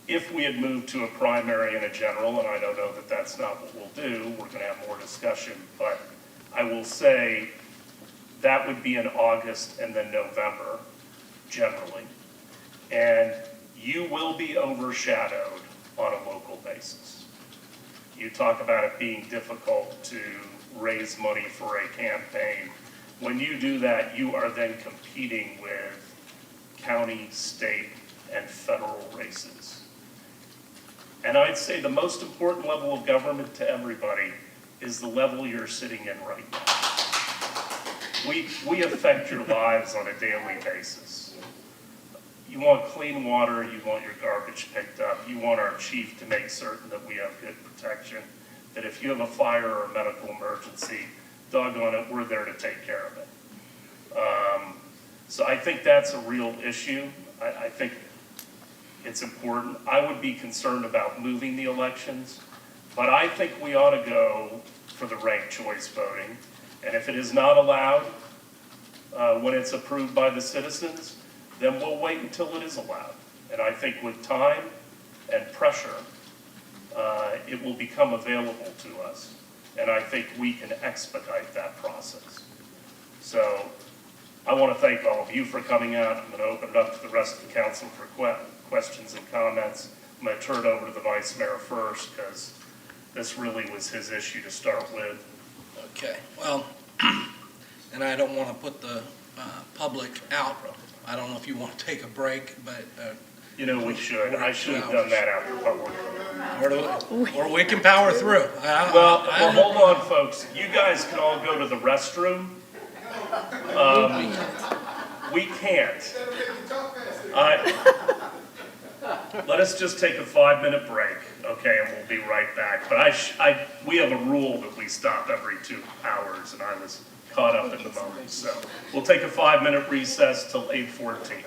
If we had moved to a primary and a general, and I don't know that that's not what we'll do, we're going to have more discussion, but I will say that would be in August and then November, generally. And you will be overshadowed on a local basis. You talk about it being difficult to raise money for a campaign. When you do that, you are then competing with county, state, and federal races. And I'd say the most important level of government to everybody is the level you're sitting in right now. We affect your lives on a daily basis. You want clean water, you want your garbage picked up, you want our chief to make certain that we have good protection, that if you have a fire or a medical emergency, doggone it, we're there to take care of it. So I think that's a real issue. I think it's important. I would be concerned about moving the elections, but I think we ought to go for the ranked choice voting. And if it is not allowed when it's approved by the citizens, then we'll wait until it is allowed. And I think with time and pressure, it will become available to us. And I think we can expedite that process. So I want to thank all of you for coming out. I'm going to open it up to the rest of the council for questions and comments. I'm going to turn it over to the vice mayor first because this really was his issue to start with. Okay, well, and I don't want to put the public out. I don't know if you want to take a break, but. You know, we should. I should have done that after public. Or we can power through. Well, hold on, folks. You guys can all go to the restroom. We can't. Let us just take a 5-minute break, okay, and we'll be right back. But we have a rule that we stop every 2 hours, and I was caught up in the moment. So we'll take a 5-minute recess till 8:14.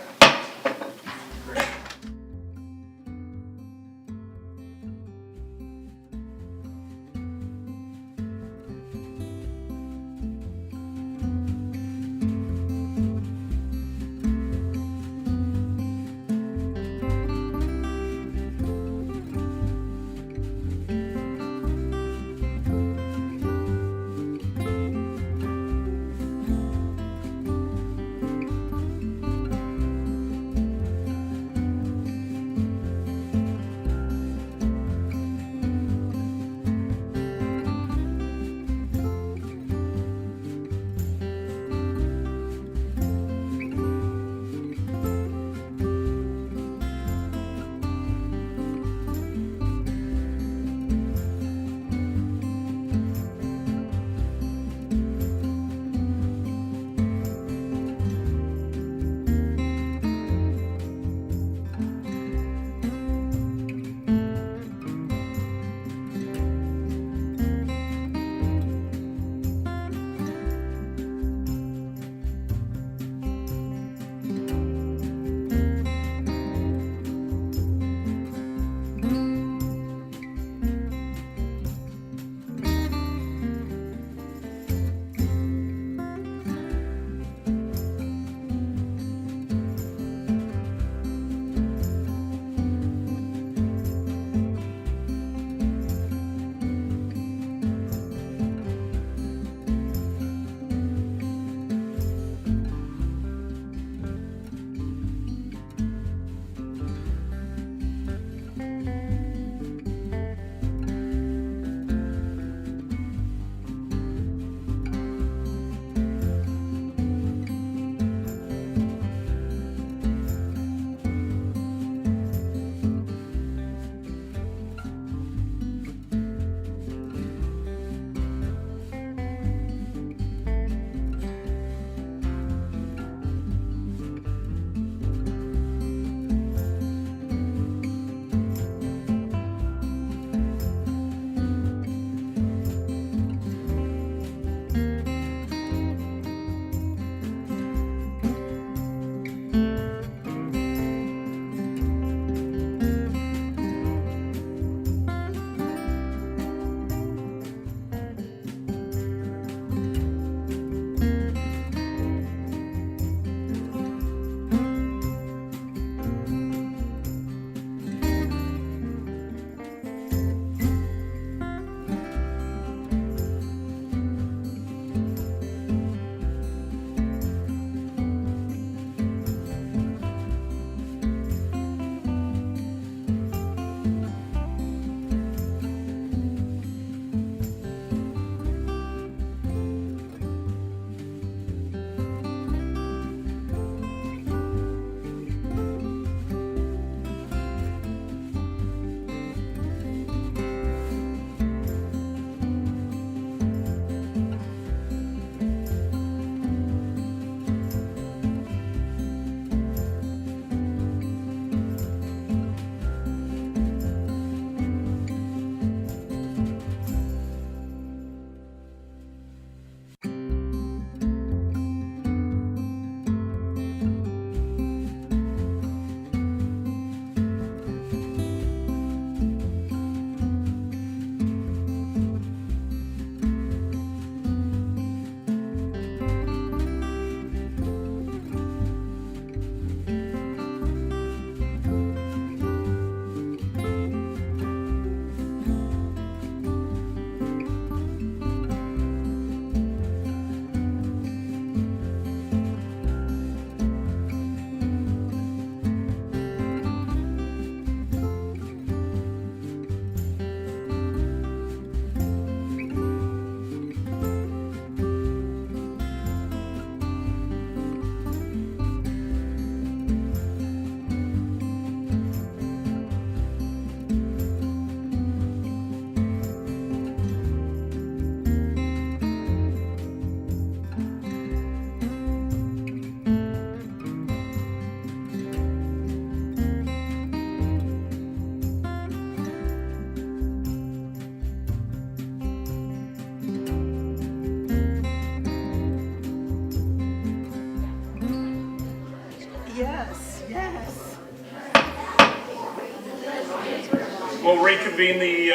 We'll reconvene the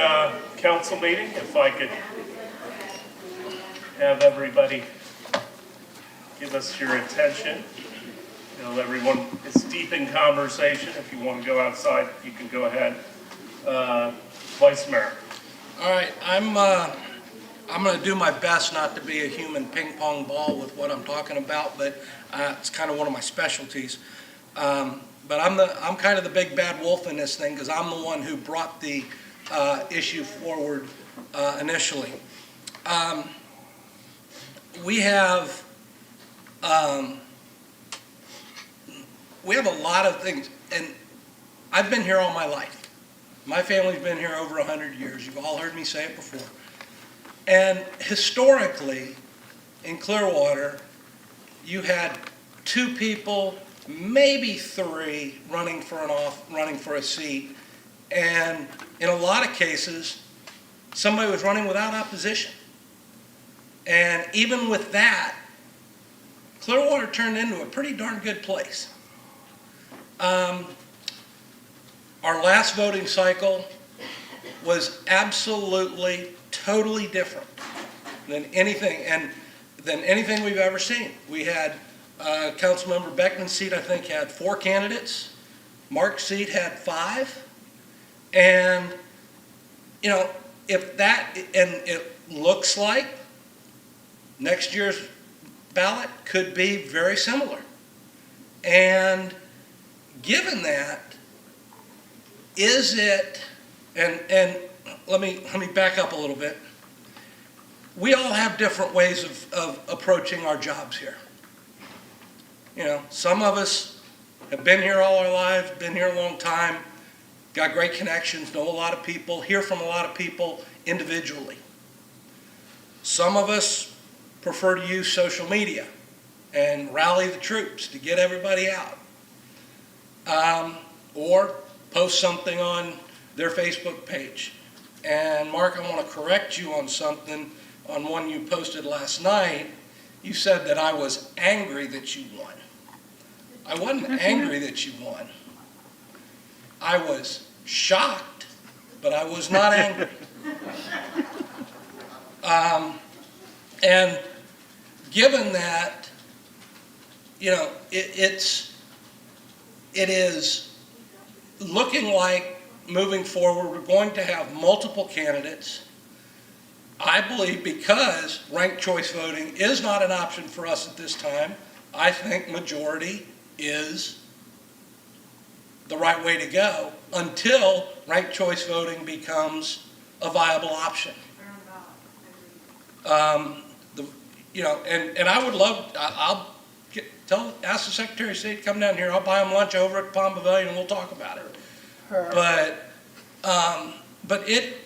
council meeting. If I could have everybody give us your attention. You know, everyone is deep in conversation. If you want to go outside, you can go ahead. Vice Mayor. All right, I'm going to do my best not to be a human ping pong ball with what I'm talking about, but it's kind of one of my specialties. But I'm kind of the big bad wolf in this thing because I'm the one who brought the issue forward initially. We have a lot of things, and I've been here all my life. My family's been here over 100 years. You've all heard me say it before. And historically, in Clearwater, you had 2 people, maybe 3, running for a seat. And in a lot of cases, somebody was running without opposition. And even with that, Clearwater turned into a pretty darn good place. Our last voting cycle was absolutely, totally different than anything we've ever seen. We had Councilmember Beckman's seat, I think, had 4 candidates. Mark's seat had 5. And, you know, if that, and it looks like next year's ballot could be very similar. And given that, is it, and let me back up a little bit. We all have different ways of approaching our jobs here. You know, some of us have been here all our lives, been here a long time, got great connections, know a lot of people, hear from a lot of people individually. Some of us prefer to use social media and rally the troops to get everybody out. Or post something on their Facebook page. And Mark, I want to correct you on something, on one you posted last night. You said that I was angry that you won. I wasn't angry that you won. I was shocked, but I was not angry. And given that, you know, it is looking like moving forward, we're going to have multiple candidates. I believe because ranked choice voting is not an option for us at this time, I think majority is the right way to go until ranked choice voting becomes a viable option. You know, and I would love, ask the Secretary of State to come down here. I'll buy them lunch over at Palm Pavilion and we'll talk about it. But it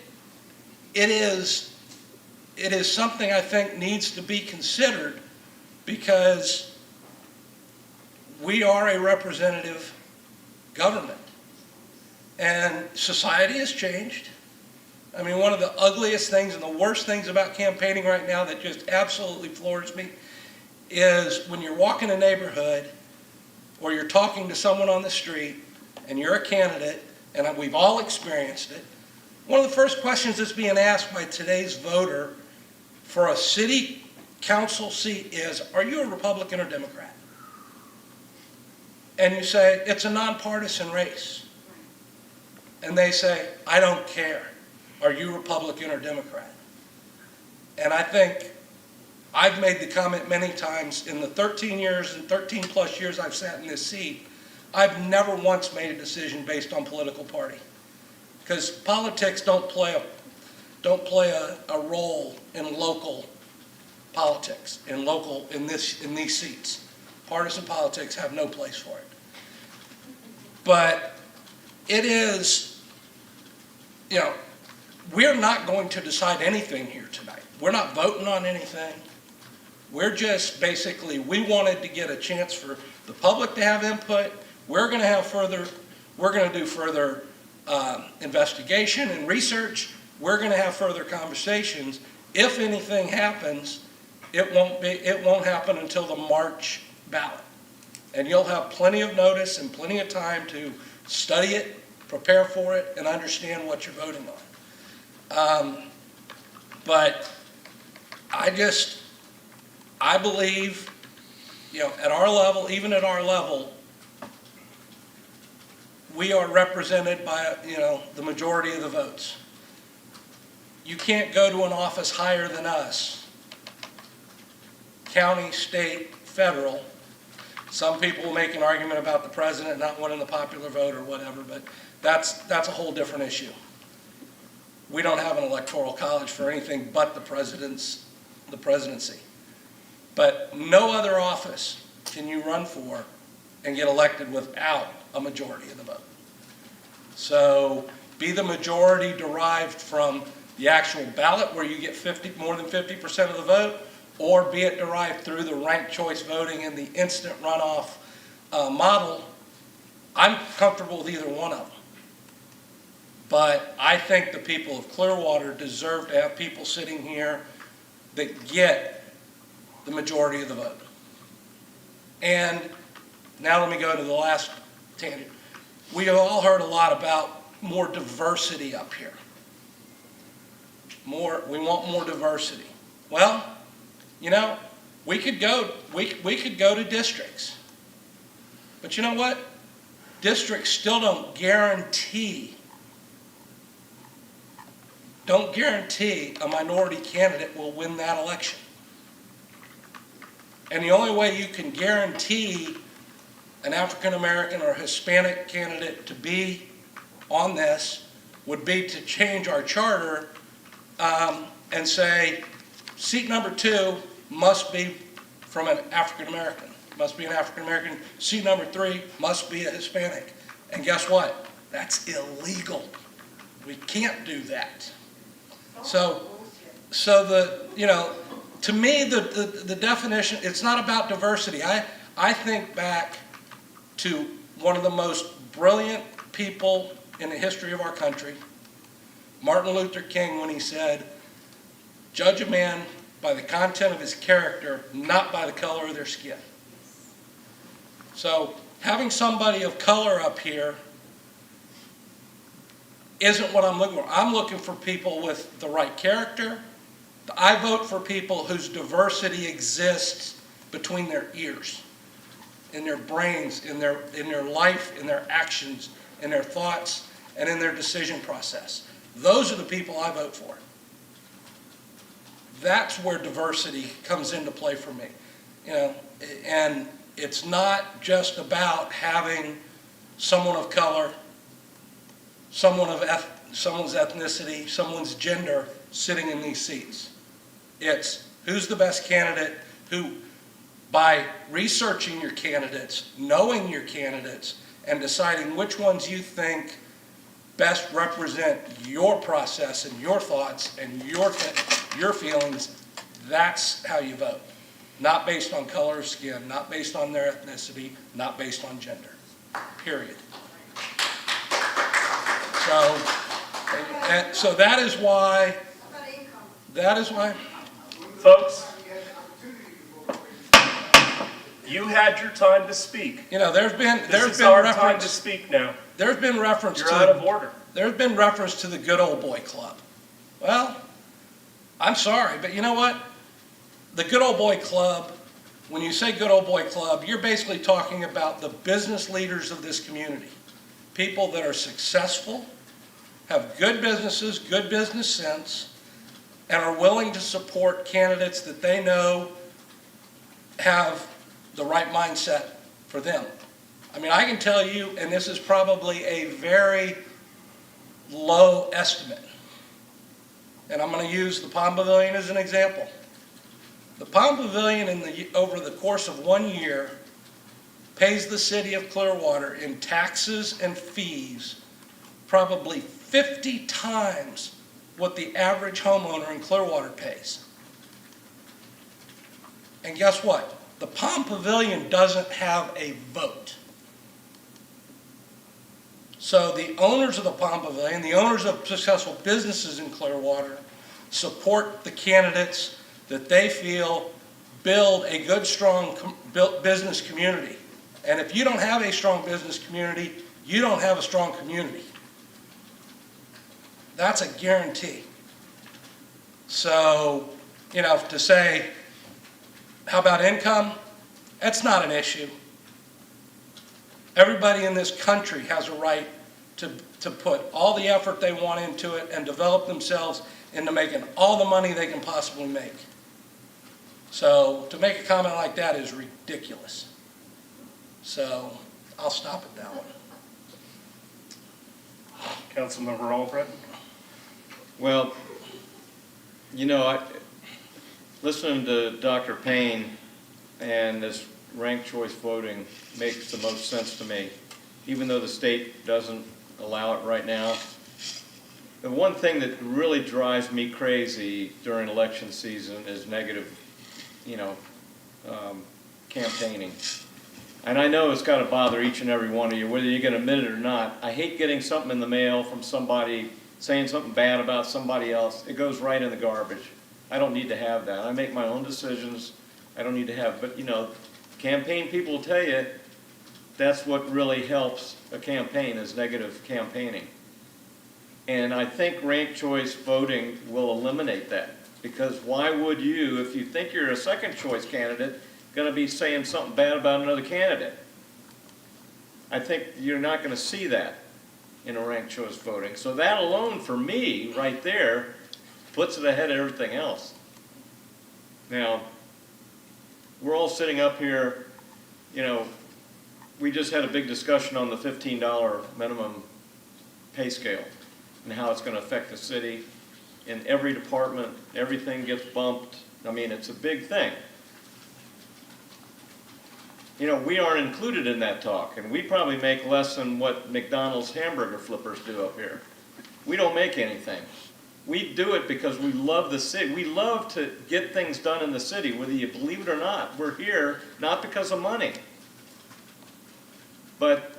is something I think needs to be considered because we are a representative government and society has changed. I mean, one of the ugliest things and the worst things about campaigning right now that just absolutely floors me is when you're walking a neighborhood or you're talking to someone on the street and you're a candidate, and we've all experienced it, one of the first questions that's being asked by today's voter for a city council seat is, are you a Republican or Democrat? And you say, it's a nonpartisan race. And they say, I don't care. Are you Republican or Democrat? And I think I've made the comment many times in the 13 plus years I've sat in this seat, I've never once made a decision based on political party. Because politics don't play a role in local politics, in these seats. Partisan politics have no place for it. But it is, you know, we're not going to decide anything here tonight. We're not voting on anything. We're just basically, we wanted to get a chance for the public to have input. We're going to do further investigation and research. We're going to have further conversations. If anything happens, it won't happen until the March ballot. And you'll have plenty of notice and plenty of time to study it, prepare for it, and understand what you're voting on. But I believe, at our level, even at our level, we are represented by, the majority of the votes. You can't go to an office higher than us, county, state, federal. Some people will make an argument about the president not winning the popular vote or whatever, but that's a whole different issue. We don't have an electoral college for anything but the presidency. But no other office can you run for and get elected without a majority of the vote. So be the majority derived from the actual ballot where you get more than 50% of the vote, or be it derived through the ranked choice voting and the instant runoff model. I'm comfortable with either one of them. But I think the people of Clearwater deserve to have people sitting here that get the majority of the vote. And now let me go to the last tangent. We have all heard a lot about more diversity up here. We want more diversity. Well, we could go to districts. But you know what? Districts still don't guarantee a minority candidate will win that election. And the only way you can guarantee an African American or Hispanic candidate to be on this would be to change our charter and say seat number 2 must be from an African American, must be an African American. Seat number 3 must be a Hispanic. And guess what? That's illegal. We can't do that. So to me, the definition, it's not about diversity. I think back to one of the most brilliant people in the history of our country, Martin Luther King, when he said, "Judge a man by the content of his character, not by the color of their skin." So having somebody of color up here isn't what I'm looking for. I'm looking for people with the right character. I vote for people whose diversity exists between their ears, in their brains, in their life, in their actions, in their thoughts, and in their decision process. Those are the people I vote for. That's where diversity comes into play for me. And it's not just about having someone of color, someone's ethnicity, someone's gender sitting in these seats. It's who's the best candidate, who, by researching your candidates, knowing your candidates, and deciding which ones you think best represent your process and your thoughts and your feelings, that's how you vote. Not based on color of skin, not based on their ethnicity, not based on gender, period. So that is why, folks, you had your time to speak. There's been our reference time to speak now. There's been reference You're out of order. There's been reference to the good old boy club. Well, I'm sorry, but you know what? The good old boy club, when you say good old boy club, you're basically talking about the business leaders of this community. People that are successful, have good businesses, good business sense, and are willing to support candidates that they know have the right mindset for them. I mean, I can tell you, and this is probably a very low estimate, and I'm going to use the Palm Pavilion as an example. The Palm Pavilion over the course of 1 year pays the city of Clearwater in taxes and fees probably 50 times what the average homeowner in Clearwater pays. And guess what? The Palm Pavilion doesn't have a vote. So the owners of the Palm Pavilion, the owners of successful businesses in Clearwater, support the candidates that they feel build a good, strong business community. And if you don't have a strong business community, you don't have a strong community. That's a guarantee. So, you know, to say, how about income? That's not an issue. Everybody in this country has a right to put all the effort they want into it and develop themselves into making all the money they can possibly make. So to make a comment like that is ridiculous. So I'll stop at that one. Councilmember Albrecht? Well, you know, listening to Dr. Payne and this ranked choice voting makes the most sense to me, even though the state doesn't allow it right now. The one thing that really drives me crazy during election season is negative, you know, campaigning. And I know it's got to bother each and every one of you, whether you're going to admit it or not. I hate getting something in the mail from somebody saying something bad about somebody else. It goes right in the garbage. I don't need to have that. I make my own decisions. I don't need to have, but you know, campaign people will tell you that's what really helps a campaign is negative campaigning. And I think ranked choice voting will eliminate that. Because why would you, if you think you're a second choice candidate, going to be saying something bad about another candidate? I think you're not going to see that in a ranked choice voting. So that alone, for me, right there, puts it ahead of everything else. Now, we're all sitting up here, you know, we just had a big discussion on the $15 minimum pay scale and how it's going to affect the city. In every department, everything gets bumped. I mean, it's a big thing. You know, we aren't included in that talk, and we probably make less than what McDonald's hamburger flippers do up here. We don't make anything. We do it because we love the city. We love to get things done in the city, whether you believe it or not. We're here not because of money. But,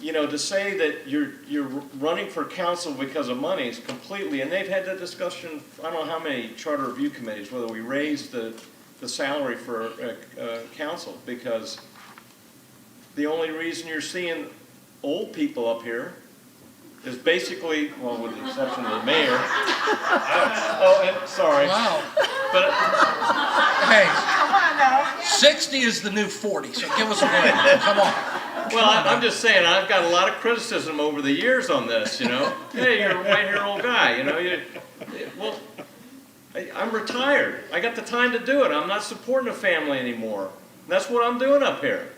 you know, to say that you're running for council because of money is completely, and they've had that discussion, I don't know how many charter review committees, whether we raise the salary for council, because the only reason you're seeing old people up here is basically, well, with the exception of the mayor. Sorry. Wow. But hey, come on now. 60 is the new 40, so give us a break. Come on. Well, I'm just saying, I've got a lot of criticism over the years on this, you know. Hey, you're a white-haired old guy, you know. Well, I'm retired. I got the time to do it. I'm not supporting a family anymore. That's what I'm doing up here.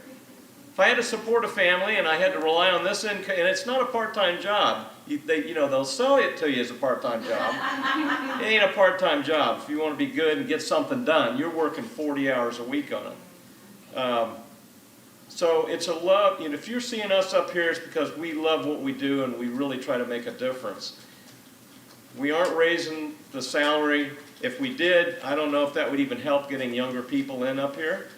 If I had to support a family and I had to rely on this income, and it's not a part-time job, they'll sell it to you as a part-time job. It ain't a part-time job. If you want to be good and get something done, you're working 40 hours a week on it. So it's a love, you know, if you're seeing us up here, it's because we love what we do and we really try to make a difference. We aren't raising the salary. If we did, I don't know if that would even help getting younger people in up here.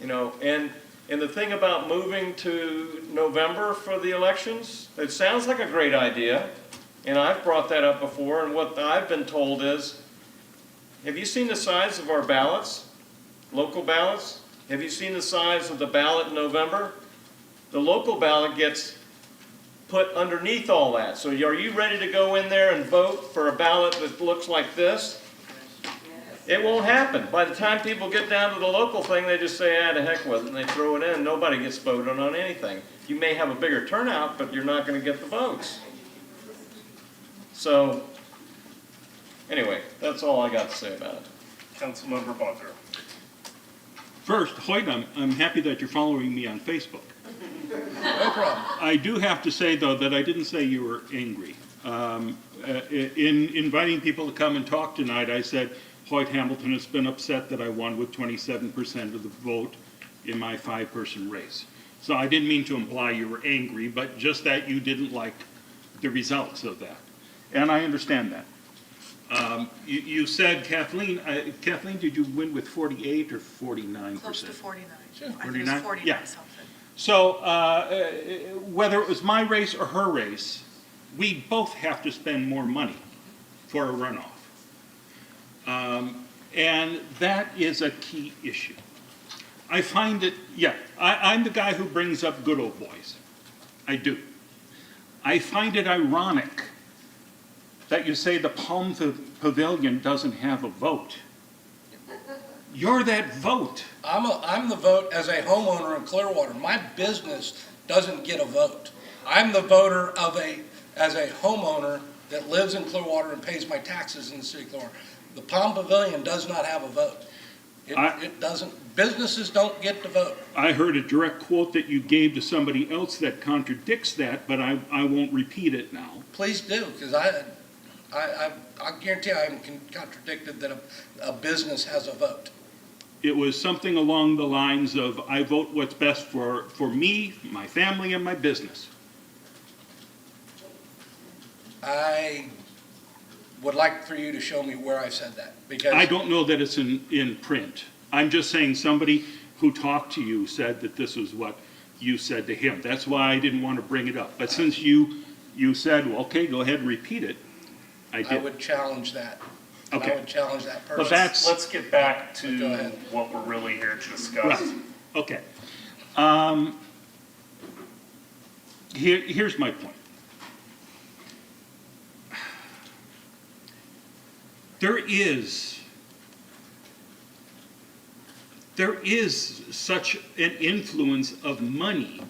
You know, and the thing about moving to November for the elections, it sounds like a great idea, and I've brought that up before, and what I've been told is, have you seen the size of our ballots, local ballots? Have you seen the size of the ballot in November? The local ballot gets put underneath all that. So are you ready to go in there and vote for a ballot that looks like this? It won't happen. By the time people get down to the local thing, they just say, ah, to heck with it, and they throw it in. Nobody gets voted on anything. You may have a bigger turnout, but you're not going to get the votes. So, anyway, that's all I got to say about it. Councilmember Bonner. First, Hoyt, I'm happy that you're following me on Facebook. No problem. I do have to say, though, that I didn't say you were angry. In inviting people to come and talk tonight, I said, Hoyt Hamilton has been upset that I won with 27% of the vote in my 5-person race. So I didn't mean to imply you were angry, but just that you didn't like the results of that. And I understand that. You said, Kathleen, did you win with 48 or 49%? Close to 49. Sure. I think it was 49 Yeah. something. So whether it was my race or her race, we both have to spend more money for a runoff. And that is a key issue. I find it, yeah, I'm the guy who brings up good old boys. I do. I find it ironic that you say the Palm Pavilion doesn't have a vote. You're that vote. I'm the vote as a homeowner in Clearwater. My business doesn't get a vote. I'm the voter as a homeowner that lives in Clearwater and pays my taxes in the city of Clearwater. The Palm Pavilion does not have a vote. It doesn't, businesses don't get to vote. I heard a direct quote that you gave to somebody else that contradicts that, but I won't repeat it now. Please do, because I guarantee I haven't contradicted that a business has a vote. It was something along the lines of, I vote what's best for me, my family, and my business. I would like for you to show me where I said that, because I don't know that it's in print. I'm just saying somebody who talked to you said that this was what you said to him. That's why I didn't want to bring it up. But since you said, well, okay, go ahead and repeat it, I did. I would challenge that. Okay. I would challenge that person. But that's, Let's get back to what we're really here to discuss. right. Okay. Here's my point. There is such an influence of money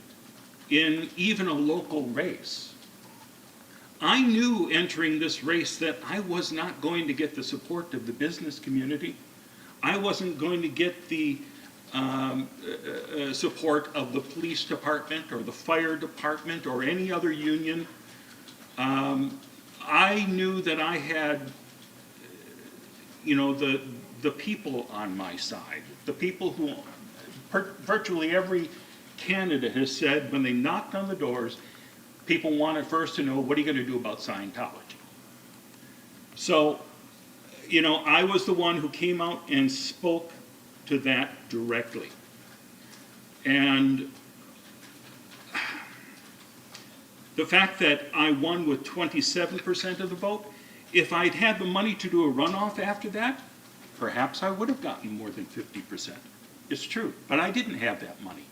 in even a local race. I knew entering this race that I was not going to get the support of the business community. I wasn't going to get the support of the police department or the fire department or any other union. I knew that I had, the people on my side, the people who, virtually every candidate has said when they knocked on the doors, people wanted first to know, what are you going to do about Scientology? So, I was the one who came out and spoke to that directly. And the fact that I won with 27% of the vote, if I'd had the money to do a runoff after that, perhaps I would have gotten more than 50%. It's true, but I didn't have that money.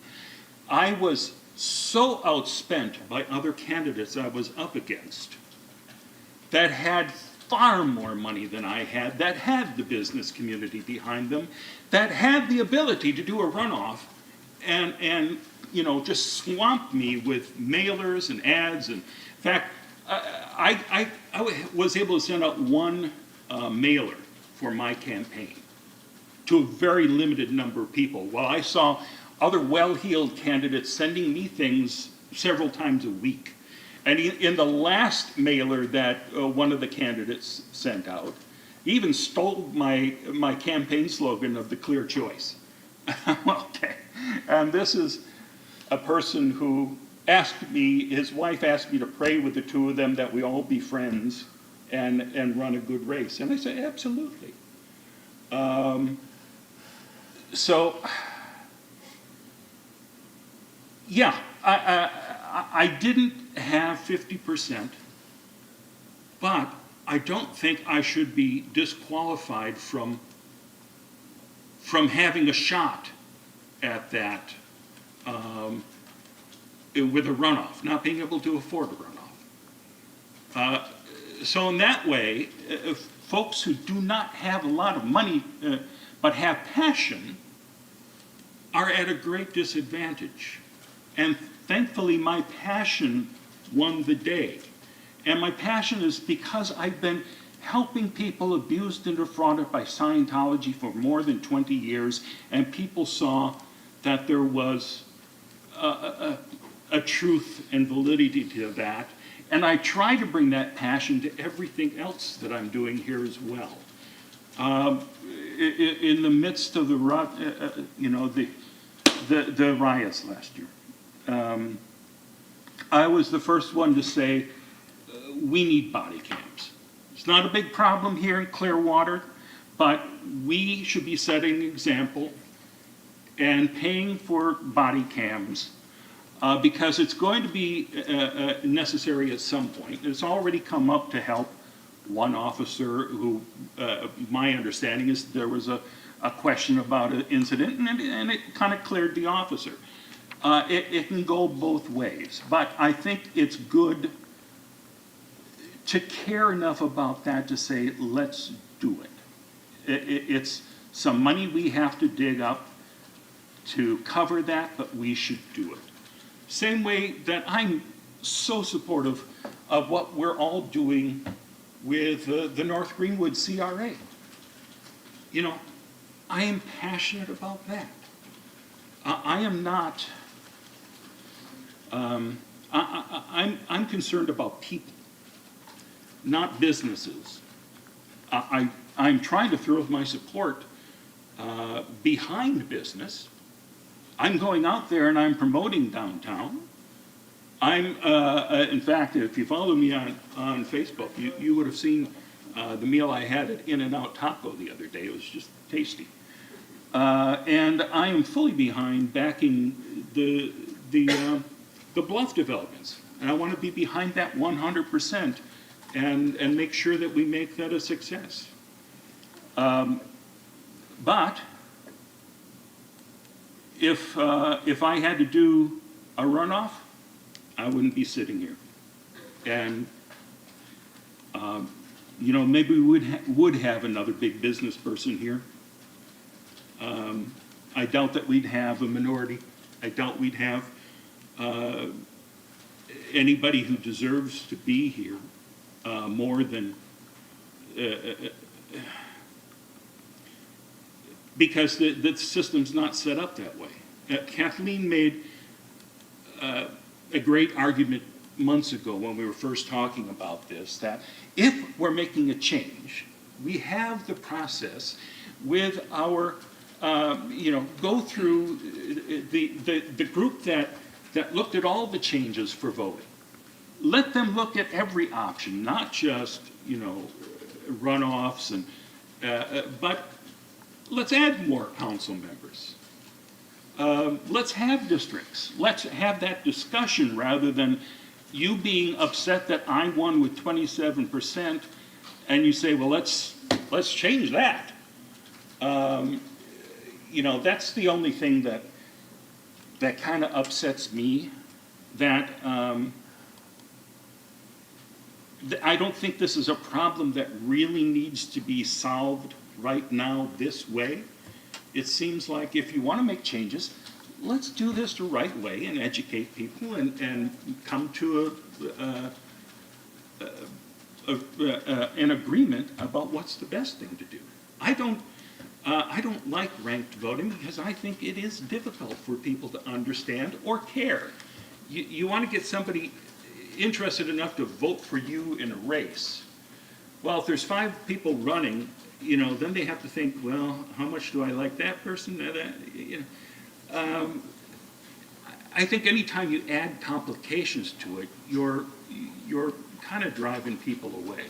I was so outspent by other candidates I was up against that had far more money than I had, that had the business community behind them, that had the ability to do a runoff and just swamp me with mailers and ads. And in fact, I was able to send out one mailer for my campaign to a very limited number of people, while I saw other well-heeled candidates sending me things several times a week. And in the last mailer that one of the candidates sent out, he even stole my campaign slogan of the clear choice. Okay. And this is a person who asked me, his wife asked me to pray with the two of them that we all be friends and run a good race. And I said, absolutely. So, yeah, I didn't have 50%, but I don't think I should be disqualified from having a shot at that with a runoff, not being able to afford a runoff. So in that way, folks who do not have a lot of money but have passion are at a great disadvantage. And thankfully, my passion won the day. And my passion is because I've been helping people abused and defrauded by Scientology for more than 20 years, and people saw that there was a truth and validity to that. And I try to bring that passion to everything else that I'm doing here as well. In the midst of the riots last year, I was the first one to say, we need body cams. It's not a big problem here in Clearwater, but we should be setting an example and paying for body cams because it's going to be necessary at some point. It's already come up to help one officer who, my understanding is there was a question about an incident and it kind of cleared the officer. It can go both ways, but I think it's good to care enough about that to say, let's do it. It's some money we have to dig up to cover that, but we should do it. Same way that I'm so supportive of what we're all doing with the North Greenwood CRA. You know, I am passionate about that. I am not, I'm concerned about people, not businesses. I'm trying to throw my support behind business. I'm going out there and I'm promoting downtown. In fact, if you follow me on Facebook, you would have seen the meal I had at In-N-Out Taco the other day. It was just tasty. And I am fully behind backing the bluff developments. And I want to be behind that 100% and make sure that we make that a success. But if I had to do a runoff, I wouldn't be sitting here. And you know, maybe we would have another big business person here. I doubt that we'd have a minority. I doubt we'd have anybody who deserves to be here more than because the system's not set up that way. Kathleen made a great argument months ago when we were first talking about this, that if we're making a change, we have the process with our, you know, go through the group that looked at all the changes for voting. Let them look at every option, not just, you know, runoffs, and but let's add more council members. Let's have districts. Let's have that discussion rather than you being upset that I won with 27% and you say, well, let's change that. You know, that's the only thing that kind of upsets me, that I don't think this is a problem that really needs to be solved right now this way. It seems like if you want to make changes, let's do this the right way and educate people and come to an agreement about what's the best thing to do. I don't like ranked voting because I think it is difficult for people to understand or care. You want to get somebody interested enough to vote for you in a race. Well, if there's 5 people running, you know, then they have to think, well, how much do I like that person? You know, I think anytime you add complications to it, you're kind of driving people away.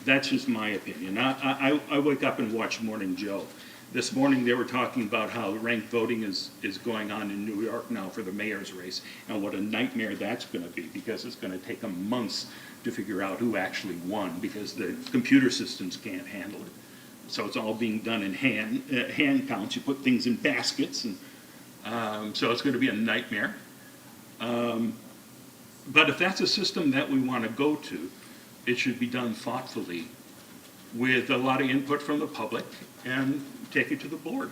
That's just my opinion. I wake up and watch Morning Joe. This morning they were talking about how ranked voting is going on in New York now for the mayor's race, and what a nightmare that's going to be, because it's going to take them months to figure out who actually won, because the computer systems can't handle it. So it's all being done in hand counts. You put things in baskets, and so it's going to be a nightmare. But if that's a system that we want to go to, it should be done thoughtfully with a lot of input from the public and take it to the board.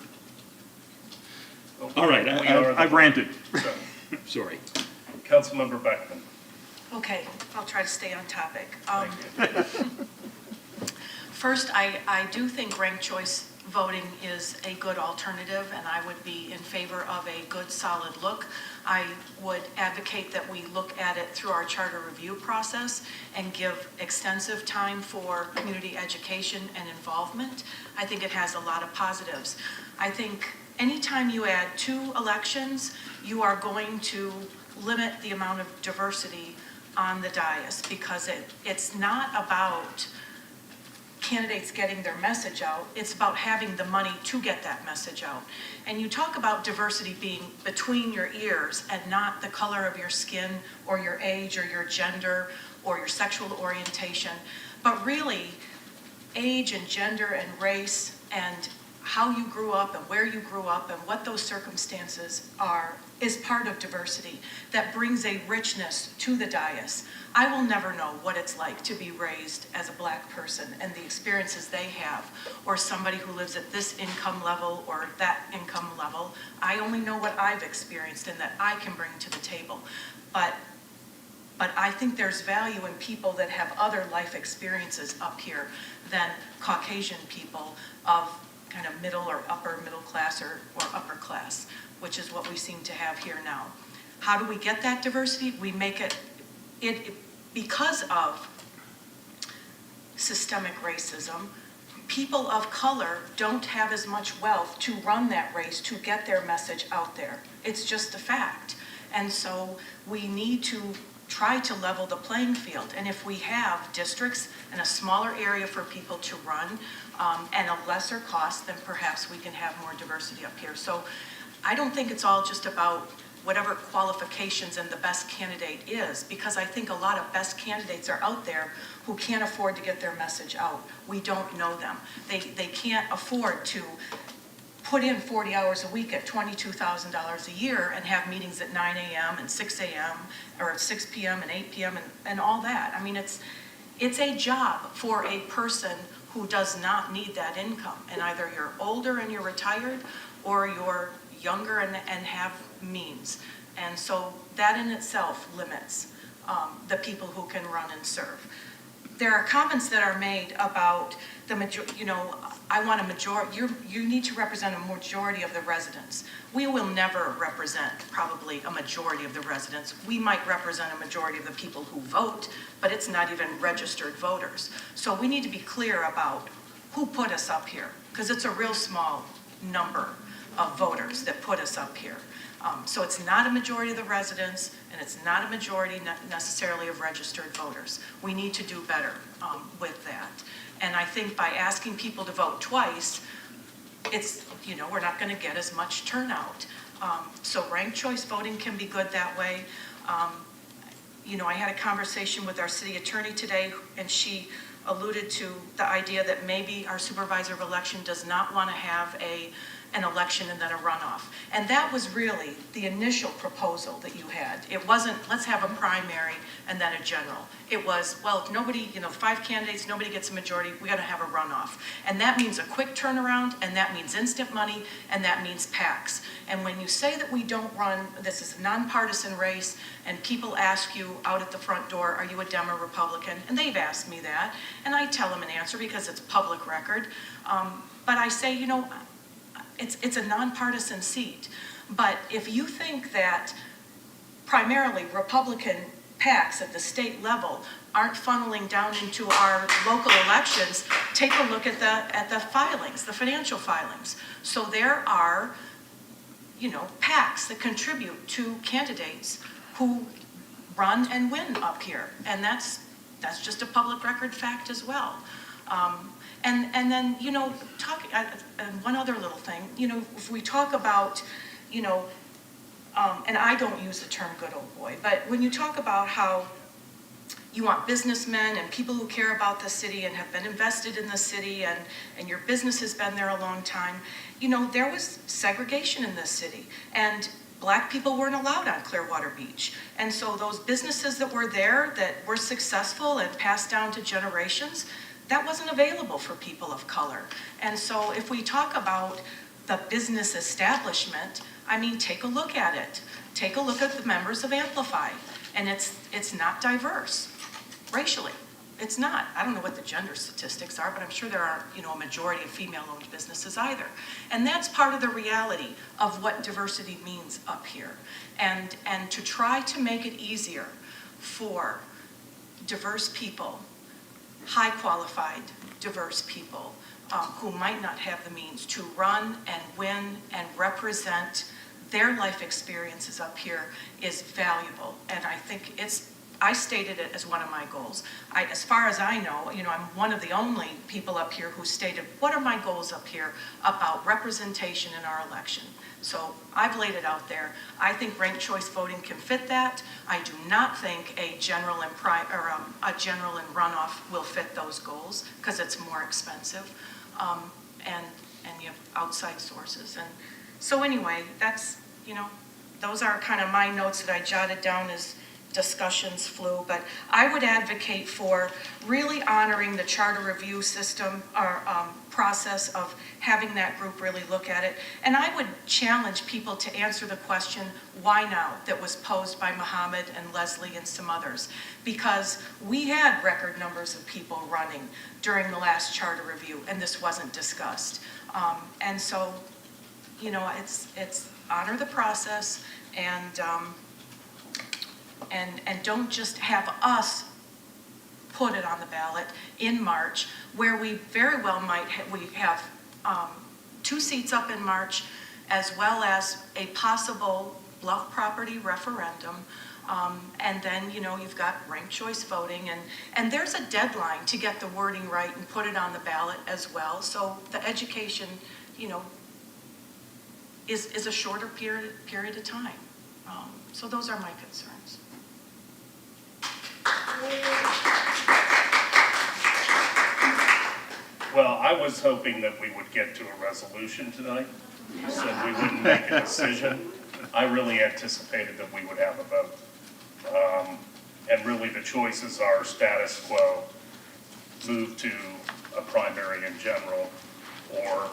All right, I've ranted. Sorry. Councilmember Beckman. Okay, I'll try to stay on topic. First, I do think ranked choice voting is a good alternative, and I would be in favor of a good, solid look. I would advocate that we look at it through our charter review process and give extensive time for community education and involvement. I think it has a lot of positives. I think anytime you add 2 elections, you are going to limit the amount of diversity on the dais, because it's not about candidates getting their message out, it's about having the money to get that message out. And you talk about diversity being between your ears and not the color of your skin or your age or your gender or your sexual orientation, but really age and gender and race and how you grew up and where you grew up and what those circumstances are is part of diversity that brings a richness to the dais. I will never know what it's like to be raised as a Black person and the experiences they have, or somebody who lives at this income level or that income level. I only know what I've experienced and that I can bring to the table. But I think there's value in people that have other life experiences up here than Caucasian people of kind of middle or upper middle class or upper class, which is what we seem to have here now. How do we get that diversity? We make it because of systemic racism. People of color don't have as much wealth to run that race, to get their message out there. It's just a fact. And so we need to try to level the playing field. And if we have districts and a smaller area for people to run and a lesser cost, then perhaps we can have more diversity up here. So I don't think it's all just about whatever qualifications and the best candidate is, because I think a lot of best candidates are out there who can't afford to get their message out. We don't know them. They can't afford to put in 40 hours a week at $22,000 a year and have meetings at 9 a.m. and 6 a.m. or at 6 p.m. and 8 p.m. and all that. I mean, it's a job for a person who does not need that income. And either you're older and you're retired, or you're younger and have means. And so that in itself limits the people who can run and serve. There are comments that are made about I want a majority, you need to represent a majority of the residents. We will never represent probably a majority of the residents. We might represent a majority of the people who vote, but it's not even registered voters. So we need to be clear about who put us up here, because it's a real small number of voters that put us up here. So it's not a majority of the residents, and it's not a majority necessarily of registered voters. We need to do better with that. And I think by asking people to vote twice, we're not going to get as much turnout. So ranked choice voting can be good that way. I had a conversation with our city attorney today, and she alluded to the idea that maybe our supervisor of election does not want to have an election and then a runoff. And that was really the initial proposal that you had. It wasn't, let's have a primary and then a general. It was, well, if nobody, 5 candidates, nobody gets a majority, we got to have a runoff. And that means a quick turnaround, and that means instant money, and that means PACs. And when you say that we don't run, this is a nonpartisan race, and people ask you out at the front door, are you a Dem or Republican? And they've asked me that, and I tell them an answer because it's public record. But I say, it's a nonpartisan seat. But if you think that primarily Republican PACs at the state level aren't funneling down into our local elections, take a look at the filings, the financial filings. So there are, PACs that contribute to candidates who run and win up here. And that's just a public record fact as well. And then, and one other little thing, if we talk about, and I don't use the term good old boy, but when you talk about how you want businessmen and people who care about the city and have been invested in the city and your business has been there a long time, there was segregation in this city. And Black people weren't allowed on Clearwater Beach. And so those businesses that were there that were successful and passed down to generations, that wasn't available for people of color. And so if we talk about the business establishment, take a look at it. Take a look at the members of Amplify. And it's not diverse racially. It's not. I don't know what the gender statistics are, but I'm sure there aren't, a majority of female-owned businesses either. And that's part of the reality of what diversity means up here. And to try to make it easier for diverse people, high qualified, diverse people who might not have the means to run and win and represent their life experiences up here is valuable. And I think I stated it as one of my goals. As far as I know, I'm one of the only people up here who stated, what are my goals up here about representation in our election? So I've laid it out there. I think ranked choice voting can fit that. I do not think a general and runoff will fit those goals because it's more expensive. and you have outside sources. And so anyway, that's, those are kind of my notes that I jotted down as discussions flew, but I would advocate for really honoring the charter review system or process of having that group really look at it. And I would challenge people to answer the question, why now, that was posed by Mohammed and Leslie and some others. Because we had record numbers of people running during the last charter review, and this wasn't discussed. And so, it's honor the process and don't just have us put it on the ballot in March, where we very well might we have 2 seats up in March, as well as a possible bluff property referendum. And then, you've got ranked choice voting, and there's a deadline to get the wording right and put it on the ballot as well. So the education, is a shorter period of time. So those are my concerns. Well, I was hoping that we would get to a resolution tonight, so we wouldn't make a decision. I really anticipated that we would have a vote. And really the choices are status quo, move to a primary in general, or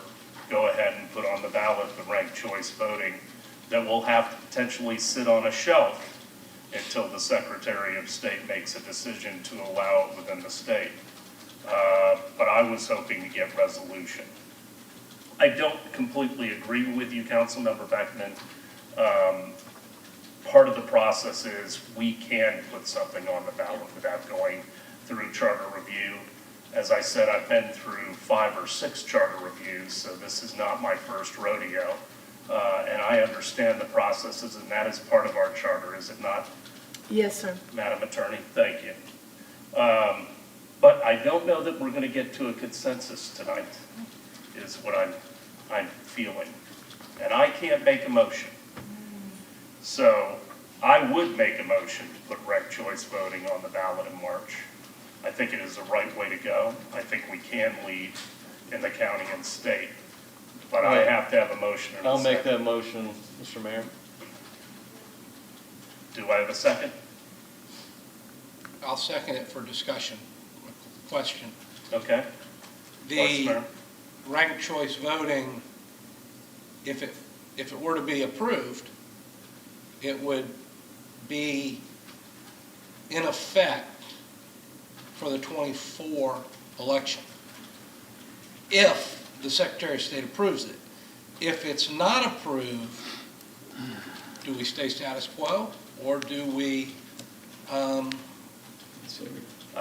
go ahead and put on the ballot the ranked choice voting that will have to potentially sit on a shelf until the Secretary of State makes a decision to allow it within the state. But I was hoping to get resolution. I don't completely agree with you, Councilmember Beckman. Part of the process is we can put something on the ballot without going through charter review. As I said, I've been through 5 or 6 charter reviews, so this is not my first rodeo. And I understand the processes, and that is part of our charter, is it not? Yes, sir. Madam Attorney, thank you. But I don't know that we're going to get to a consensus tonight, is what I'm feeling. And I can't make a motion. So I would make a motion to put ranked choice voting on the ballot in March. I think it is the right way to go. I think we can lead in the county and state. But I have to have a motion and a I'll second. make that motion, Mr. Mayor. Do I have a second? I'll second it for discussion. Question. Okay. The ranked choice voting, if it were to be approved, it would be in effect for the 24 election, if the Secretary of State approves it. If it's not approved, do we stay status quo, or do we? I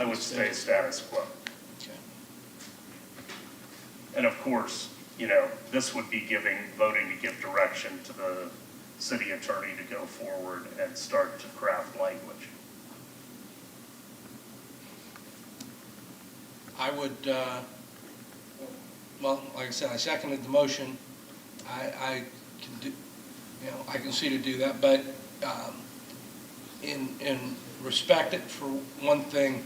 would stay status quo. Okay. And of course, this would be voting to give direction to the city attorney to go forward and start to craft language. I would, well, like I said, I seconded the motion. I can do, I can see to do that, but in respect it for one thing,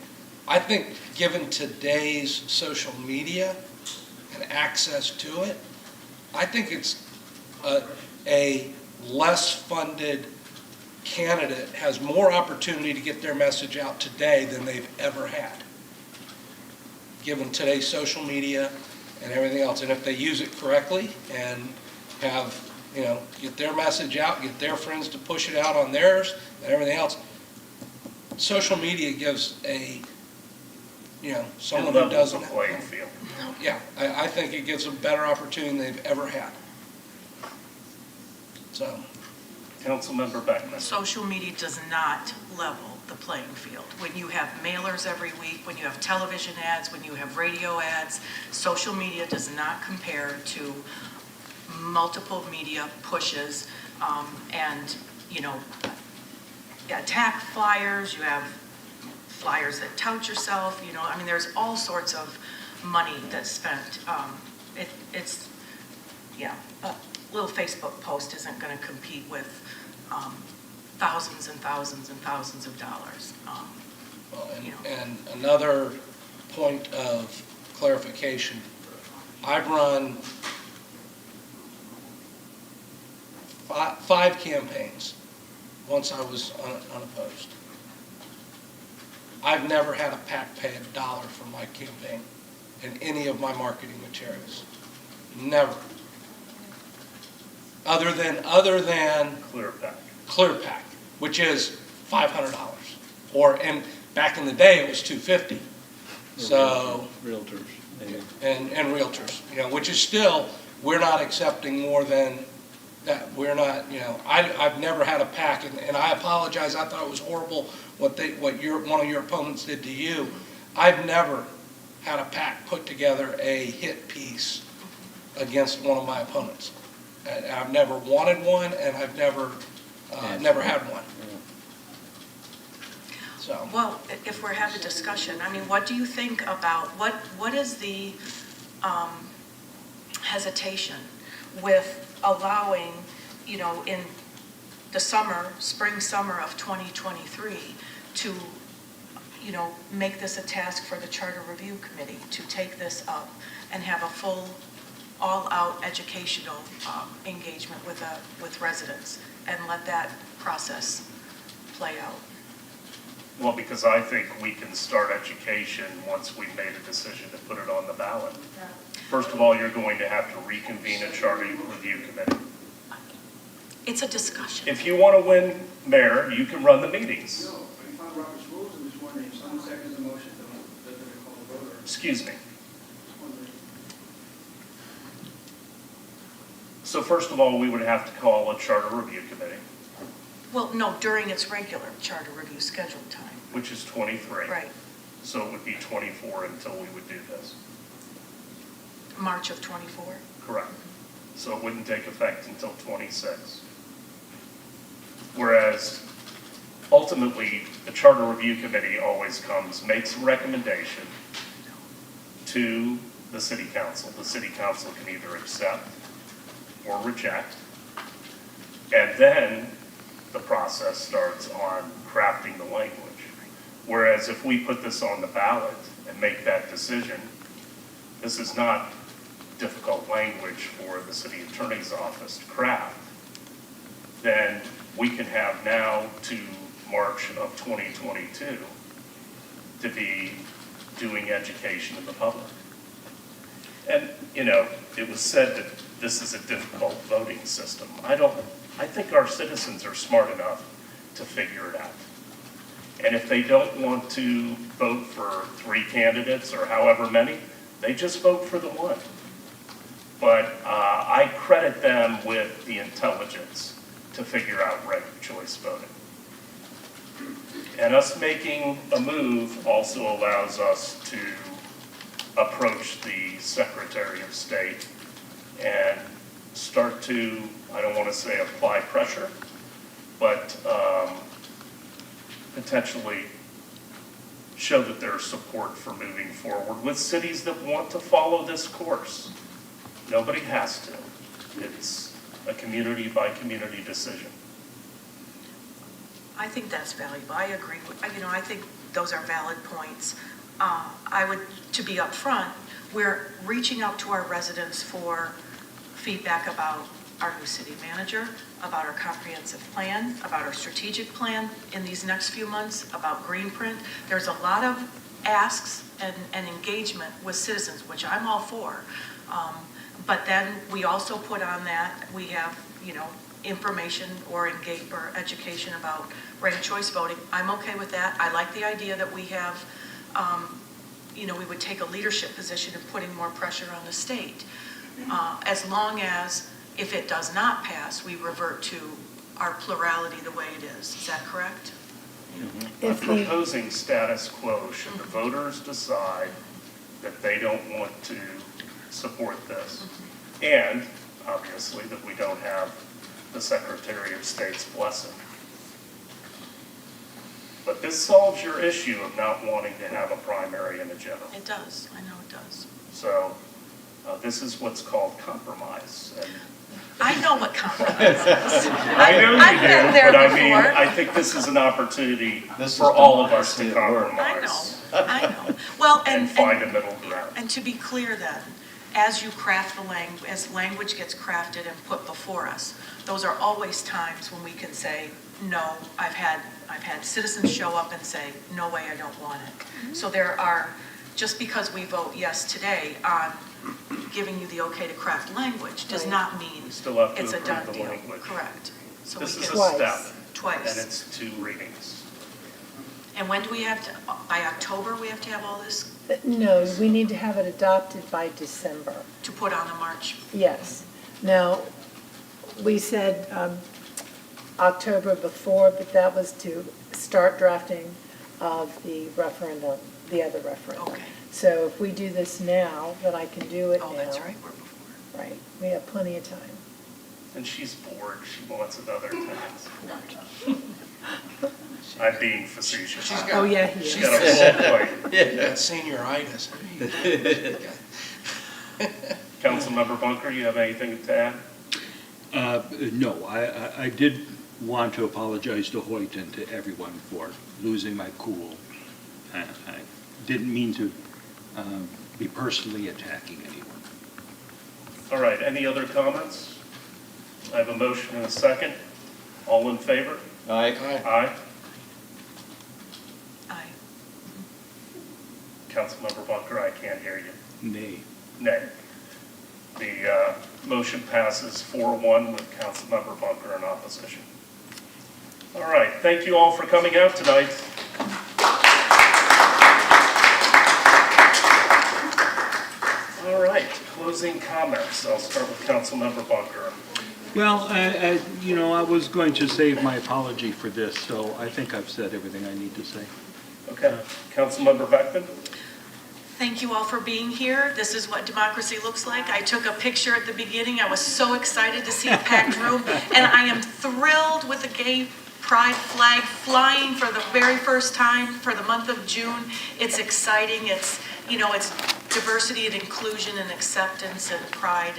I think given today's social media and access to it, I think it's a less funded candidate has more opportunity to get their message out today than they've ever had, given today's social media and everything else. And if they use it correctly and have, get their message out, get their friends to push it out on theirs and everything else, social media gives a, someone who doesn't. Level the playing field. Yeah, I think it gives them better opportunity than they've ever had. So. Councilmember Beckman. Social media does not level the playing field. When you have mailers every week, when you have television ads, when you have radio ads, social media does not compare to multiple media pushes and, attack flyers, you have flyers that tout yourself, there's all sorts of money that's spent. It's a little Facebook post isn't going to compete with thousands and thousands and thousands of dollars. And another point of clarification, I've run 5 campaigns once I was unopposed. I've never had a PAC pay $1 for my campaign in any of my marketing materials. Never. Other than ClearPack, which is $500. And back in the day, it was $250. So. Realtors. Maybe. And realtors, which is still, we're not accepting more than that. We're not, I've never had a PAC, and I apologize, I thought it was horrible what one of your opponents did to you. I've never had a PAC put together a hit piece against one of my opponents. I've never wanted one, and I've never had one. So. Well, if we're having a discussion, I mean, what do you think about, what is the hesitation with allowing, in the spring, summer of 2023 to, make this a task for the Charter Review Committee to take this up and have a full, all-out educational engagement with residents and let that process play out? Well, because I think we can start education once we've made a decision to put it on the ballot. First of all, you're going to have to reconvene a Charter Review Committee. It's a discussion. If you want to win mayor, you can run the meetings. No, but you found Robert's rules, I'm just wondering if someone seconds the motion, they're going to call the voter. Excuse me. So first of all, we would have to call a Charter Review Committee. Well, no, during its regular Charter Review scheduled time. Which is 23. Right. So it would be 24 until we would do this. March of 24? Correct. So it wouldn't take effect until 26. Whereas ultimately, the Charter Review Committee always makes a recommendation to the City Council. The City Council can either accept or reject. And then the process starts on crafting the language. Whereas if we put this on the ballot and make that decision, this is not difficult language for the city attorney's office to craft, then we can have now to March of 2022 to be doing education in the public. And, it was said that this is a difficult voting system. I think our citizens are smart enough to figure it out. And if they don't want to vote for 3 candidates or however many, they just vote for the one. But I credit them with the intelligence to figure out ranked choice voting. And us making a move also allows us to approach the Secretary of State and start to, I don't want to say apply pressure, but potentially show that there's support for moving forward with cities that want to follow this course. Nobody has to. It's a community by community decision. I think that's valuable. I agree. I think those are valid points. To be upfront, we're reaching out to our residents for feedback about our new city manager, about our comprehensive plan, about our strategic plan in these next few months, about Greenprint. There's a lot of asks and engagement with citizens, which I'm all for. But then we also put on that, we have, information or education about ranked choice voting. I'm okay with that. I like the idea that we have, we would take a leadership position in putting more pressure on the state. As long as, if it does not pass, we revert to our plurality the way it is. Is that correct? I'm proposing status quo. Should the voters decide that they don't want to support this, and obviously that we don't have the Secretary of State's blessing. But this solves your issue of not wanting to have a primary and a general. It does. I know it does. So this is what's called compromise. And I know what compromise is. I know you I've been do, there but before. I think this is an opportunity for all of us to compromise. I know. Well, and find a middle ground. And to be clear then, as you craft the language, as language gets crafted and put before us, those are always times when we can say, no, I've had citizens show up and say, no way, I don't want it. So there are, just because we vote yes today on giving you the okay to craft language does not mean Still have to it's a approve done the deal. language. Correct. So This we is can- a step. Twice. And it's 2 readings. And when do we have to, by October, we have to have all this No, we need to have it adopted by December. to put on the March? Yes. Now, we said October before, but that was to start drafting of the referendum, the other referendum. Okay. So if we do this now, then I can do it now. Oh, that's right, we're before. Right, we have plenty of time. And she's bored, she wants another task. I'm being facetious. She's got- Oh, yeah, he She's is. got a full plate. You got senioritis. Councilmember Bunker, you have anything to add? No, I did want to apologize to Hoyt and to everyone for losing my cool. I didn't mean to be personally attacking anyone. All right, any other comments? I have a motion and a second. All in favor? Aye. Aye. Aye. Councilmember Bunker, I can't hear you. Nay. Nay. The motion passes 4-1 with Councilmember Bunker in opposition. All right, thank you all for coming out tonight. All right, closing comments. I'll start with Councilmember Bunker. Well, I was going to save my apology for this, so I think I've said everything I need to say. Okay, Councilmember Beckman? Thank you all for being here. This is what democracy looks like. I took a picture at the beginning. I was so excited to see a packed room, and I am thrilled with the gay pride flag flying for the very first time for the month of June. It's exciting. It's diversity and inclusion and acceptance and pride,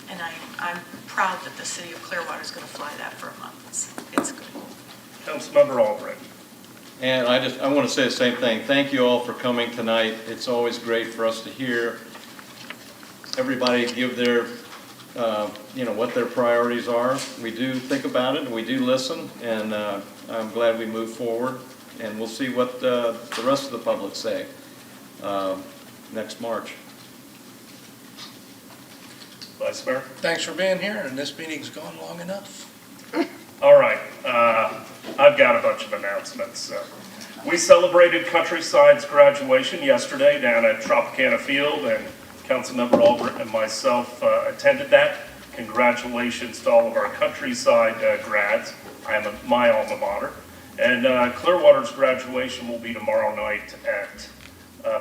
and I'm proud that the city of Clearwater is going to fly that for a month. It's good. Councilmember Albrecht? And I want to say the same thing. Thank you all for coming tonight. It's always great for us to hear everybody give their, what their priorities are. We do think about it, and we do listen, and I'm glad we move forward. And we'll see what the rest of the public say next March. Vice Mayor? Thanks for being here, and this meeting's gone long enough. All right, I've got a bunch of announcements. We celebrated Countryside's graduation yesterday down at Tropicana Field, and Councilmember Albrecht and myself attended that. Congratulations to all of our Countryside grads. I am my alma mater. And Clearwater's graduation will be tomorrow night at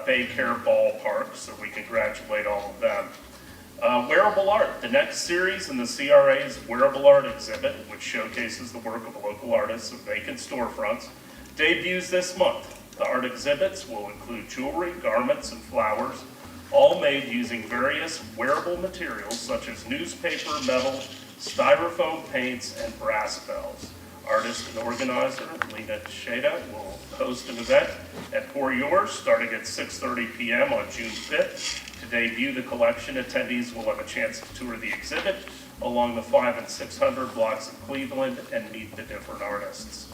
Baycare Ballpark, so we congratulate all of them. Wearable art. The next series in the CRA's Wearable Art exhibit, which showcases the work of local artists and vacant storefronts, debuts this month. The art exhibits will include jewelry, garments, and flowers, all made using various wearable materials such as newspaper, metal, styrofoam paints, and brass bells. Artist and organizer Lena Shada will host an event at Pour Yours starting at 6:30 p.m. on June 5th. To debut the collection, attendees will have a chance to tour the exhibit along the 500 and 600 blocks of Cleveland and meet the different artists.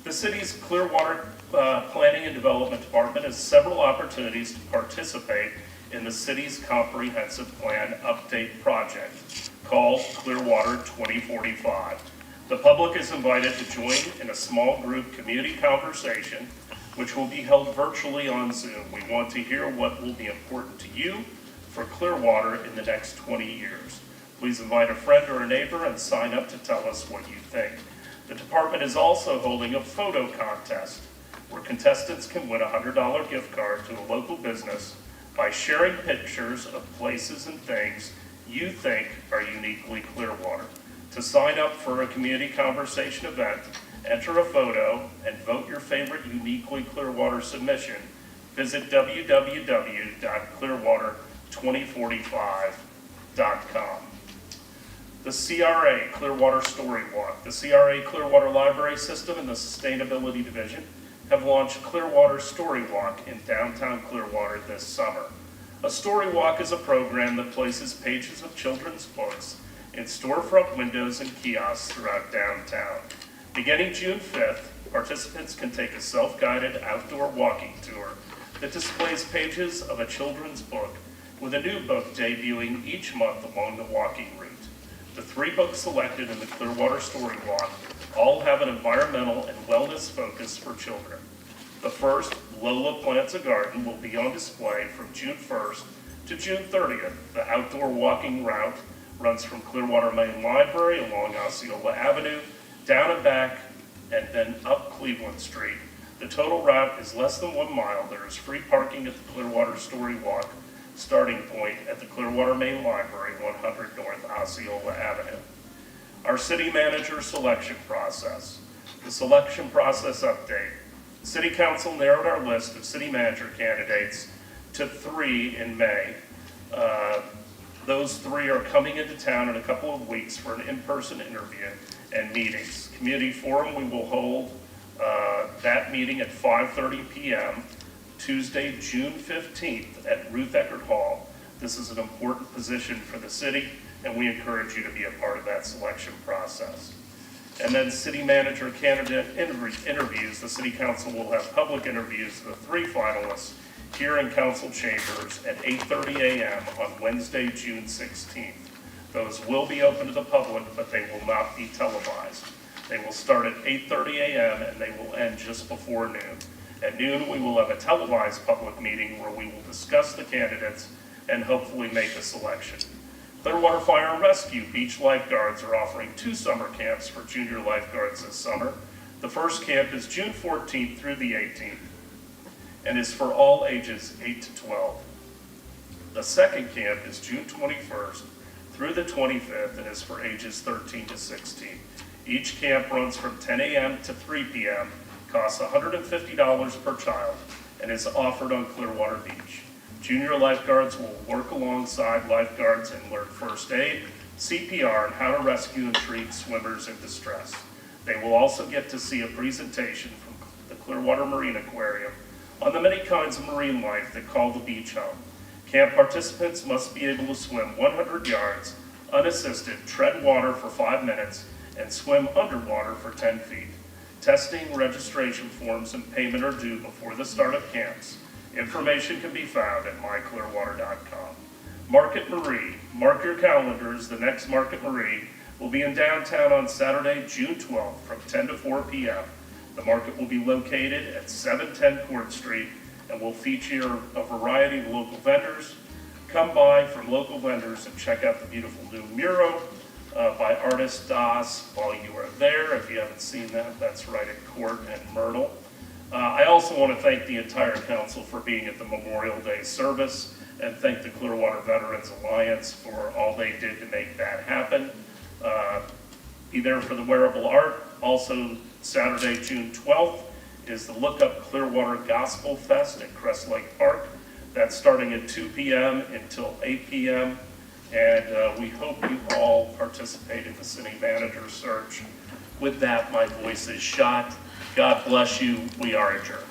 The city's Clearwater Planning and Development Department has several opportunities to participate in the city's comprehensive plan update project called Clearwater 2045. The public is invited to join in a small group community conversation which will be held virtually on Zoom. We want to hear what will be important to you for Clearwater in the next 20 years. Please invite a friend or a neighbor and sign up to tell us what you think. The department is also holding a photo contest where contestants can win a $100 gift card to a local business by sharing pictures of places and things you think are uniquely Clearwater. To sign up for a community conversation event, enter a photo, and vote your favorite uniquely Clearwater submission, visit www.clearwater2045.com. The CRA Clearwater Story Walk. The CRA Clearwater Library System and the Sustainability Division have launched Clearwater Story Walk in downtown Clearwater this summer. A story walk is a program that places pages of children's books in storefront windows and kiosks throughout downtown. Beginning June 5th, participants can take a self-guided outdoor walking tour that displays pages of a children's book, with a new book debuting each month along the walking route. The 3 books selected in the Clearwater Story Walk all have an environmental and wellness focus for children. The first, Lola Plants a Garden, will be on display from June 1st to June 30th. The outdoor walking route runs from Clearwater Main Library along Osceola Avenue, down and back, and then up Cleveland Street. The total route is less than 1 mile. There is free parking at the Clearwater Story Walk starting point at the Clearwater Main Library, 100 North Osceola Avenue. Our city manager selection process. The selection process update. City Council narrowed our list of city manager candidates to 3 in May. Those 3 are coming into town in a couple of weeks for an in-person interview and meetings. Community forum, we will hold that meeting at 5:30 p.m. Tuesday, June 15th at Ruth Eckerd Hall. This is an important position for the city, and we encourage you to be a part of that selection process. And then city manager candidate interviews. The city council will have public interviews of the 3 finalists here in council chambers at 8:30 a.m. on Wednesday, June 16th. Those will be open to the public, but they will not be televised. They will start at 8:30 a.m. and they will end just before noon. At noon, we will have a televised public meeting where we will discuss the candidates and hopefully make a selection. Clearwater Fire and Rescue Beach Lifeguards are offering 2 summer camps for junior lifeguards this summer. The first camp is June 14th through the 18th and is for all ages 8 to 12. The second camp is June 21st through the 25th and is for ages 13 to 16. Each camp runs from 10 a.m. to 3 p.m., costs $150 per child, and is offered on Clearwater Beach. Junior lifeguards will work alongside lifeguards and learn first aid, CPR, and how to rescue and treat swimmers in distress. They will also get to see a presentation from the Clearwater Marine Aquarium on the many kinds of marine life that call the beach home. Camp participants must be able to swim 100 yards, unassisted, tread water for 5 minutes, and swim underwater for 10 feet. Testing, registration forms, and payment are due before the start of camps. Information can be found at myclearwater.com. Market Marie. Mark your calendars. The next Market Marie will be in downtown on Saturday, June 12th from 10 to 4 p.m. The market will be located at 710 Court Street and will feature a variety of local vendors. Come by from local vendors and check out the beautiful new mural by artist Das while you are there. If you haven't seen that, that's right at Court and Myrtle. I also want to thank the entire council for being at the Memorial Day service and thank the Clearwater Veterans Alliance for all they did to make that happen. Be there for the wearable art. Also, Saturday, June 12th is the Look Up Clearwater Gospel Fest at Crest Lake Park. That's starting at 2 p.m. until 8 p.m. And we hope you all participate in the city manager search. With that, my voice is shot. God bless you. We are adjourned.